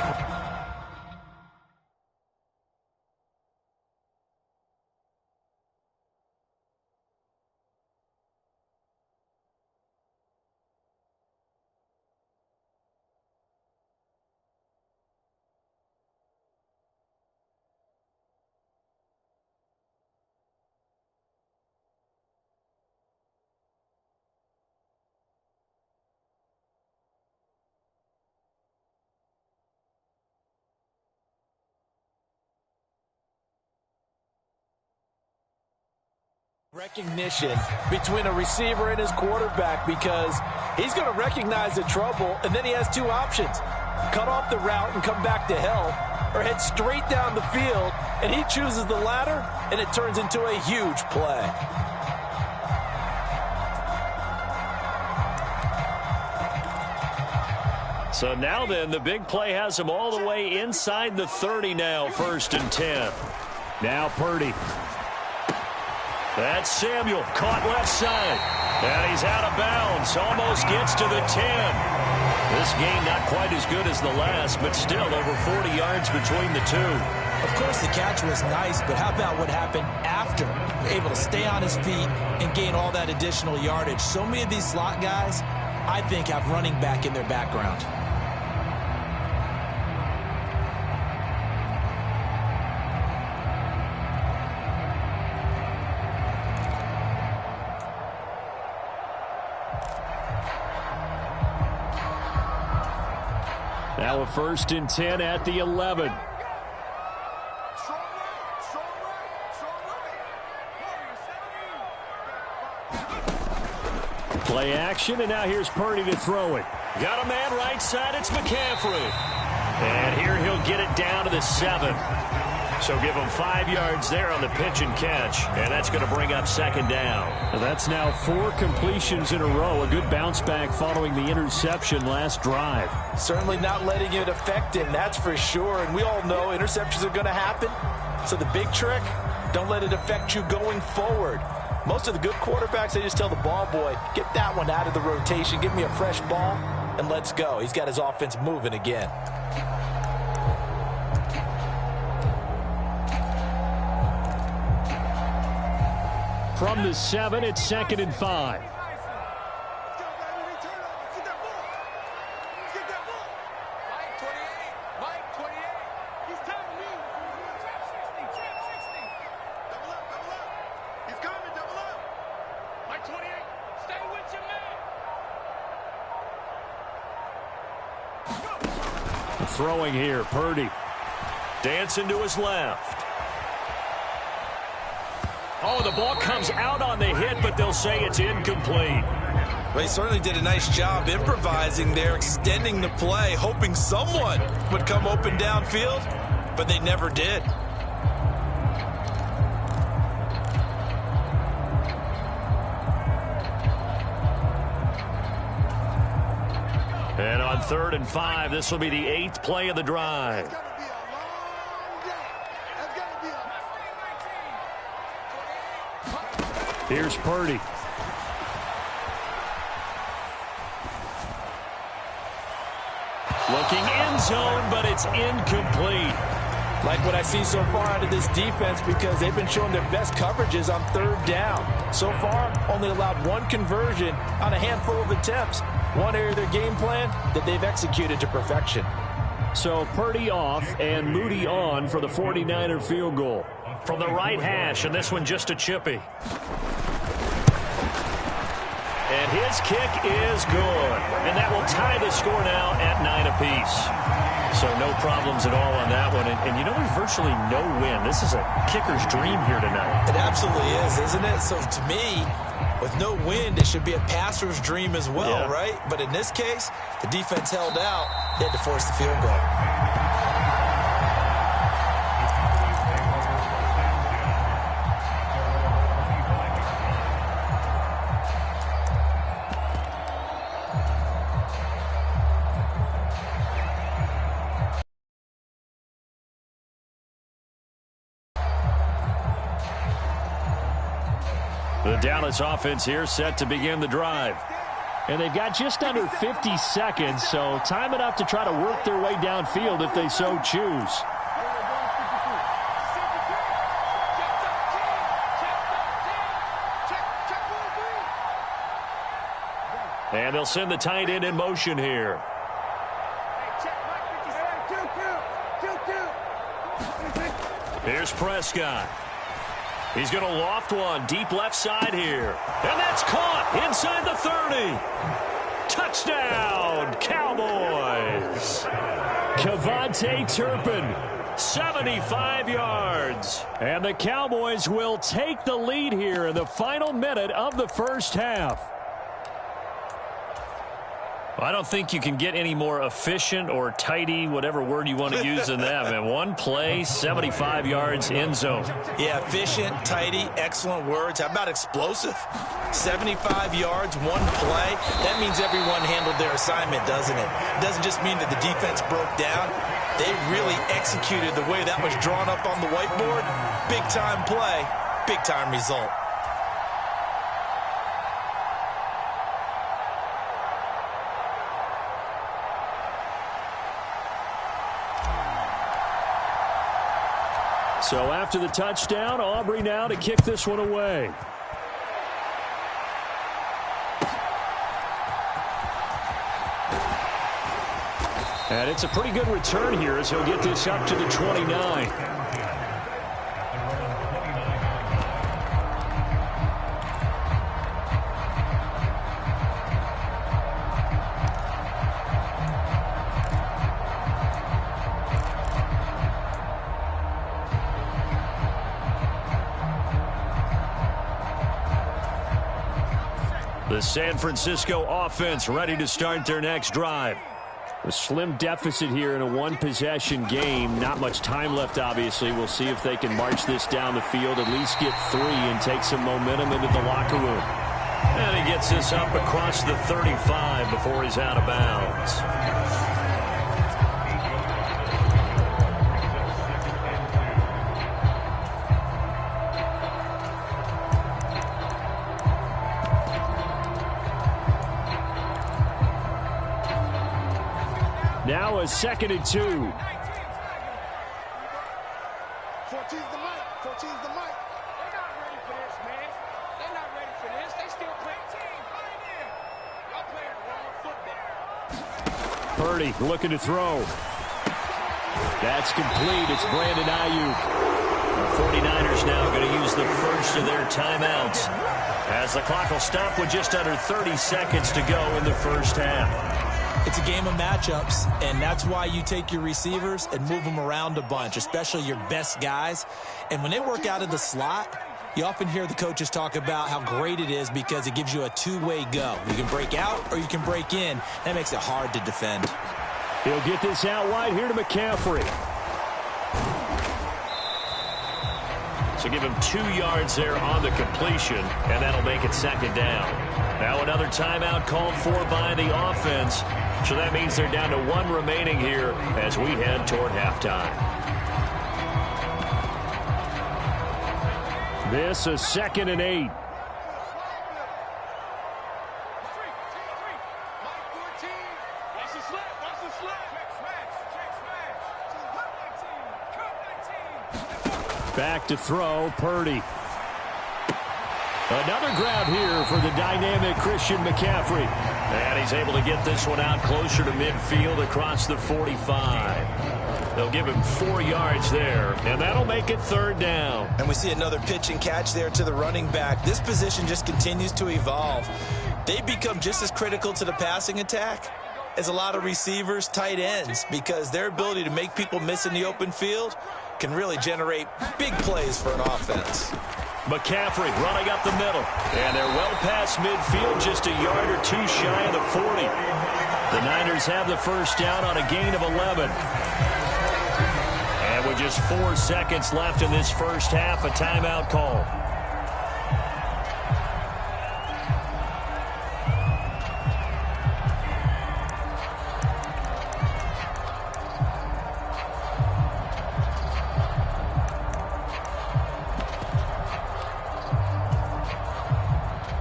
recognition between a receiver and his quarterback, because he's going to recognize the trouble, and then he has two options: cut off the route and come back to help, or head straight down the field, and he chooses the latter, and it turns into a huge play. So now then, the big play has him all the way inside the 30 now, 1st and 10. Now Purdy. That's Samuel, caught left side. And he's out of bounds, almost gets to the 10. This game not quite as good as the last, but still over 40 yards between the two. Of course, the catch was nice, but how about what happened after? Able to stay on his feet and gain all that additional yardage. So many of these slot guys, I think, have running back in their background. Now a 1st and 10 at the 11. Play action, and now here's Purdy to throw it. Got a man right side, it's McCaffrey. And here he'll get it down to the 7. So give him 5 yards there on the pitch and catch, and that's going to bring up 2nd down. Now that's now 4 completions in a row. A good bounce back following the interception last drive. Certainly not letting it affect him, that's for sure. And we all know interceptions are going to happen. So the big trick, don't let it affect you going forward. Most of the good quarterbacks, they just tell the ball boy, get that one out of the rotation, give me a fresh ball, and let's go. He's got his offense moving again. From the 7, it's 2nd and 5. Throwing here, Purdy. Dancing to his left. Oh, the ball comes out on the hit, but they'll say it's incomplete. Well, he certainly did a nice job improvising there, extending the play, hoping someone would come open downfield, but they never did. And on 3rd and 5, this will be the 8th play of the drive. Here's Purdy. Looking end zone, but it's incomplete. Like what I see so far out of this defense, because they've been showing their best coverages on 3rd down. So far, only allowed 1 conversion on a handful of attempts. One area of their game plan that they've executed to perfection. So Purdy off and Moody on for the 49er field goal. From the right hash, and this one just a chippy. And his kick is good. And that will tie the score now at 9 apiece. So no problems at all on that one. And you know, there's virtually no win. This is a kicker's dream here tonight. It absolutely is, isn't it? So to me, With no wind, it should be a passer's dream as well, right? But in this case, the defense held out. They had to force the field goal. The Dallas offense here set to begin the drive. And they've got just under 50 seconds, so time enough to try to work their way downfield if they so choose. And they'll send the tight end in motion here. Here's Prescott. He's going to loft one deep left side here. And that's caught inside the 30. Touchdown, Cowboys. Kevontae Turpin, 75 yards. and the Cowboys will take the lead here in the final minute of the first half. I don't think you can get any more efficient or tidy, whatever word you want to use in that. Man, one play, 75 yards, end zone. Yeah, efficient, tidy, excellent words. How about explosive? 75 yards, one play. That means everyone handled their assignment, doesn't it? It doesn't just mean that the defense broke down. They really executed the way that was drawn up on the whiteboard. Big-time play, big-time result. So after the touchdown, Aubrey now to kick this one away. And it's a pretty good return here as he'll get this up to the 29. The San Francisco offense ready to start their next drive. A slim deficit here in a one-possession game. Not much time left, obviously. We'll see if they can march this down the field, at least get 3 and take some momentum into the locker room. And he gets this up across the 35 before he's out of bounds. Now a 2nd and 2. 14's the mic. 14's the mic. They're not ready for this, man. They're not ready for this. They still playing team. Pioneer. Y'all playing wrong football. Purdy looking to throw. That's complete. It's Brandon Ayuk. The 49ers now going to use the first of their timeouts as the clock will stop with just under 30 seconds to go in the first half. It's a game of matchups, and that's why you take your receivers and move them around a bunch, especially your best guys. And when they work out of the slot, you often hear the coaches talk about how great it is because it gives you a two-way go. You can break out or you can break in. That makes it hard to defend. He'll get this out wide here to McCaffrey. So give him 2 yards there on the completion, and that'll make it 2nd down. Now another timeout called for by the offense. So that means they're down to 1 remaining here as we head toward halftime. This is 2nd and 8. Back to throw, Purdy. Another grab here for the dynamic Christian McCaffrey. And he's able to get this one out closer to midfield across the 45. They'll give him 4 yards there, and that'll make it 3rd down. And we see another pitch and catch there to the running back. This position just continues to evolve. They become just as critical to the passing attack as a lot of receivers, tight ends, because their ability to make people miss in the open field can really generate big plays for an offense. McCaffrey running up the middle. And they're well past midfield, just a yard or two shy of the 40. The Niners have the first down on a gain of 11. And with just 4 seconds left in this first half, a timeout call.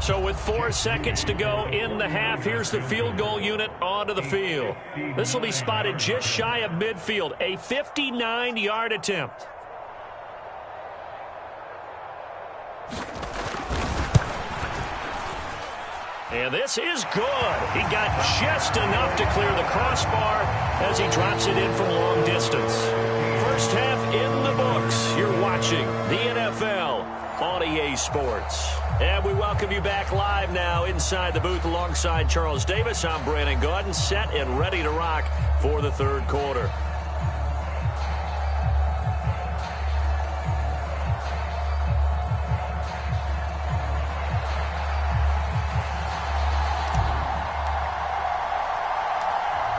So with 4 seconds to go in the half, here's the field goal unit onto the field. This will be spotted just shy of midfield, a 59-yard attempt. And this is good. He got just enough to clear the crossbar as he drops it in from long distance. First half in the books. You're watching the NFL on EA Sports. And we welcome you back live now inside the booth alongside Charles Davis. I'm Brandon Gaudin, set and ready to rock for the third quarter.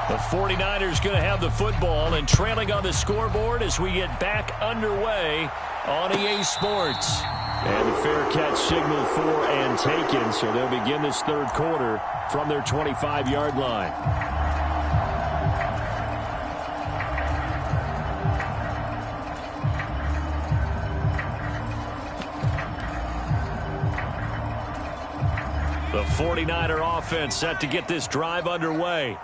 The 49ers going to have the football and trailing on the scoreboard as we get back underway on EA Sports. And the fair catch signaled for and taken, so they'll begin this third quarter from their 25-yard line. The 49er offense set to get this drive underway.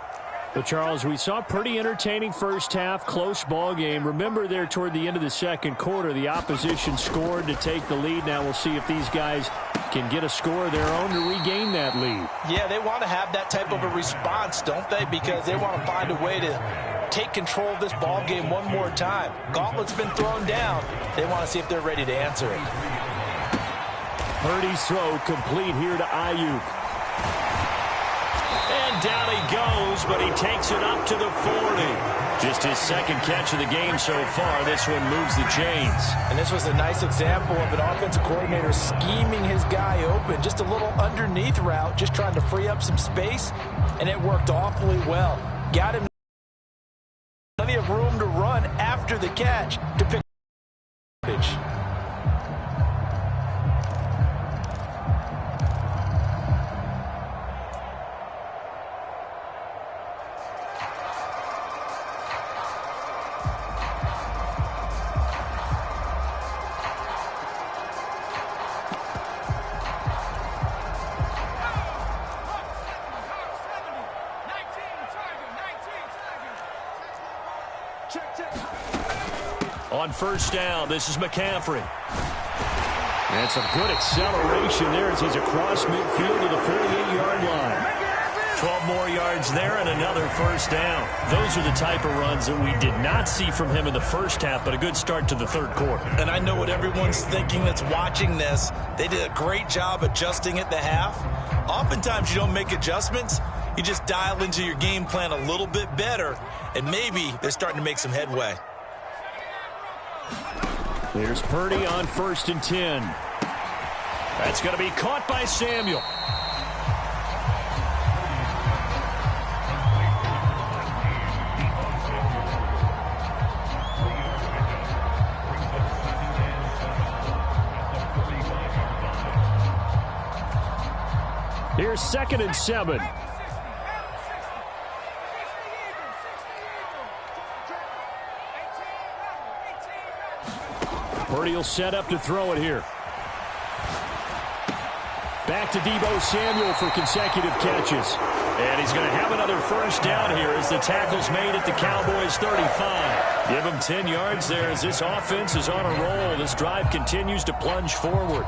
But, Charles, we saw a pretty entertaining first half, close ball game. Remember there toward the end of the second quarter, the opposition scored to take the lead. Now we'll see if these guys can get a score of their own to regain that lead. Yeah, they want to have that type of a response, don't they? Because they want to find a way to take control of this ball game one more time. Gauntlet's been thrown down. They want to see if they're ready to answer it. Purdy's throw complete here to Ayuk. And down he goes, but he takes it up to the 40. Just his second catch of the game so far. This one moves the chains. And this was a nice example of an offensive coordinator scheming his guy open. Just a little underneath route, just trying to free up some space, and it worked awfully well. Got him plenty of room to run after the catch to pick pitch. On first down, this is McCaffrey. And some good acceleration there as he's across midfield to the 48-yard line. 12 more yards there and another first down. Those are the type of runs that we did not see from him in the first half, but a good start to the third quarter. And I know what everyone's thinking that's watching this. They did a great job adjusting at the half. Oftentimes you don't make adjustments. You just dial into your game plan a little bit better, and maybe they're starting to make some headway. There's Purdy on 1st and 10. That's going to be caught by Samuel. Here's 2nd and 7. Purdy will set up to throw it here. Back to Deebo Samuel for consecutive catches. And he's going to have another first down here as the tackle's made at the Cowboys' 35. Give him 10 yards there as this offense is on a roll. This drive continues to plunge forward.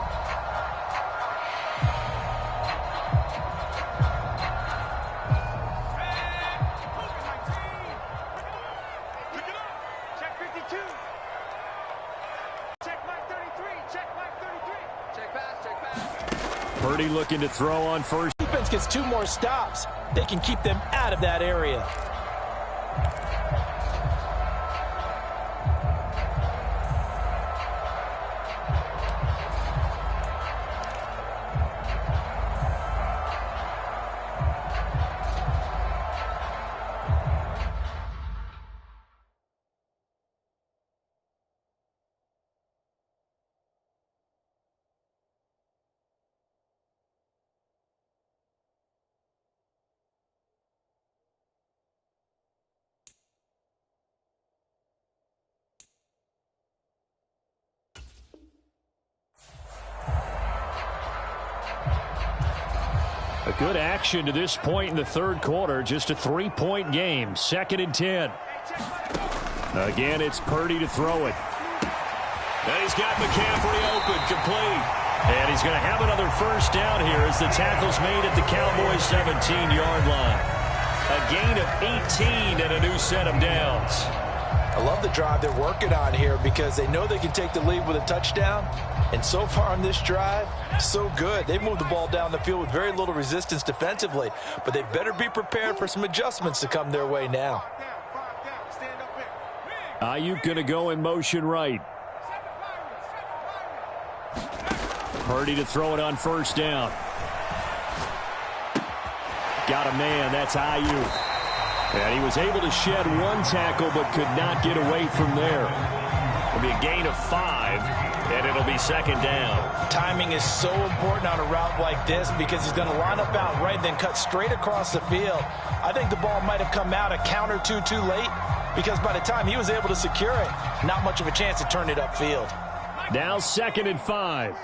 Purdy looking to throw on first. Defense gets 2 more stops. They can keep them out of that area. Good action to this point in the third quarter. Just a 3-point game. 2nd and 10. Again, it's Purdy to throw it. And he's got McCaffrey open, complete. And he's going to have another first down here as the tackle's made at the Cowboys' 17-yard line. A gain of 18 and a new set of downs. I love the drive they're working on here because they know they can take the lead with a touchdown. And so far on this drive, so good. They moved the ball down the field with very little resistance defensively, but they better be prepared for some adjustments to come their way now. Ayuk going to go in motion right. Purdy to throw it on first down. Got a man. That's Ayuk. And he was able to shed one tackle but could not get away from there. It'll be a gain of 5, and it'll be 2nd down. Timing is so important on a route like this because he's going to line up out right, then cut straight across the field. I think the ball might have come out a count or two too late because by the time he was able to secure it, not much of a chance to turn it upfield. Now 2nd and 5.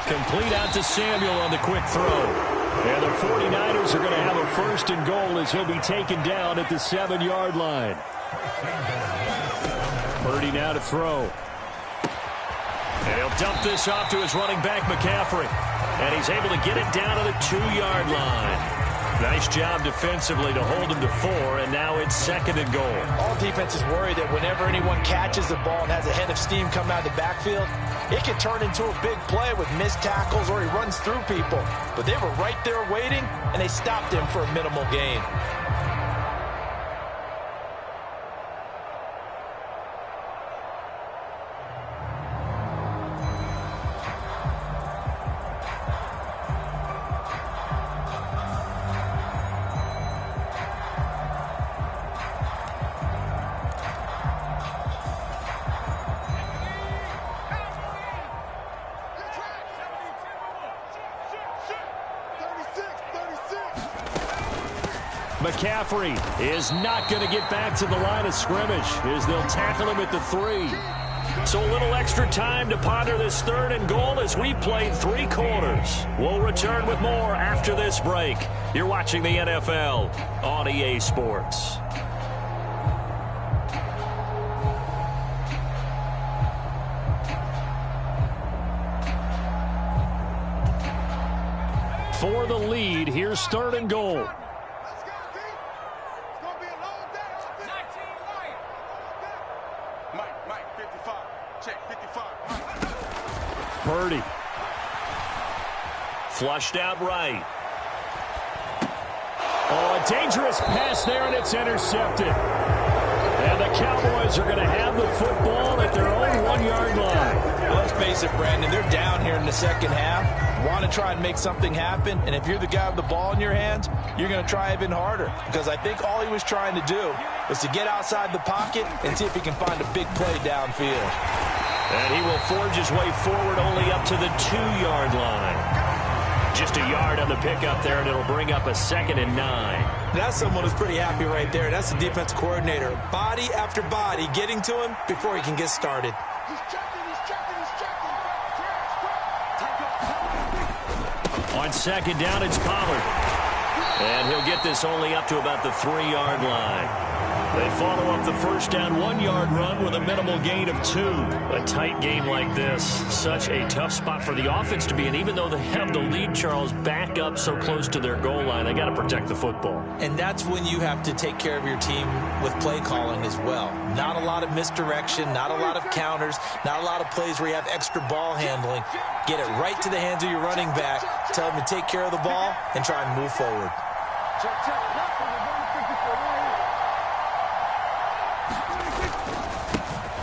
Complete out to Samuel on the quick throw. And the 49ers are going to have a 1st and goal as he'll be taken down at the 7-yard line. Purdy now to throw. And he'll dump this off to his running back, McCaffrey. And he's able to get it down to the 2-yard line. Nice job defensively to hold him to 4, and now it's 2nd and goal. All defenses worry that whenever anyone catches the ball and has a head of steam come out of the backfield, it can turn into a big play with missed tackles or he runs through people. But they were right there waiting, and they stopped him for a minimal gain. McCaffrey is not going to get back to the line of scrimmage as they'll tackle him at the 3. So a little extra time to ponder this 3rd and goal as we played 3 quarters. We'll return with more after this break. You're watching the NFL on EA Sports. For the lead, here's 3rd and goal. Purdy. Flushed out right. Oh, a dangerous pass there, and it's intercepted. And the Cowboys are going to have the football at their own 1-yard line. Well, let's face it, Brandon, they're down here in the second half. Want to try and make something happen, and if you're the guy with the ball in your hands, you're going to try even harder because I think all he was trying to do was to get outside the pocket and see if he can find a big play downfield. And he will forge his way forward only up to the 2-yard line. Just a yard on the pickup there, and it'll bring up a 2nd and 9. That's someone who's pretty happy right there. That's the defense coordinator. Body after body getting to him before he can get started. On 2nd down, it's Pollard. And he'll get this only up to about the 3-yard line. They follow up the first down 1-yard run with a minimal gain of 2. A tight game like this, such a tough spot for the offense to be in. Even though they have the lead, Charles, back up so close to their goal line, they got to protect the football. And that's when you have to take care of your team with play calling as well. Not a lot of misdirection, not a lot of counters, not a lot of plays where you have extra ball handling. Get it right to the hands of your running back, tell him to take care of the ball, and try and move forward.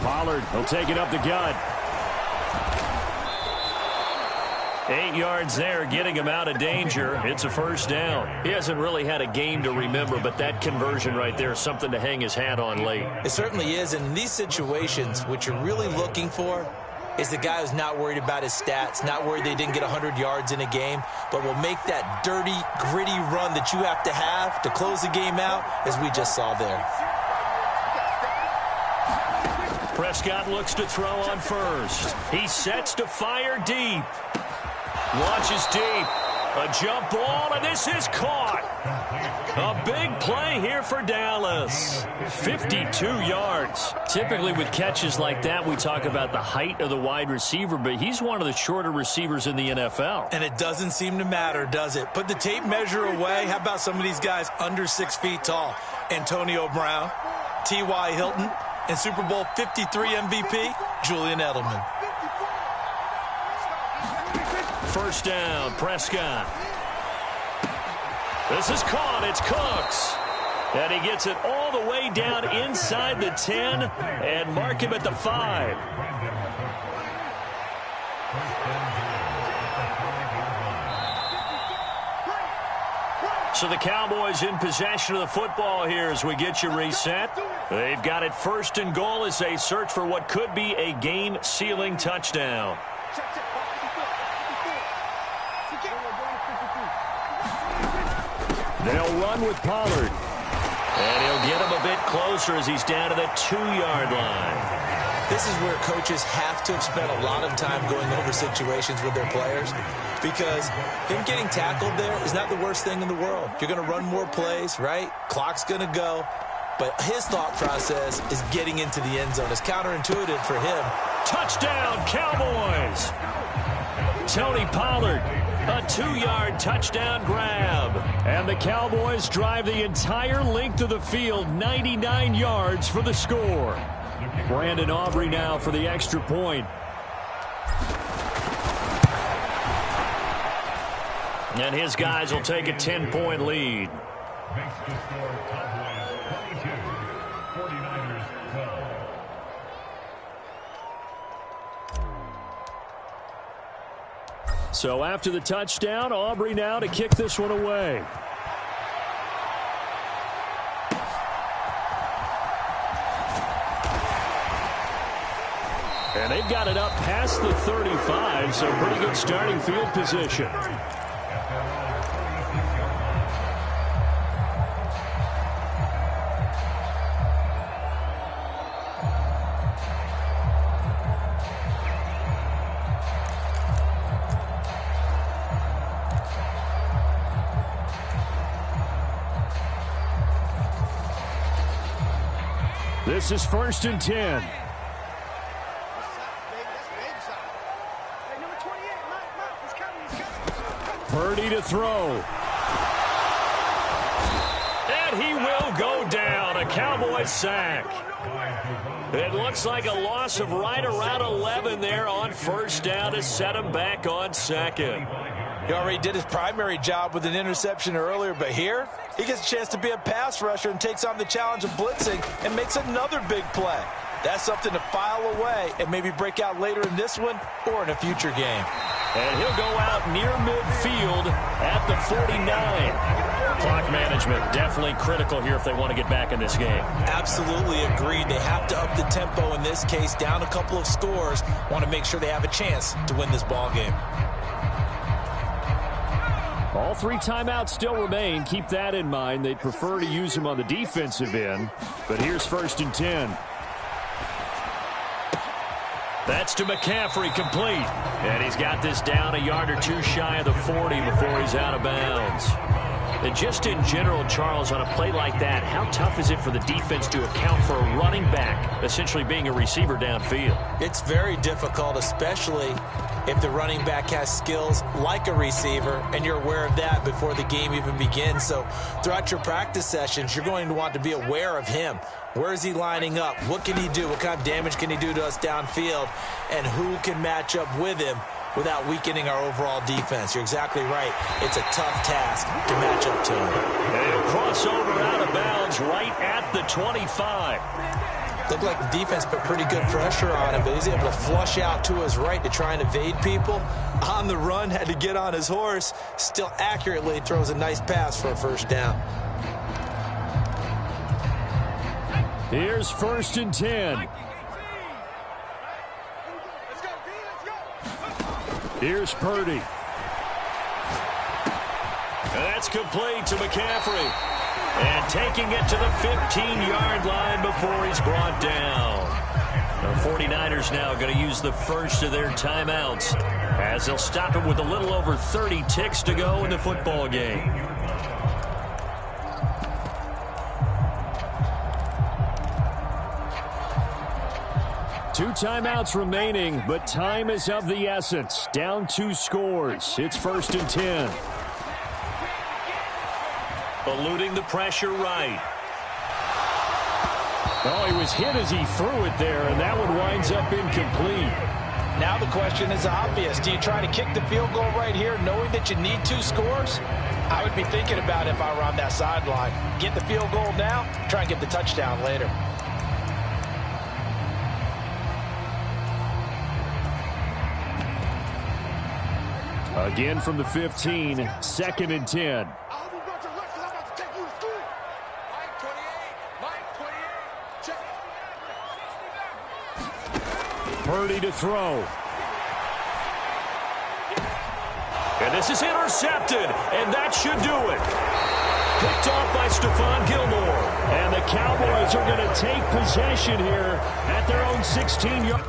Pollard, he'll take it up the gut. 8 yards there, getting him out of danger. It's a first down. He hasn't really had a game to remember, but that conversion right there is something to hang his hat on late. It certainly is, and in these situations, what you're really looking for is the guy who's not worried about his stats, not worried they didn't get 100 yards in a game, but will make that dirty, gritty run that you have to close the game out, as we just saw there. Prescott looks to throw on first. He sets to fire deep. Launches deep. A jump ball, and this is caught. A big play here for Dallas. 52 yards. Typically with catches like that, we talk about the height of the wide receiver, but he's one of the shorter receivers in the NFL. And it doesn't seem to matter, does it? Put the tape measure away. How about some of these guys under 6 feet tall? Antonio Brown, T.Y. Hilton, and Super Bowl 53 MVP, Julian Edelman. First down, Prescott. This is caught. It's Cooks. And he gets it all the way down inside the 10 and mark him at the 5. So the Cowboys in possession of the football here as we get you reset. They've got it first and goal as they search for what could be a game-sealing touchdown. They'll run with Pollard. And he'll get him a bit closer as he's down to the 2-yard line. This is where coaches have to have spent a lot of time going over situations with their players, because him getting tackled there is not the worst thing in the world. You're going to run more plays, right? Clock's going to go. But his thought process is getting into the end zone. It's counterintuitive for him. Touchdown, Cowboys! Tony Pollard, a 2-yard touchdown grab. And the Cowboys drive the entire length of the field, 99 yards for the score. Brandon Aubrey now for the extra point. And his guys will take a 10-point lead. Makes the score Cowboys 22, 49ers 12. So after the touchdown, Aubrey now to kick this one away. And they've got it up past the 35, so pretty good starting field position. This is 1st and 10. Purdy to throw. And he will go down. A Cowboys sack. It looks like a loss of right around 11 there on first down to set him back on second. He already did his primary job with an interception earlier, but here he gets a chance to be a pass rusher and takes on the challenge of blitzing and makes another big play. That's something to file away and maybe break out later in this one or in a future game. And he'll go out near midfield at the 49. Clock management definitely critical here if they want to get back in this game. Absolutely agreed. They have to up the tempo in this case, down a couple of scores. Want to make sure they have a chance to win this ball game. All 3 timeouts still remain. Keep that in mind. They'd prefer to use them on the defensive end. But here's 1st and 10. That's to McCaffrey, complete. And he's got this down a yard or 2 shy of the 40 before he's out of bounds. And just in general, Charles, on a play like that, how tough is it for the defense to account for a running back essentially being a receiver downfield? It's very difficult, especially if the running back has skills like a receiver, and you're aware of that before the game even begins. So throughout your practice sessions, you're going to want to be aware of him. Where is he lining up? What can he do? What kind of damage can he do to us downfield? And who can match up with him without weakening our overall defense? You're exactly right. It's a tough task to match up to him. And he'll cross over out of bounds right at the 25. Looked like the defense put pretty good pressure on him, but he's able to flush out to his right to try and evade people. On the run, had to get on his horse. Still accurately throws a nice pass for a first down. Here's 1st and 10. Here's Purdy. That's complete to McCaffrey. And taking it to the 15-yard line before he's brought down. The 49ers now going to use the first of their timeouts as they'll stop it with a little over 30 ticks to go in the football game. Two timeouts remaining, but time is of the essence. Down 2 scores. It's 1st and 10. Eluding the pressure right. Oh, he was hit as he threw it there, and that one winds up incomplete. Now the question is obvious. Do you try to kick the field goal right here knowing that you need 2 scores? I would be thinking about it if I were on that sideline. Get the field goal now, try and get the touchdown later. Again from the 15, 2nd and 10. Purdy to throw. And this is intercepted, and that should do it. Picked off by Stephon Gilmore. And the Cowboys are going to take possession here at their own 16-yard.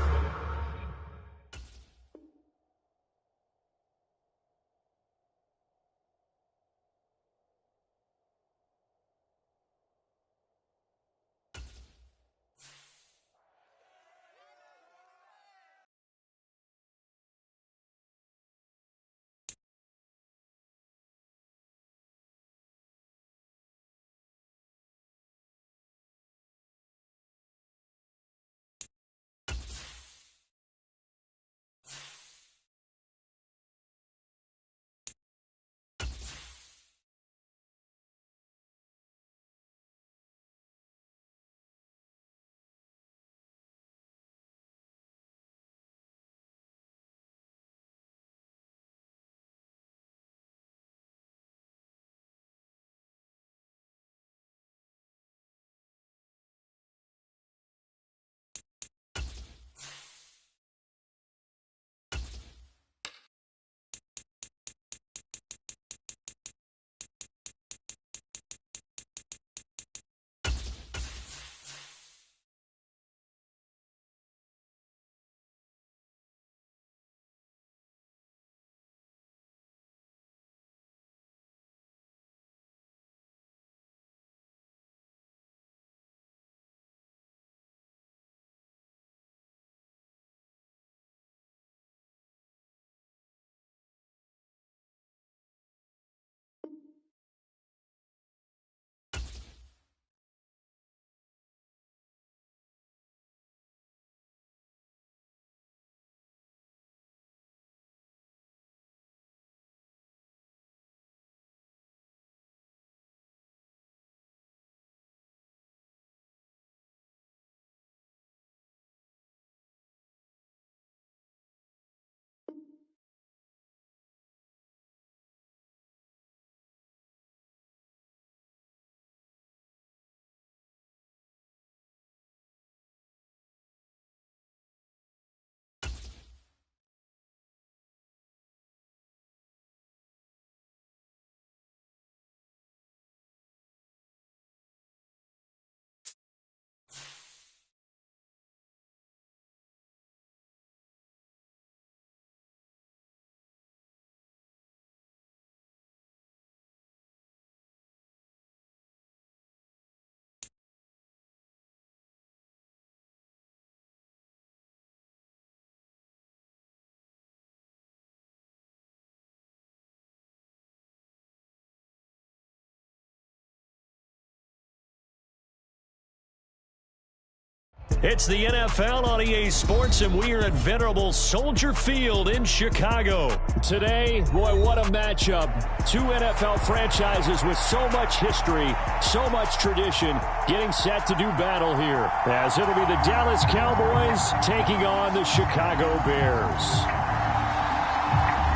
It's the NFL on EA Sports, and we are at venerable Soldier Field in Chicago. Today, boy, what a matchup. 2 NFL franchises with so much history, so much tradition, getting set to do battle here. As it'll be the Dallas Cowboys taking on the Chicago Bears.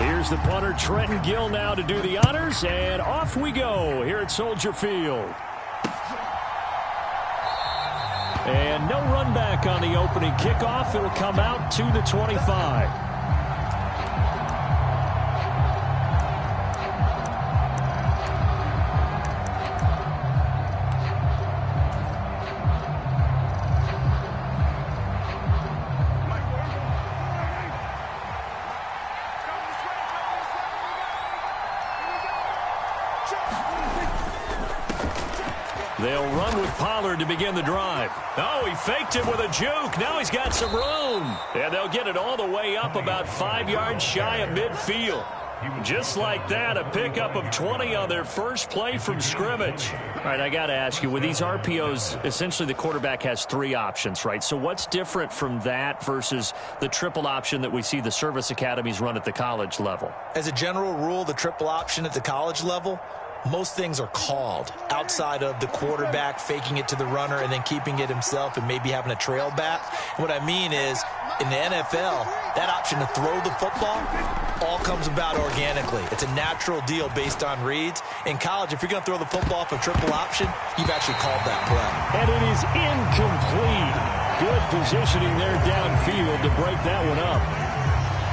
Here's the punter, Trenton Gill, now to do the honors, and off we go here at Soldier Field. And no run back on the opening kickoff. It'll come out to the 25. They'll run with Pollard to begin the drive. Oh, he faked it with a juke. Now he's got some room. And they'll get it all the way up about 5 yards shy of midfield. Just like that, a pickup of 20 on their first play from scrimmage. All right, I got to ask you, with these RPOs, essentially the quarterback has 3 options, right? So what's different from that versus the triple option that we see the service academies run at the college level? As a general rule, the triple option at the college level, most things are called outside of the quarterback faking it to the runner and then keeping it himself and maybe having a trail back. What I mean is, in the NFL, that option to throw the football all comes about organically. It's a natural deal based on reads. In college, if you're going to throw the football off a triple option, you've actually called that play. And it is incomplete. Good positioning there downfield to break that one up.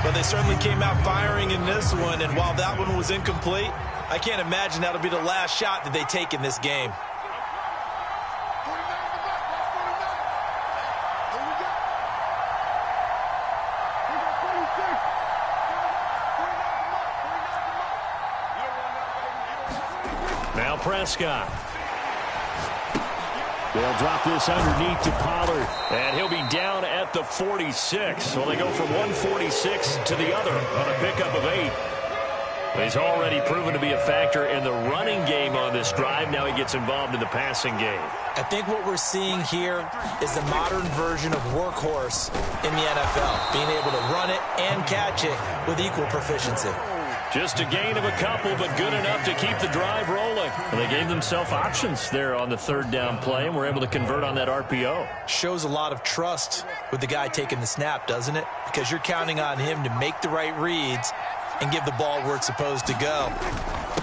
But they certainly came out firing in this one, and while that one was incomplete, I can't imagine that'll be the last shot that they take in this game. Now Prescott. They'll drop this underneath to Pollard. And he'll be down at the 46. So they go from 146 to the other on a pickup of 8. He's already proven to be a factor in the running game on this drive. Now he gets involved in the passing game. I think what we're seeing here is the modern version of workhorse in the NFL, being able to run it and catch it with equal proficiency. Just a gain of a couple, but good enough to keep the drive rolling. Well, they gave themselves options there on the third down play, and were able to convert on that RPO. Shows a lot of trust with the guy taking the snap, doesn't it? Because you're counting on him to make the right reads and give the ball where it's supposed to go.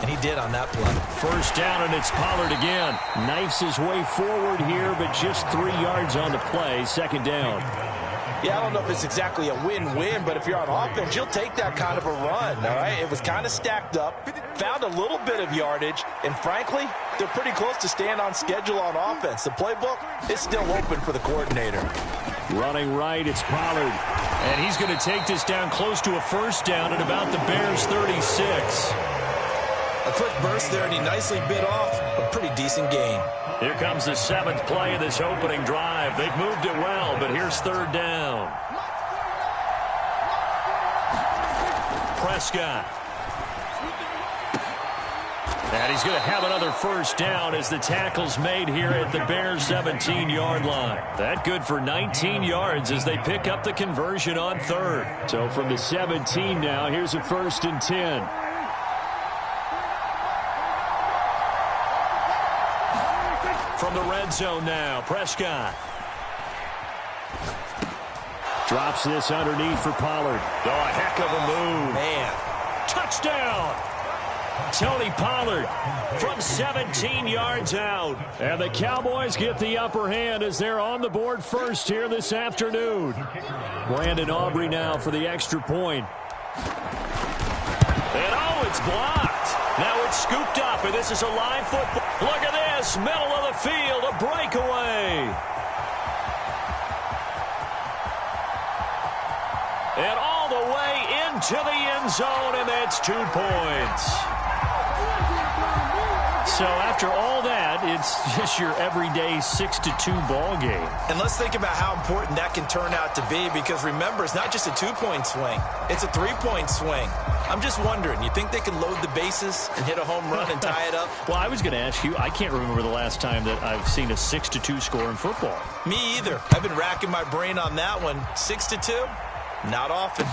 And he did on that play. First down, and it's Pollard again. Knifes his way forward here, but just 3 yards on the play. Second down. Yeah, I don't know if it's exactly a win-win, but if you're on offense, you'll take that kind of a run, all right? It was kind of stacked up, found a little bit of yardage, and frankly, they're pretty close to staying on schedule on offense. The playbook is still open for the coordinator. Running right, it's Pollard. And he's going to take this down close to a first down at about the Bears' 36. A quick burst there, and he nicely bit off a pretty decent gain. Here comes the 7th play of this opening drive. They've moved it well, but here's third down. Prescott. And he's going to have another first down as the tackle's made here at the Bears' 17-yard line. That good for 19 yards as they pick up the conversion on third. So from the 17 now, here's a 1st and 10. From the red zone now, Prescott. Drops this underneath for Pollard. Oh, a heck of a move. Man. Touchdown. Tony Pollard from 17 yards out. And the Cowboys get the upper hand as they're on the board first here this afternoon. Brandon Aubrey now for the extra point. And oh, it's blocked. Now it's scooped up, and this is a live football. Look at this, middle of the field, a breakaway. And all the way into the end zone, and that's 2 points. So after all that, it's just your everyday 6-2 ball game. And let's think about how important that can turn out to be, because remember, it's not just a 2-point swing. It's a 3-point swing. I'm just wondering, you think they can load the bases and hit a home run and tie it up? Well, I was going to ask you, I can't remember the last time that I've seen a 6-2 score in football. Me either. I've been racking my brain on that one. 6-2? Not often.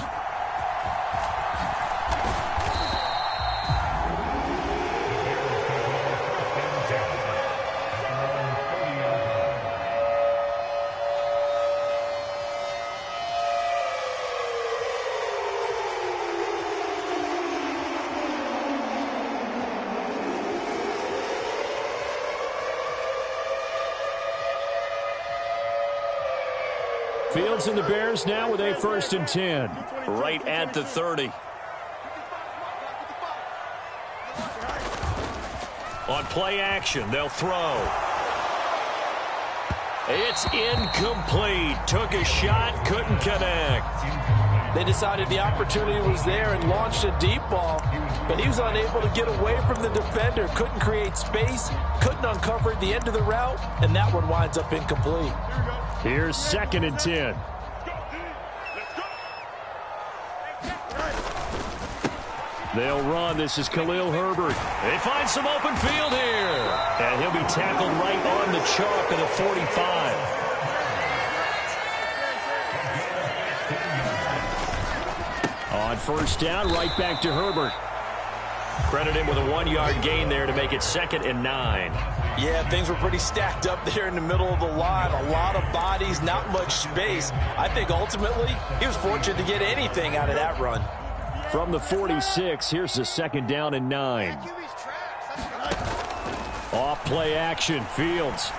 Fields and the Bears now with a 1st and 10. Right at the 30. On play action, they'll throw. It's incomplete. Took a shot, couldn't connect. They decided the opportunity was there and launched a deep ball, but he was unable to get away from the defender, couldn't create space, couldn't uncover the end of the route, and that one winds up incomplete. Here's 2nd and 10. They'll run. This is Khalil Herbert. They find some open field here. And he'll be tackled right on the chalk of the 45. On 1st down, right back to Herbert. Credit him with a 1-yard gain there to make it 2nd and 9. Yeah, things were pretty stacked up there in the middle of the line. A lot of bodies, not much space. I think ultimately he was fortunate to get anything out of that run. From the 46, here's the 2nd down and 9. Off play action, Fields.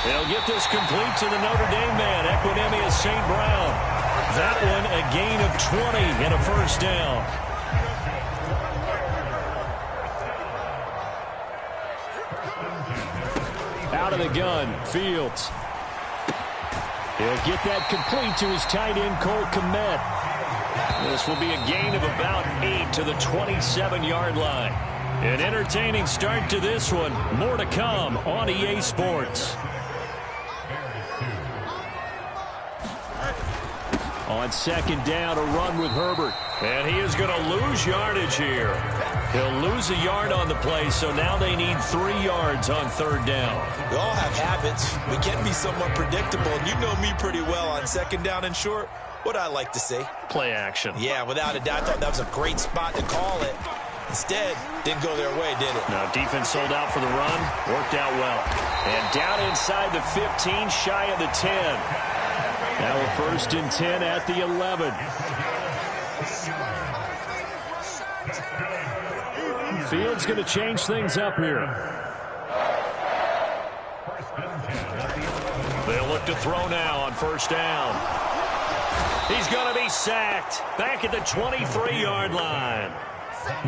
They'll get this complete to the Notre Dame man, Equinemius St. Brown. That one a gain of 20 and a 1st down. Out of the gun, Fields. He'll get that complete to his tight end, Cole Kmet. This will be a gain of about 8 to the 27-yard line. An entertaining start to this one. More to come on EA Sports. On 2nd down, a run with Herbert. And he is going to lose yardage here. He'll lose a yard on the play, so now they need 3 yards on 3rd down. We all have habits. We can be somewhat predictable, and you know me pretty well on 2nd down and short. What I like to say? Play action. Yeah, without a doubt, I thought that was a great spot to call it. Instead, didn't go their way, did it? No, defense sold out for the run. Worked out well. And down inside the 15, shy of the 10. Now a 1st and 10 at the 11. Fields going to change things up here. They'll look to throw now on 1st down. He's going to be sacked back at the 23-yard line.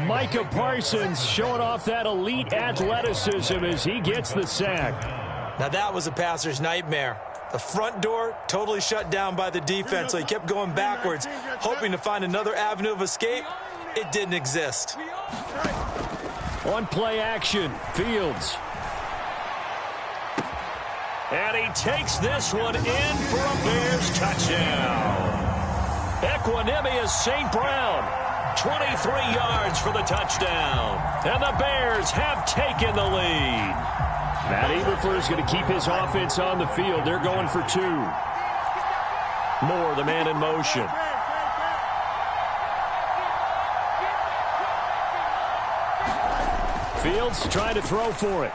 Micah Parsons showing off that elite athleticism as he gets the sack. Now that was a passer's nightmare. The front door totally shut down by the defense, so he kept going backwards, hoping to find another avenue of escape. It didn't exist. On play action, Fields. And he takes this one in for a Bears touchdown. Equinemius St. Brown, 23 yards for the touchdown. And the Bears have taken the lead. Matt Eberflur's going to keep his offense on the field. They're going for 2. Moore, the man in motion. Fields trying to throw for it.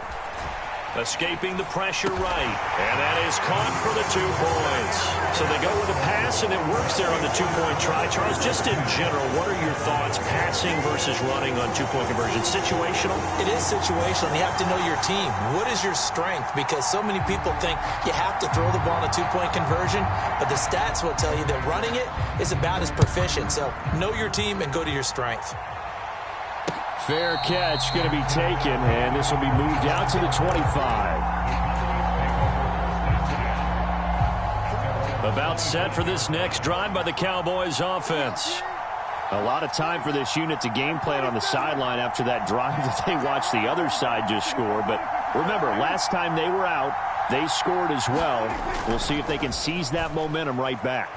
Escaping the pressure right. And that is caught for the 2 points. So they go with a pass, and it works there on the 2-point try. Charles, just in general, what are your thoughts, passing versus running on 2-point conversion? Situational? It is situational, and you have to know your team. What is your strength? Because so many people think you have to throw the ball in a 2-point conversion, but the stats will tell you that running it is about as proficient. So know your team and go to your strength. Fair catch going to be taken, and this will be moved out to the 25. About set for this next drive by the Cowboys offense. A lot of time for this unit to game plan on the sideline after that drive that they watched the other side just score. But remember, last time they were out, they scored as well. We'll see if they can seize that momentum right back.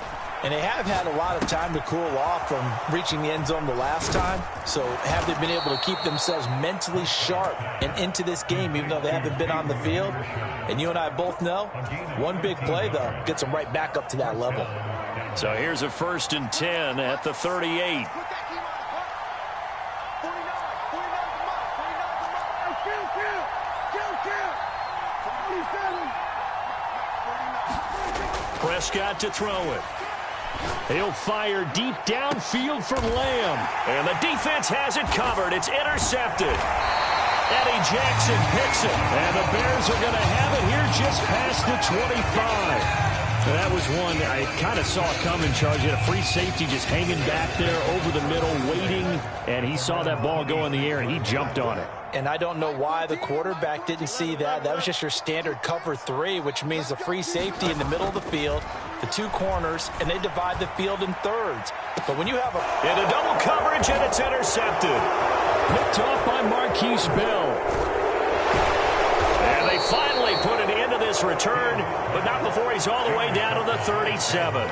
And they have had a lot of time to cool off from reaching the end zone the last time. So have they been able to keep themselves mentally sharp and into this game, even though they haven't been on the field? And you and I both know, one big play, though, gets them right back up to that level. So here's a 1st and 10 at the 38. Prescott to throw it. He'll fire deep downfield for Lamb. And the defense has it covered. It's intercepted. Eddie Jackson picks it. And the Bears are going to have it here just past the 25. That was one I kind of saw coming, Charles. You had a free safety just hanging back there over the middle, waiting. And he saw that ball go in the air, and he jumped on it. And I don't know why the quarterback didn't see that. That was just your standard cover 3, which means the free safety in the middle of the field, the 2 corners, and they divide the field in thirds. But when you have into double coverage, and it's intercepted. Picked off by Marquise Bell. And they finally put an end to this return, but not before he's all the way down to the 37.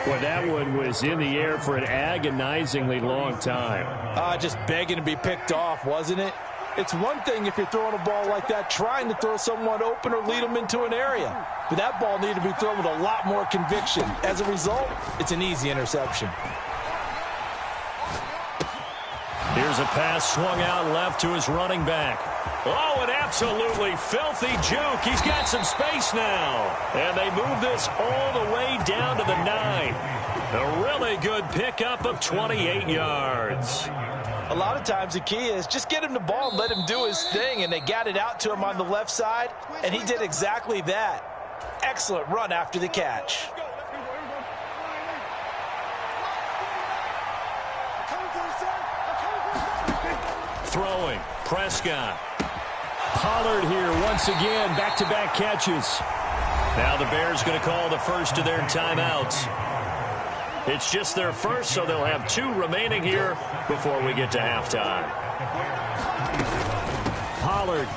Well, that one was in the air for an agonizingly long time. just begging to be picked off, wasn't it? It's one thing if you're throwing a ball like that, trying to throw someone open or lead them into an area. But that ball needed to be thrown with a lot more conviction. As a result, it's an easy interception. Here's a pass swung out left to his running back. Oh, an absolutely filthy juke. He's got some space now. And they move this all the way down to the 9. A really good pickup of 28 yards. A lot of times the key is just get him the ball and let him do his thing, and they got it out to him on the left side, and he did exactly that. Excellent run after the catch. Throwing, Prescott. Pollard here once again, back-to-back catches. Now the Bears going to call the first of their timeouts. It's just their first, so they'll have 2 remaining here before we get to halftime. Pollard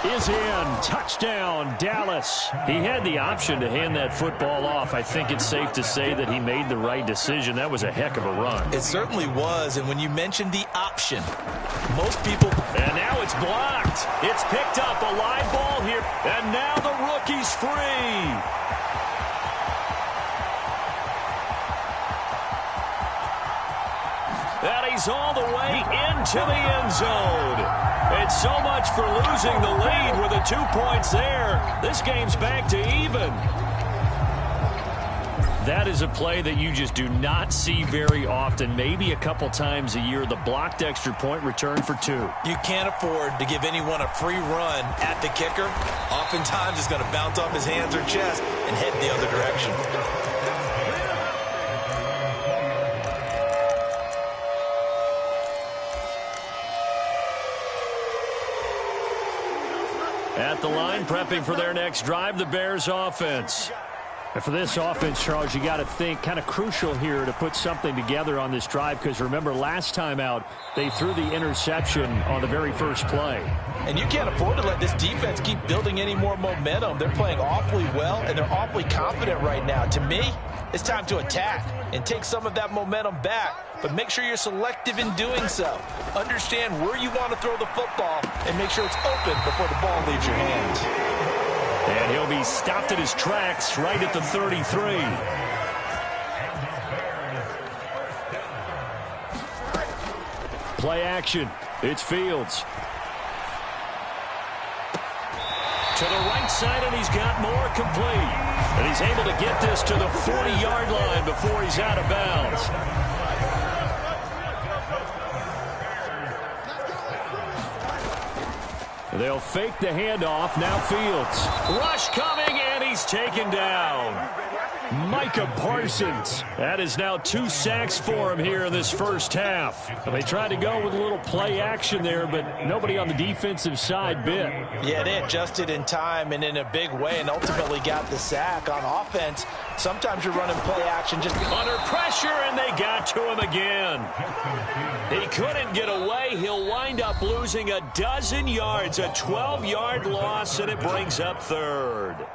is in. Touchdown, Dallas. He had the option to hand that football off. I think it's safe to say that he made the right decision. That was a heck of a run. It certainly was, and when you mentioned the option, most people... And now it's blocked. It's picked up, a live ball here, and now the rookie's free. And he's all the way into the end zone. It's so much for losing the lead with the 2 points there. This game's back to even. That is a play that you just do not see very often. Maybe a couple times a year, the blocked extra point return for 2. You can't afford to give anyone a free run at the kicker. Oftentimes, it's going to bounce off his hands or chest and head the other direction. At the line, prepping for their next drive, the Bears offense. And for this offense, Charles, you got to think kind of crucial here to put something together on this drive, because remember last time out, they threw the interception on the very first play. And you can't afford to let this defense keep building any more momentum. They're playing awfully well, and they're awfully confident right now. To me, it's time to attack and take some of that momentum back, but make sure you're selective in doing so. Understand where you want to throw the football and make sure it's open before the ball leaves your hands. And he'll be stopped at his tracks right at the 33. Play action. It's Fields. To the right side, and he's got more complete. And he's able to get this to the 40-yard line before he's out of bounds. They'll fake the handoff. Now Fields. Rush coming, and he's taken down. Micah Parsons. That is now 2 sacks for him here in this first half. They tried to go with a little play action there, but nobody on the defensive side bit. Yeah, they adjusted in time and in a big way and ultimately got the sack. On offense, sometimes you're running play action just under pressure, and they got to him again. He couldn't get away. He'll wind up losing a dozen yards, a 12-yard loss, and it brings up 3rd.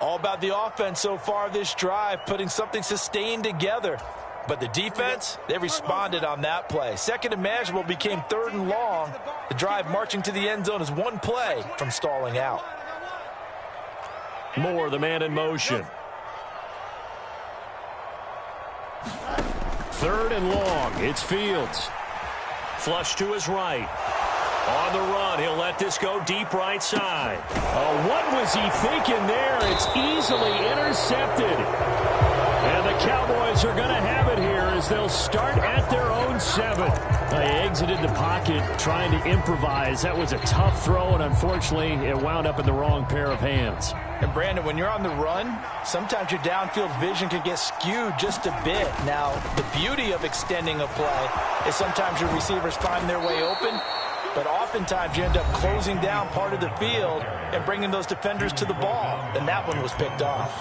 All about the offense so far this drive, putting something sustained together. But the defense, they responded on that play. Second and manageable became 3rd and long. The drive marching to the end zone is 1 play from stalling out. Moore, the man in motion. 3rd and long. It's Fields. Flush to his right. On the run, he'll let this go deep right side. Oh, what was he thinking there? It's easily intercepted. And the Cowboys are going to have it here as they'll start at their own 7. They exited the pocket trying to improvise. That was a tough throw, and unfortunately, it wound up in the wrong pair of hands. And Brandon, when you're on the run, sometimes your downfield vision can get skewed just a bit. Now, the beauty of extending a play is sometimes your receivers find their way open, but oftentimes you end up closing down part of the field and bringing those defenders to the ball, and that one was picked off.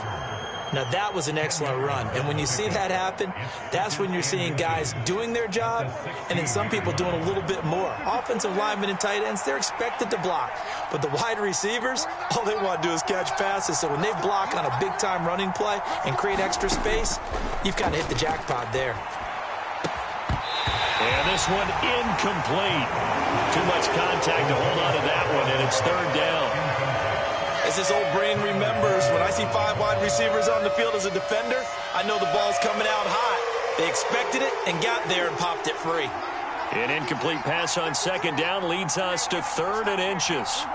Now, that was an excellent run. And when you see that happen, that's when you're seeing guys doing their job and then some people doing a little bit more. Offensive linemen and tight ends, they're expected to block. But the wide receivers, all they want to do is catch passes. So when they block on a big-time running play and create extra space, you've kind of hit the jackpot there. And this one incomplete. Too much contact to hold on to that one, and it's third down. As this old brain remembers, when I see 5 wide receivers on the field as a defender, I know the ball's coming out hot. They expected it and got there and popped it free. An incomplete pass on second down leads us to 3rd and inches.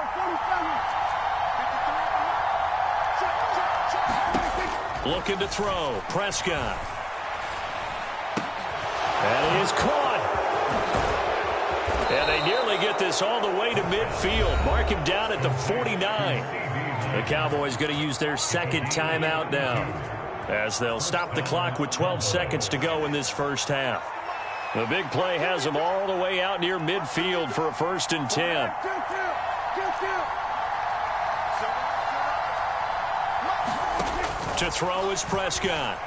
Looking to throw. Prescott. And he is caught. And they nearly get this all the way to midfield. Mark him down at the 49. The Cowboys going to use their second timeout now, as they'll stop the clock with 12 seconds to go in this first half. The big play has them all the way out near midfield for a 1st and 10. To throw is Prescott.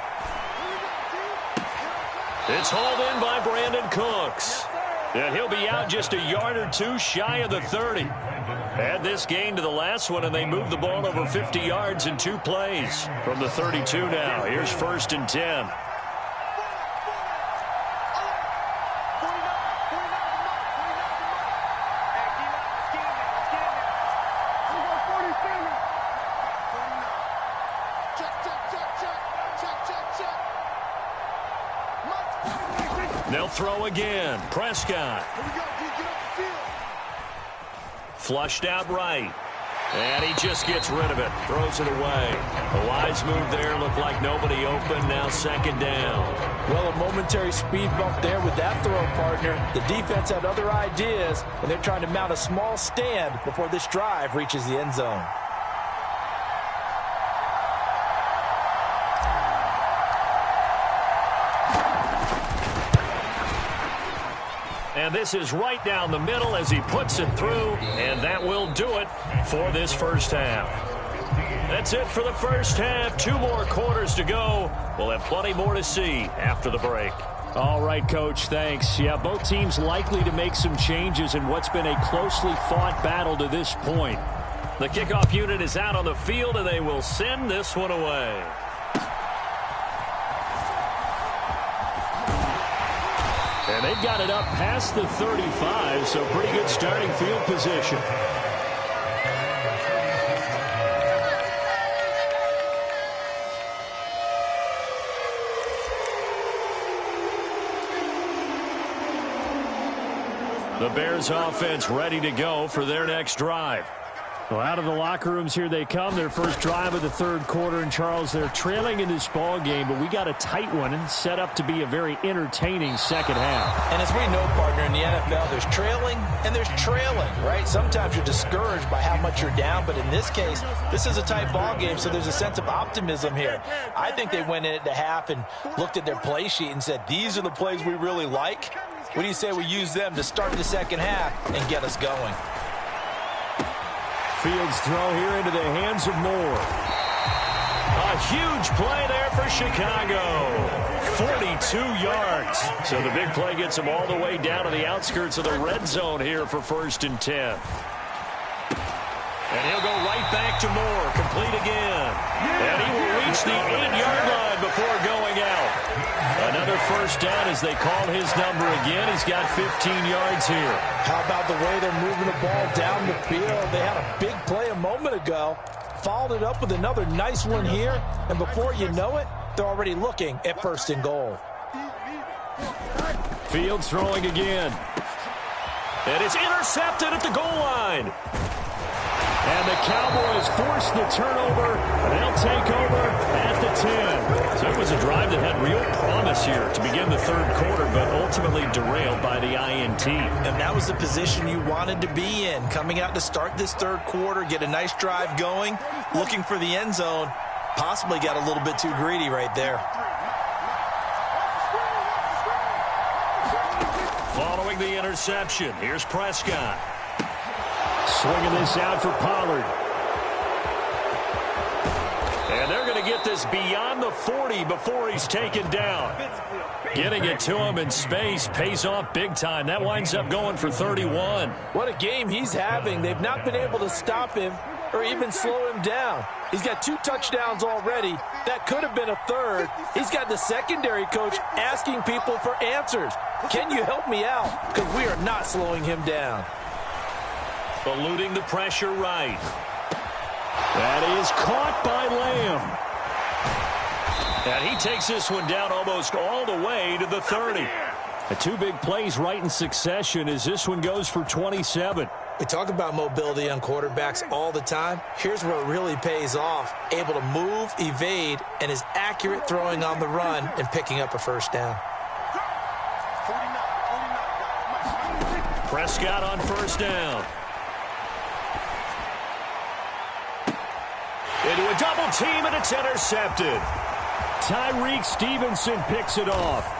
It's hauled in by Brandon Cooks. And he'll be out just a yard or two shy of the 30. Add this gain to the last one, and they move the ball over 50 yards in 2 plays. From the 32 now, here's 1st and 10. They'll throw again. Prescott. Flushed out right. And he just gets rid of it. Throws it away. A wise move there. Looked like nobody open. Now 2nd down. Well, a momentary speed bump there with that throw, partner. The defense had other ideas, and they're trying to mount a small stand before this drive reaches the end zone. And this is right down the middle as he puts it through, and that will do it for this first half. That's it for the first half. 2 more quarters to go. We'll have plenty more to see after the break. All right, Coach, thanks. Yeah, both teams likely to make some changes in what's been a closely fought battle to this point. The kickoff unit is out on the field, and they will send this one away. And they've got it up past the 35, so pretty good starting field position. The Bears offense ready to go for their next drive. Well, out of the locker rooms here they come. Their first drive of the 3rd quarter. And, Charles, they're trailing in this ball game, but we got a tight one and set up to be a very entertaining second half. And as we know, partner, in the NFL, there's trailing and there's trailing, right? Sometimes you're discouraged by how much you're down, but in this case, this is a tight ball game, so there's a sense of optimism here. I think they went in at the half and looked at their play sheet and said, these are the plays we really like. What do you say we use them to start the second half and get us going? Fields throw here into the hands of Moore. A huge play there for Chicago. 42 yards. So the big play gets them all the way down to the outskirts of the red zone here for 1st and 10. And he'll go right back to Moore. Complete again. And he will reach the 8-yard line before going out. Another first down as they call his number again. He's got 15 yards here. How about the way they're moving the ball down the field? They had a big play a moment ago. Followed it up with another nice one here. And before you know it, they're already looking at 1st and goal. Fields throwing again. And it's intercepted at the goal line. And the Cowboys force the turnover, and they'll take over at the 10. So it was a drive that had real promise here to begin the 3rd quarter, but ultimately derailed by the INT. And that was the position you wanted to be in, coming out to start this 3rd quarter, get a nice drive going, looking for the end zone. Possibly got a little bit too greedy right there. Following the interception, here's Prescott. Swinging this out for Pollard. And they're going to get this beyond the 40 before he's taken down. Getting it to him in space pays off big time. That winds up going for 31. What a game he's having. They've not been able to stop him or even slow him down. He's got 2 touchdowns already. That could have been a third. He's got the secondary coach asking people for answers. Can you help me out? Because we are not slowing him down. Eluding the pressure right. That is caught by Lamb. And he takes this one down almost all the way to the 30. The 2 big plays right in succession as this one goes for 27. We talk about mobility on quarterbacks all the time. Here's where it really pays off. Able to move, evade, and is accurate throwing on the run and picking up a first down. Prescott on first down. Into a double team, and it's intercepted. Tyreek Stevenson picks it off.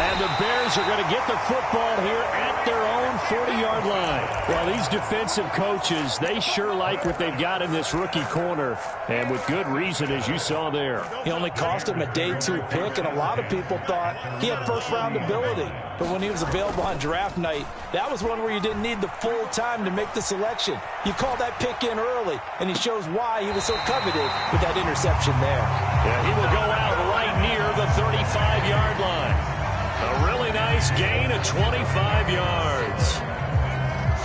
And the Bears are going to get the football here at their own 40-yard line. Well, these defensive coaches, they sure like what they've got in this rookie corner. And with good reason, as you saw there. He only cost him a day 2 pick, and a lot of people thought he had first-round ability. But when he was available on draft night, that was one where you didn't need the full time to make the selection. You call that pick in early, and he shows why he was so coveted with that interception there. Yeah, he will go out right near the 35-yard line. A really nice gain of 25 yards.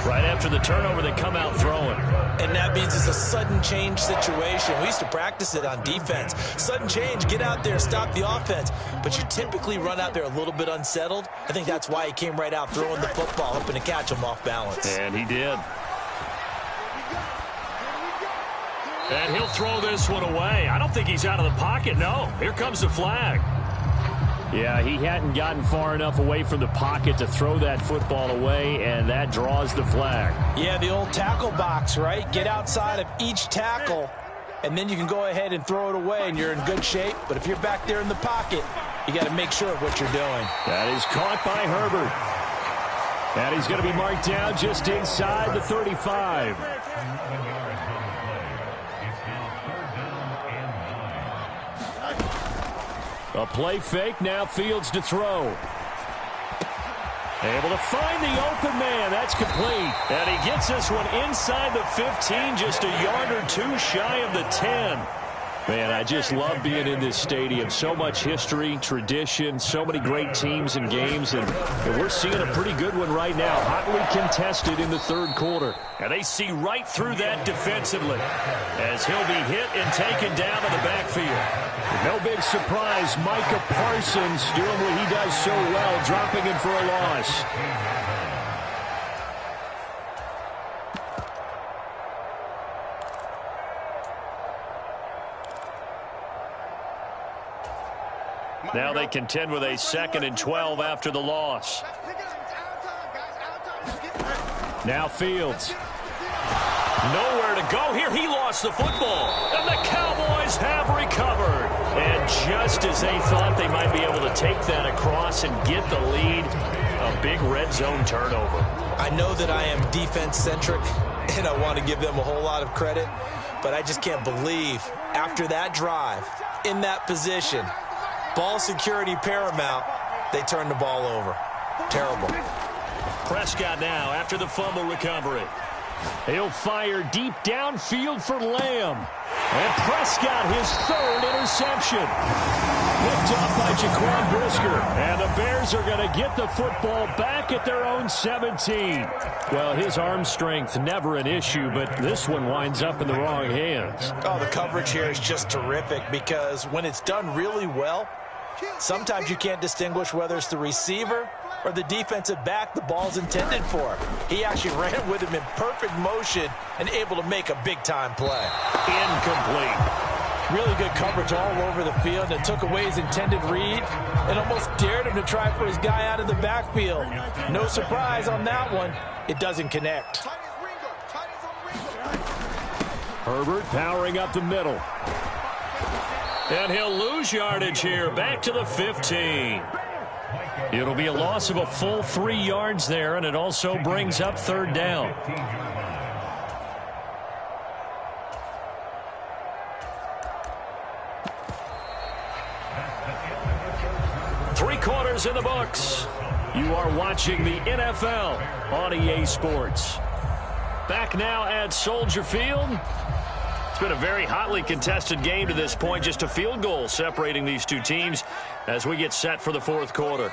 Right after the turnover, they come out throwing. And that means it's a sudden change situation. We used to practice it on defense. Sudden change, get out there, stop the offense. But you typically run out there a little bit unsettled. I think that's why he came right out throwing the football, hoping to catch him off balance. And he did. And he'll throw this one away. I don't think he's out of the pocket, no. Here comes the flag. Yeah, he hadn't gotten far enough away from the pocket to throw that football away, and that draws the flag. Yeah, the old tackle box, right? Get outside of each tackle, and then you can go ahead and throw it away, and you're in good shape. But if you're back there in the pocket, you got to make sure of what you're doing. That is caught by Herbert. And he's going to be marked down just inside the 35. A play fake, now Fields to throw. Able to find the open man. That's complete. And he gets this one inside the 15, just a yard or 2 shy of the 10. Man, I just love being in this stadium. So much history, tradition, so many great teams and games, and we're seeing a pretty good one right now. Hotly contested in the 3rd quarter. And they see right through that defensively as he'll be hit and taken down in the backfield. No big surprise, Micah Parsons doing what he does so well, dropping him for a loss. Now they contend with a 2nd and 12 after the loss. Now Fields. Nowhere to go here. He lost the football. And the Cowboys have recovered. And just as they thought they might be able to take that across and get the lead, a big red zone turnover. I know that I am defense-centric, and I want to give them a whole lot of credit, but I just can't believe after that drive, in that position, ball security paramount, they turn the ball over. Terrible. Prescott now after the fumble recovery. He'll fire deep downfield for Lamb. And Prescott, his 3rd interception. Picked up by Jaquan Brisker. And the Bears are going to get the football back at their own 17. Well, his arm strength, never an issue, but this one winds up in the wrong hands. Oh, the coverage here is just terrific because when it's done really well, sometimes you can't distinguish whether it's the receiver or the defensive back the ball's intended for. He actually ran with him in perfect motion and able to make a big-time play. Incomplete. Really good coverage all over the field and took away his intended read and almost dared him to try for his guy out of the backfield. No surprise on that one. It doesn't connect. Herbert powering up the middle. And he'll lose yardage here. Back to the 15. It'll be a loss of a full 3 yards there, and it also brings up third down. Three quarters in the books. You are watching the NFL on EA Sports. Back now at Soldier Field. It's been a very hotly contested game to this point. Just a field goal separating these two teams as we get set for the fourth quarter.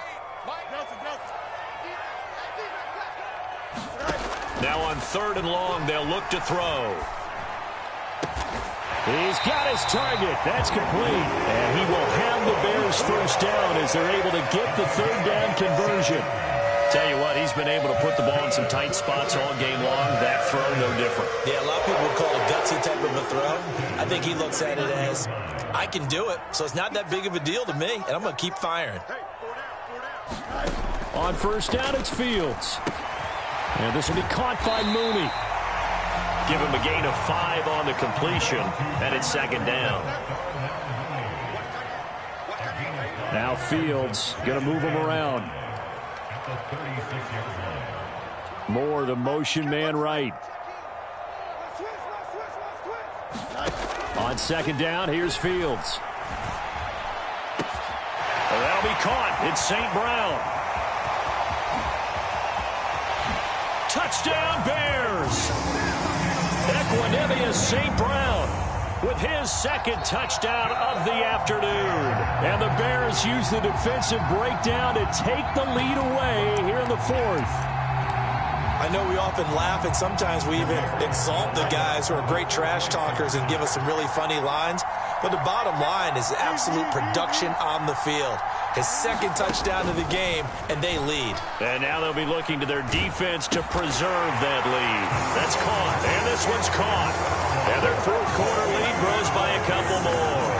Now on 3rd and long, they'll look to throw. He's got his target. That's complete. And he will have the Bears first down as they're able to get the third down conversion. Tell you what, he's been able to put the ball in some tight spots all game long. That throw, no different. Yeah, a lot of people would call it a gutsy type of a throw. I think he looks at it as, I can do it, so it's not that big of a deal to me, and I'm going to keep firing. On first down, it's Fields. And this will be caught by Mooney. Give him a gain of 5 on the completion, and it's 2nd down. Now Fields going to move him around. Moore, the motion man right. On 2nd down, here's Fields. That'll be caught. It's St. Brown. Touchdown, Bears. Equanimeous St. Brown with his 2nd touchdown of the afternoon. And the Bears use the defensive breakdown to take the lead away here in the 4th. I know we often laugh, and sometimes we even exalt the guys who are great trash talkers and give us some really funny lines. But the bottom line is absolute production on the field. His 2nd touchdown of the game, and they lead. And now they'll be looking to their defense to preserve that lead. That's caught, and this one's caught. And their fourth quarter lead grows by a couple more.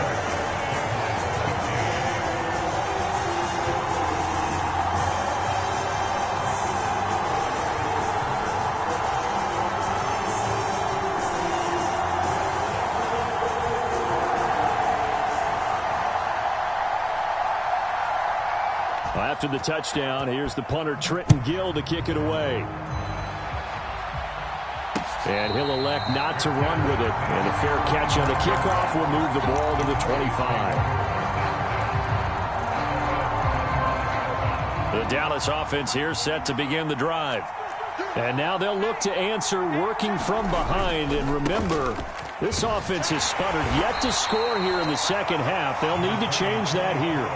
After the touchdown, here's the punter Trenton Gill to kick it away. And he'll elect not to run with it. And a fair catch on the kickoff will move the ball to the 25. The Dallas offense here set to begin the drive. And now they'll look to answer working from behind. And remember, this offense has sputtered yet to score here in the second half. They'll need to change that here.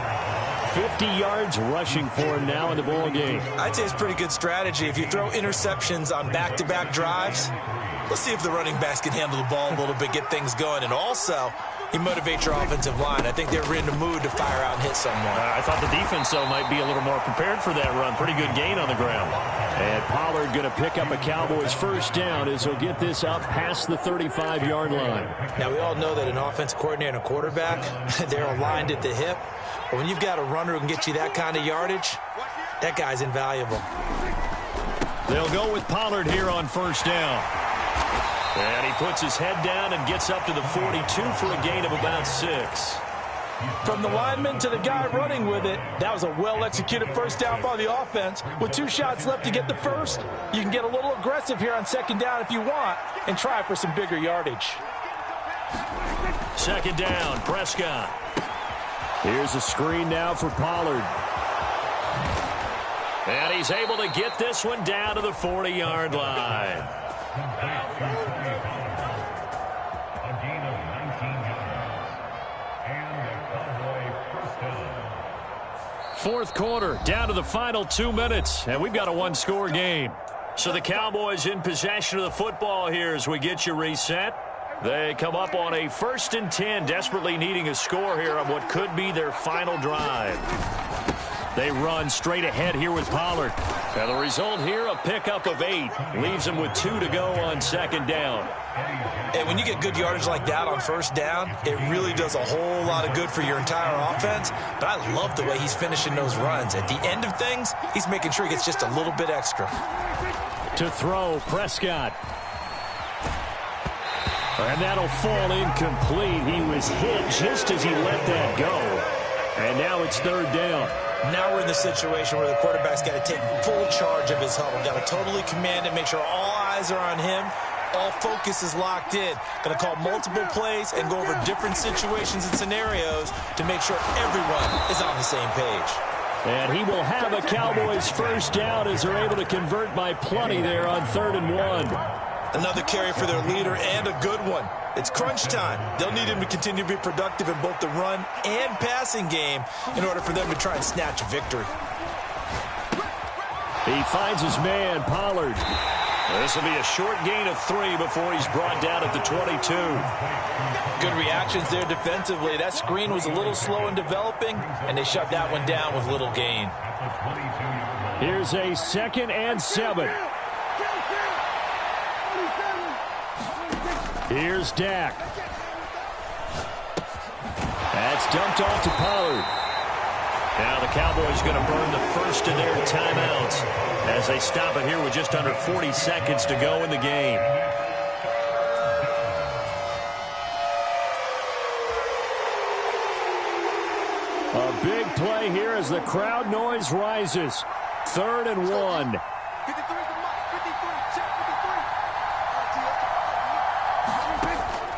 50 yards rushing for him now in the ball game. I'd say it's pretty good strategy. If you throw interceptions on back-to-back drives, let's see if the running backs can handle the ball a little bit, get things going. And also, you motivate your offensive line. I think they're in the mood to fire out and hit someone. I thought the defense, though, might be a little more prepared for that run. Pretty good gain on the ground. And Pollard going to pick up a Cowboys first down as he'll get this up past the 35-yard line. Now, we all know that an offensive coordinator and a quarterback, they're aligned at the hip. But when you've got a runner who can get you that kind of yardage, that guy's invaluable. They'll go with Pollard here on first down. And he puts his head down and gets up to the 42 for a gain of about 6. From the lineman to the guy running with it, that was a well-executed first down by the offense. With 2 shots left to get the first, you can get a little aggressive here on 2nd down if you want and try for some bigger yardage. 2nd down, Prescott. Here's a screen now for Pollard. And he's able to get this one down to the 40-yard line. A gain of 19 yards. And a Cowboy first down. Fourth quarter, down to the final 2 minutes, and we've got a one-score game. So the Cowboys in possession of the football here as we get you reset. They come up on a 1st and 10, desperately needing a score here on what could be their final drive. They run straight ahead here with Pollard. And the result here, a pickup of 8. Leaves them with 2 to go on 2nd down. And when you get good yardage like that on first down, it really does a whole lot of good for your entire offense. But I love the way he's finishing those runs. At the end of things, he's making sure he gets just a little bit extra. To throw, Prescott. And that'll fall incomplete. He was hit just as he let that go. And now it's 3rd down. Now we're in the situation where the quarterback's got to take full charge of his huddle. Got to totally command it, make sure all eyes are on him. All focus is locked in. Going to call multiple plays and go over different situations and scenarios to make sure everyone is on the same page. And he will have a Cowboys first down as they're able to convert by plenty there on 3rd and 1. Another carry for their leader and a good one. It's crunch time. They'll need him to continue to be productive in both the run and passing game in order for them to try and snatch a victory. He finds his man, Pollard. This will be a short gain of 3 before he's brought down at the 22. Good reactions there defensively. That screen was a little slow in developing, and they shut that one down with little gain. Here's a 2nd and 7. Here's Dak. That's dumped off to Pollard. Now the Cowboys going to burn the first of their timeouts as they stop it here with just under 40 seconds to go in the game. A big play here as the crowd noise rises. 3rd and 1.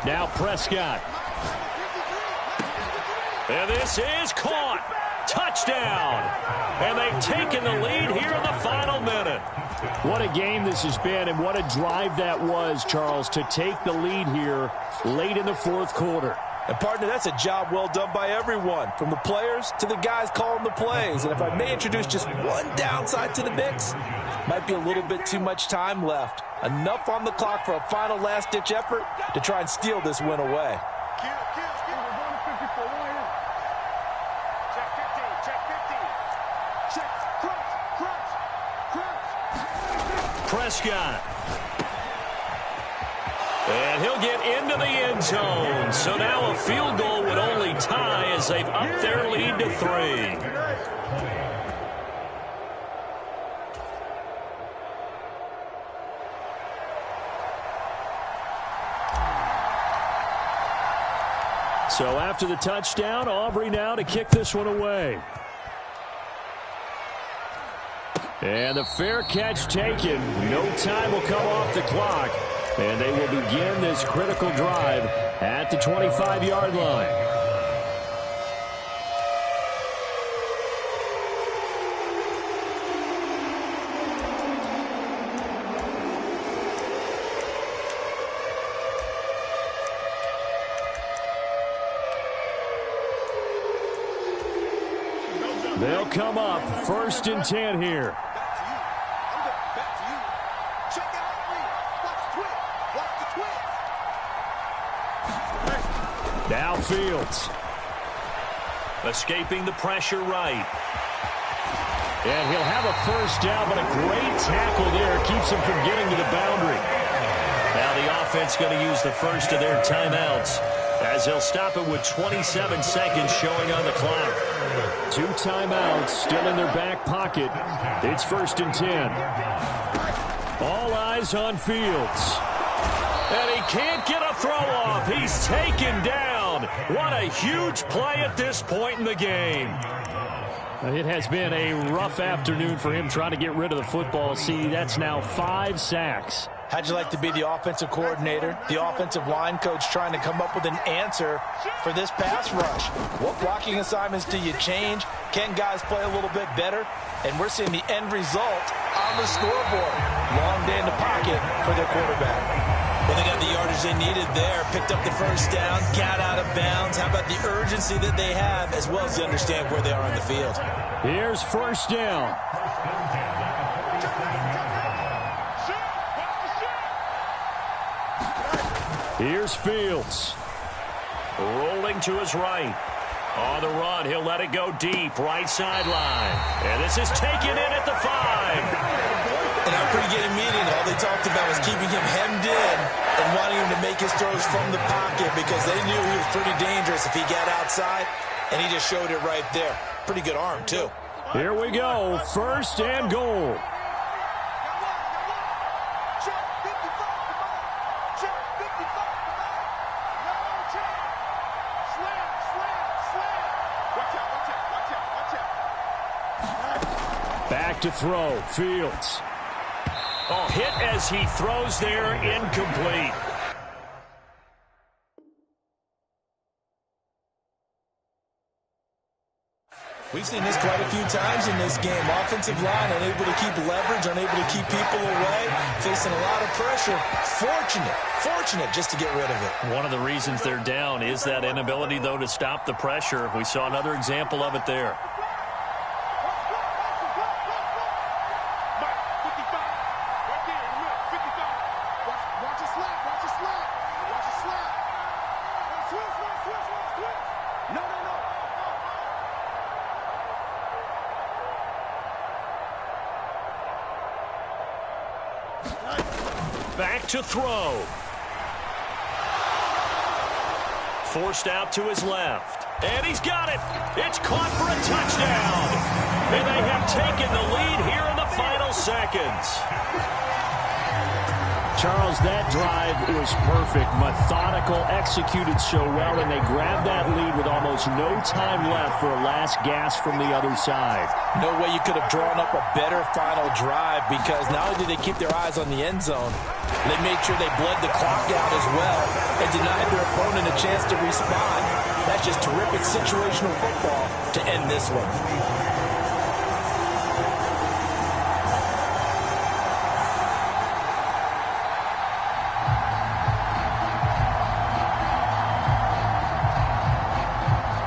Now Prescott. And this is caught. Touchdown. And they've taken the lead here in the final minute. What a game this has been, and what a drive that was, Charles, to take the lead here late in the 4th quarter. And, partner, that's a job well done by everyone, from the players to the guys calling the plays. And if I may introduce just one downside to the mix, might be a little bit too much time left. Enough on the clock for a final last-ditch effort to try and steal this win away. Prescott. And he'll get into the end zone. So now a field goal would only tie as they've upped their lead to 3. So after the touchdown, Aubrey now to kick this one away. And the fair catch taken. No time will come off the clock. And they will begin this critical drive at the 25-yard line. They'll come up 1st and 10 here. Now Fields. Escaping the pressure right. And he'll have a first down, but a great tackle there keeps him from getting to the boundary. Now the offense going to use the first of their timeouts as they'll stop it with 27 seconds showing on the clock. 2 timeouts still in their back pocket. It's 1st and 10. All eyes on Fields. And he can't get a throw off. He's taken down. What a huge play at this point in the game. It has been a rough afternoon for him trying to get rid of the football. See, that's now 5 sacks. How'd you like to be the offensive coordinator, the offensive line coach trying to come up with an answer for this pass rush? What blocking assignments do you change? Can guys play a little bit better? And we're seeing the end result on the scoreboard. Long day in the pocket for their quarterback. Well, they got the yardage they needed there. Picked up the first down, got out of bounds. How about the urgency that they have, as well as they understand where they are on the field? Here's 1st down. Here's Fields. Rolling to his right. On the run, he'll let it go deep, right sideline. And this is taken in at the 5. In our pregame meeting, all they talked about was keeping him hemmed in and wanting him to make his throws from the pocket because they knew he was pretty dangerous if he got outside, and he just showed it right there. Pretty good arm, too. Here we go, 1st and goal. Back to throw. Fields. Oh, hit as he throws there, incomplete. We've seen this quite a few times in this game. Offensive line unable to keep leverage, unable to keep people away, facing a lot of pressure. Fortunate just to get rid of it. One of the reasons they're down is that inability, though, to stop the pressure. We saw another example of it there. Back to throw. Forced out to his left. And he's got it. It's caught for a touchdown. And they have taken the lead here in the final seconds. Charles, that drive was perfect. Methodical, executed so well, and they grabbed that lead with almost no time left for a last gasp from the other side. No way you could have drawn up a better final drive, because not only did they keep their eyes on the end zone, they made sure they bled the clock out as well and denied their opponent a chance to respond. That's just terrific situational football to end this one.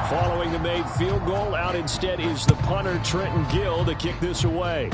Following the made field goal, out instead is the punter, Trenton Gill, to kick this away.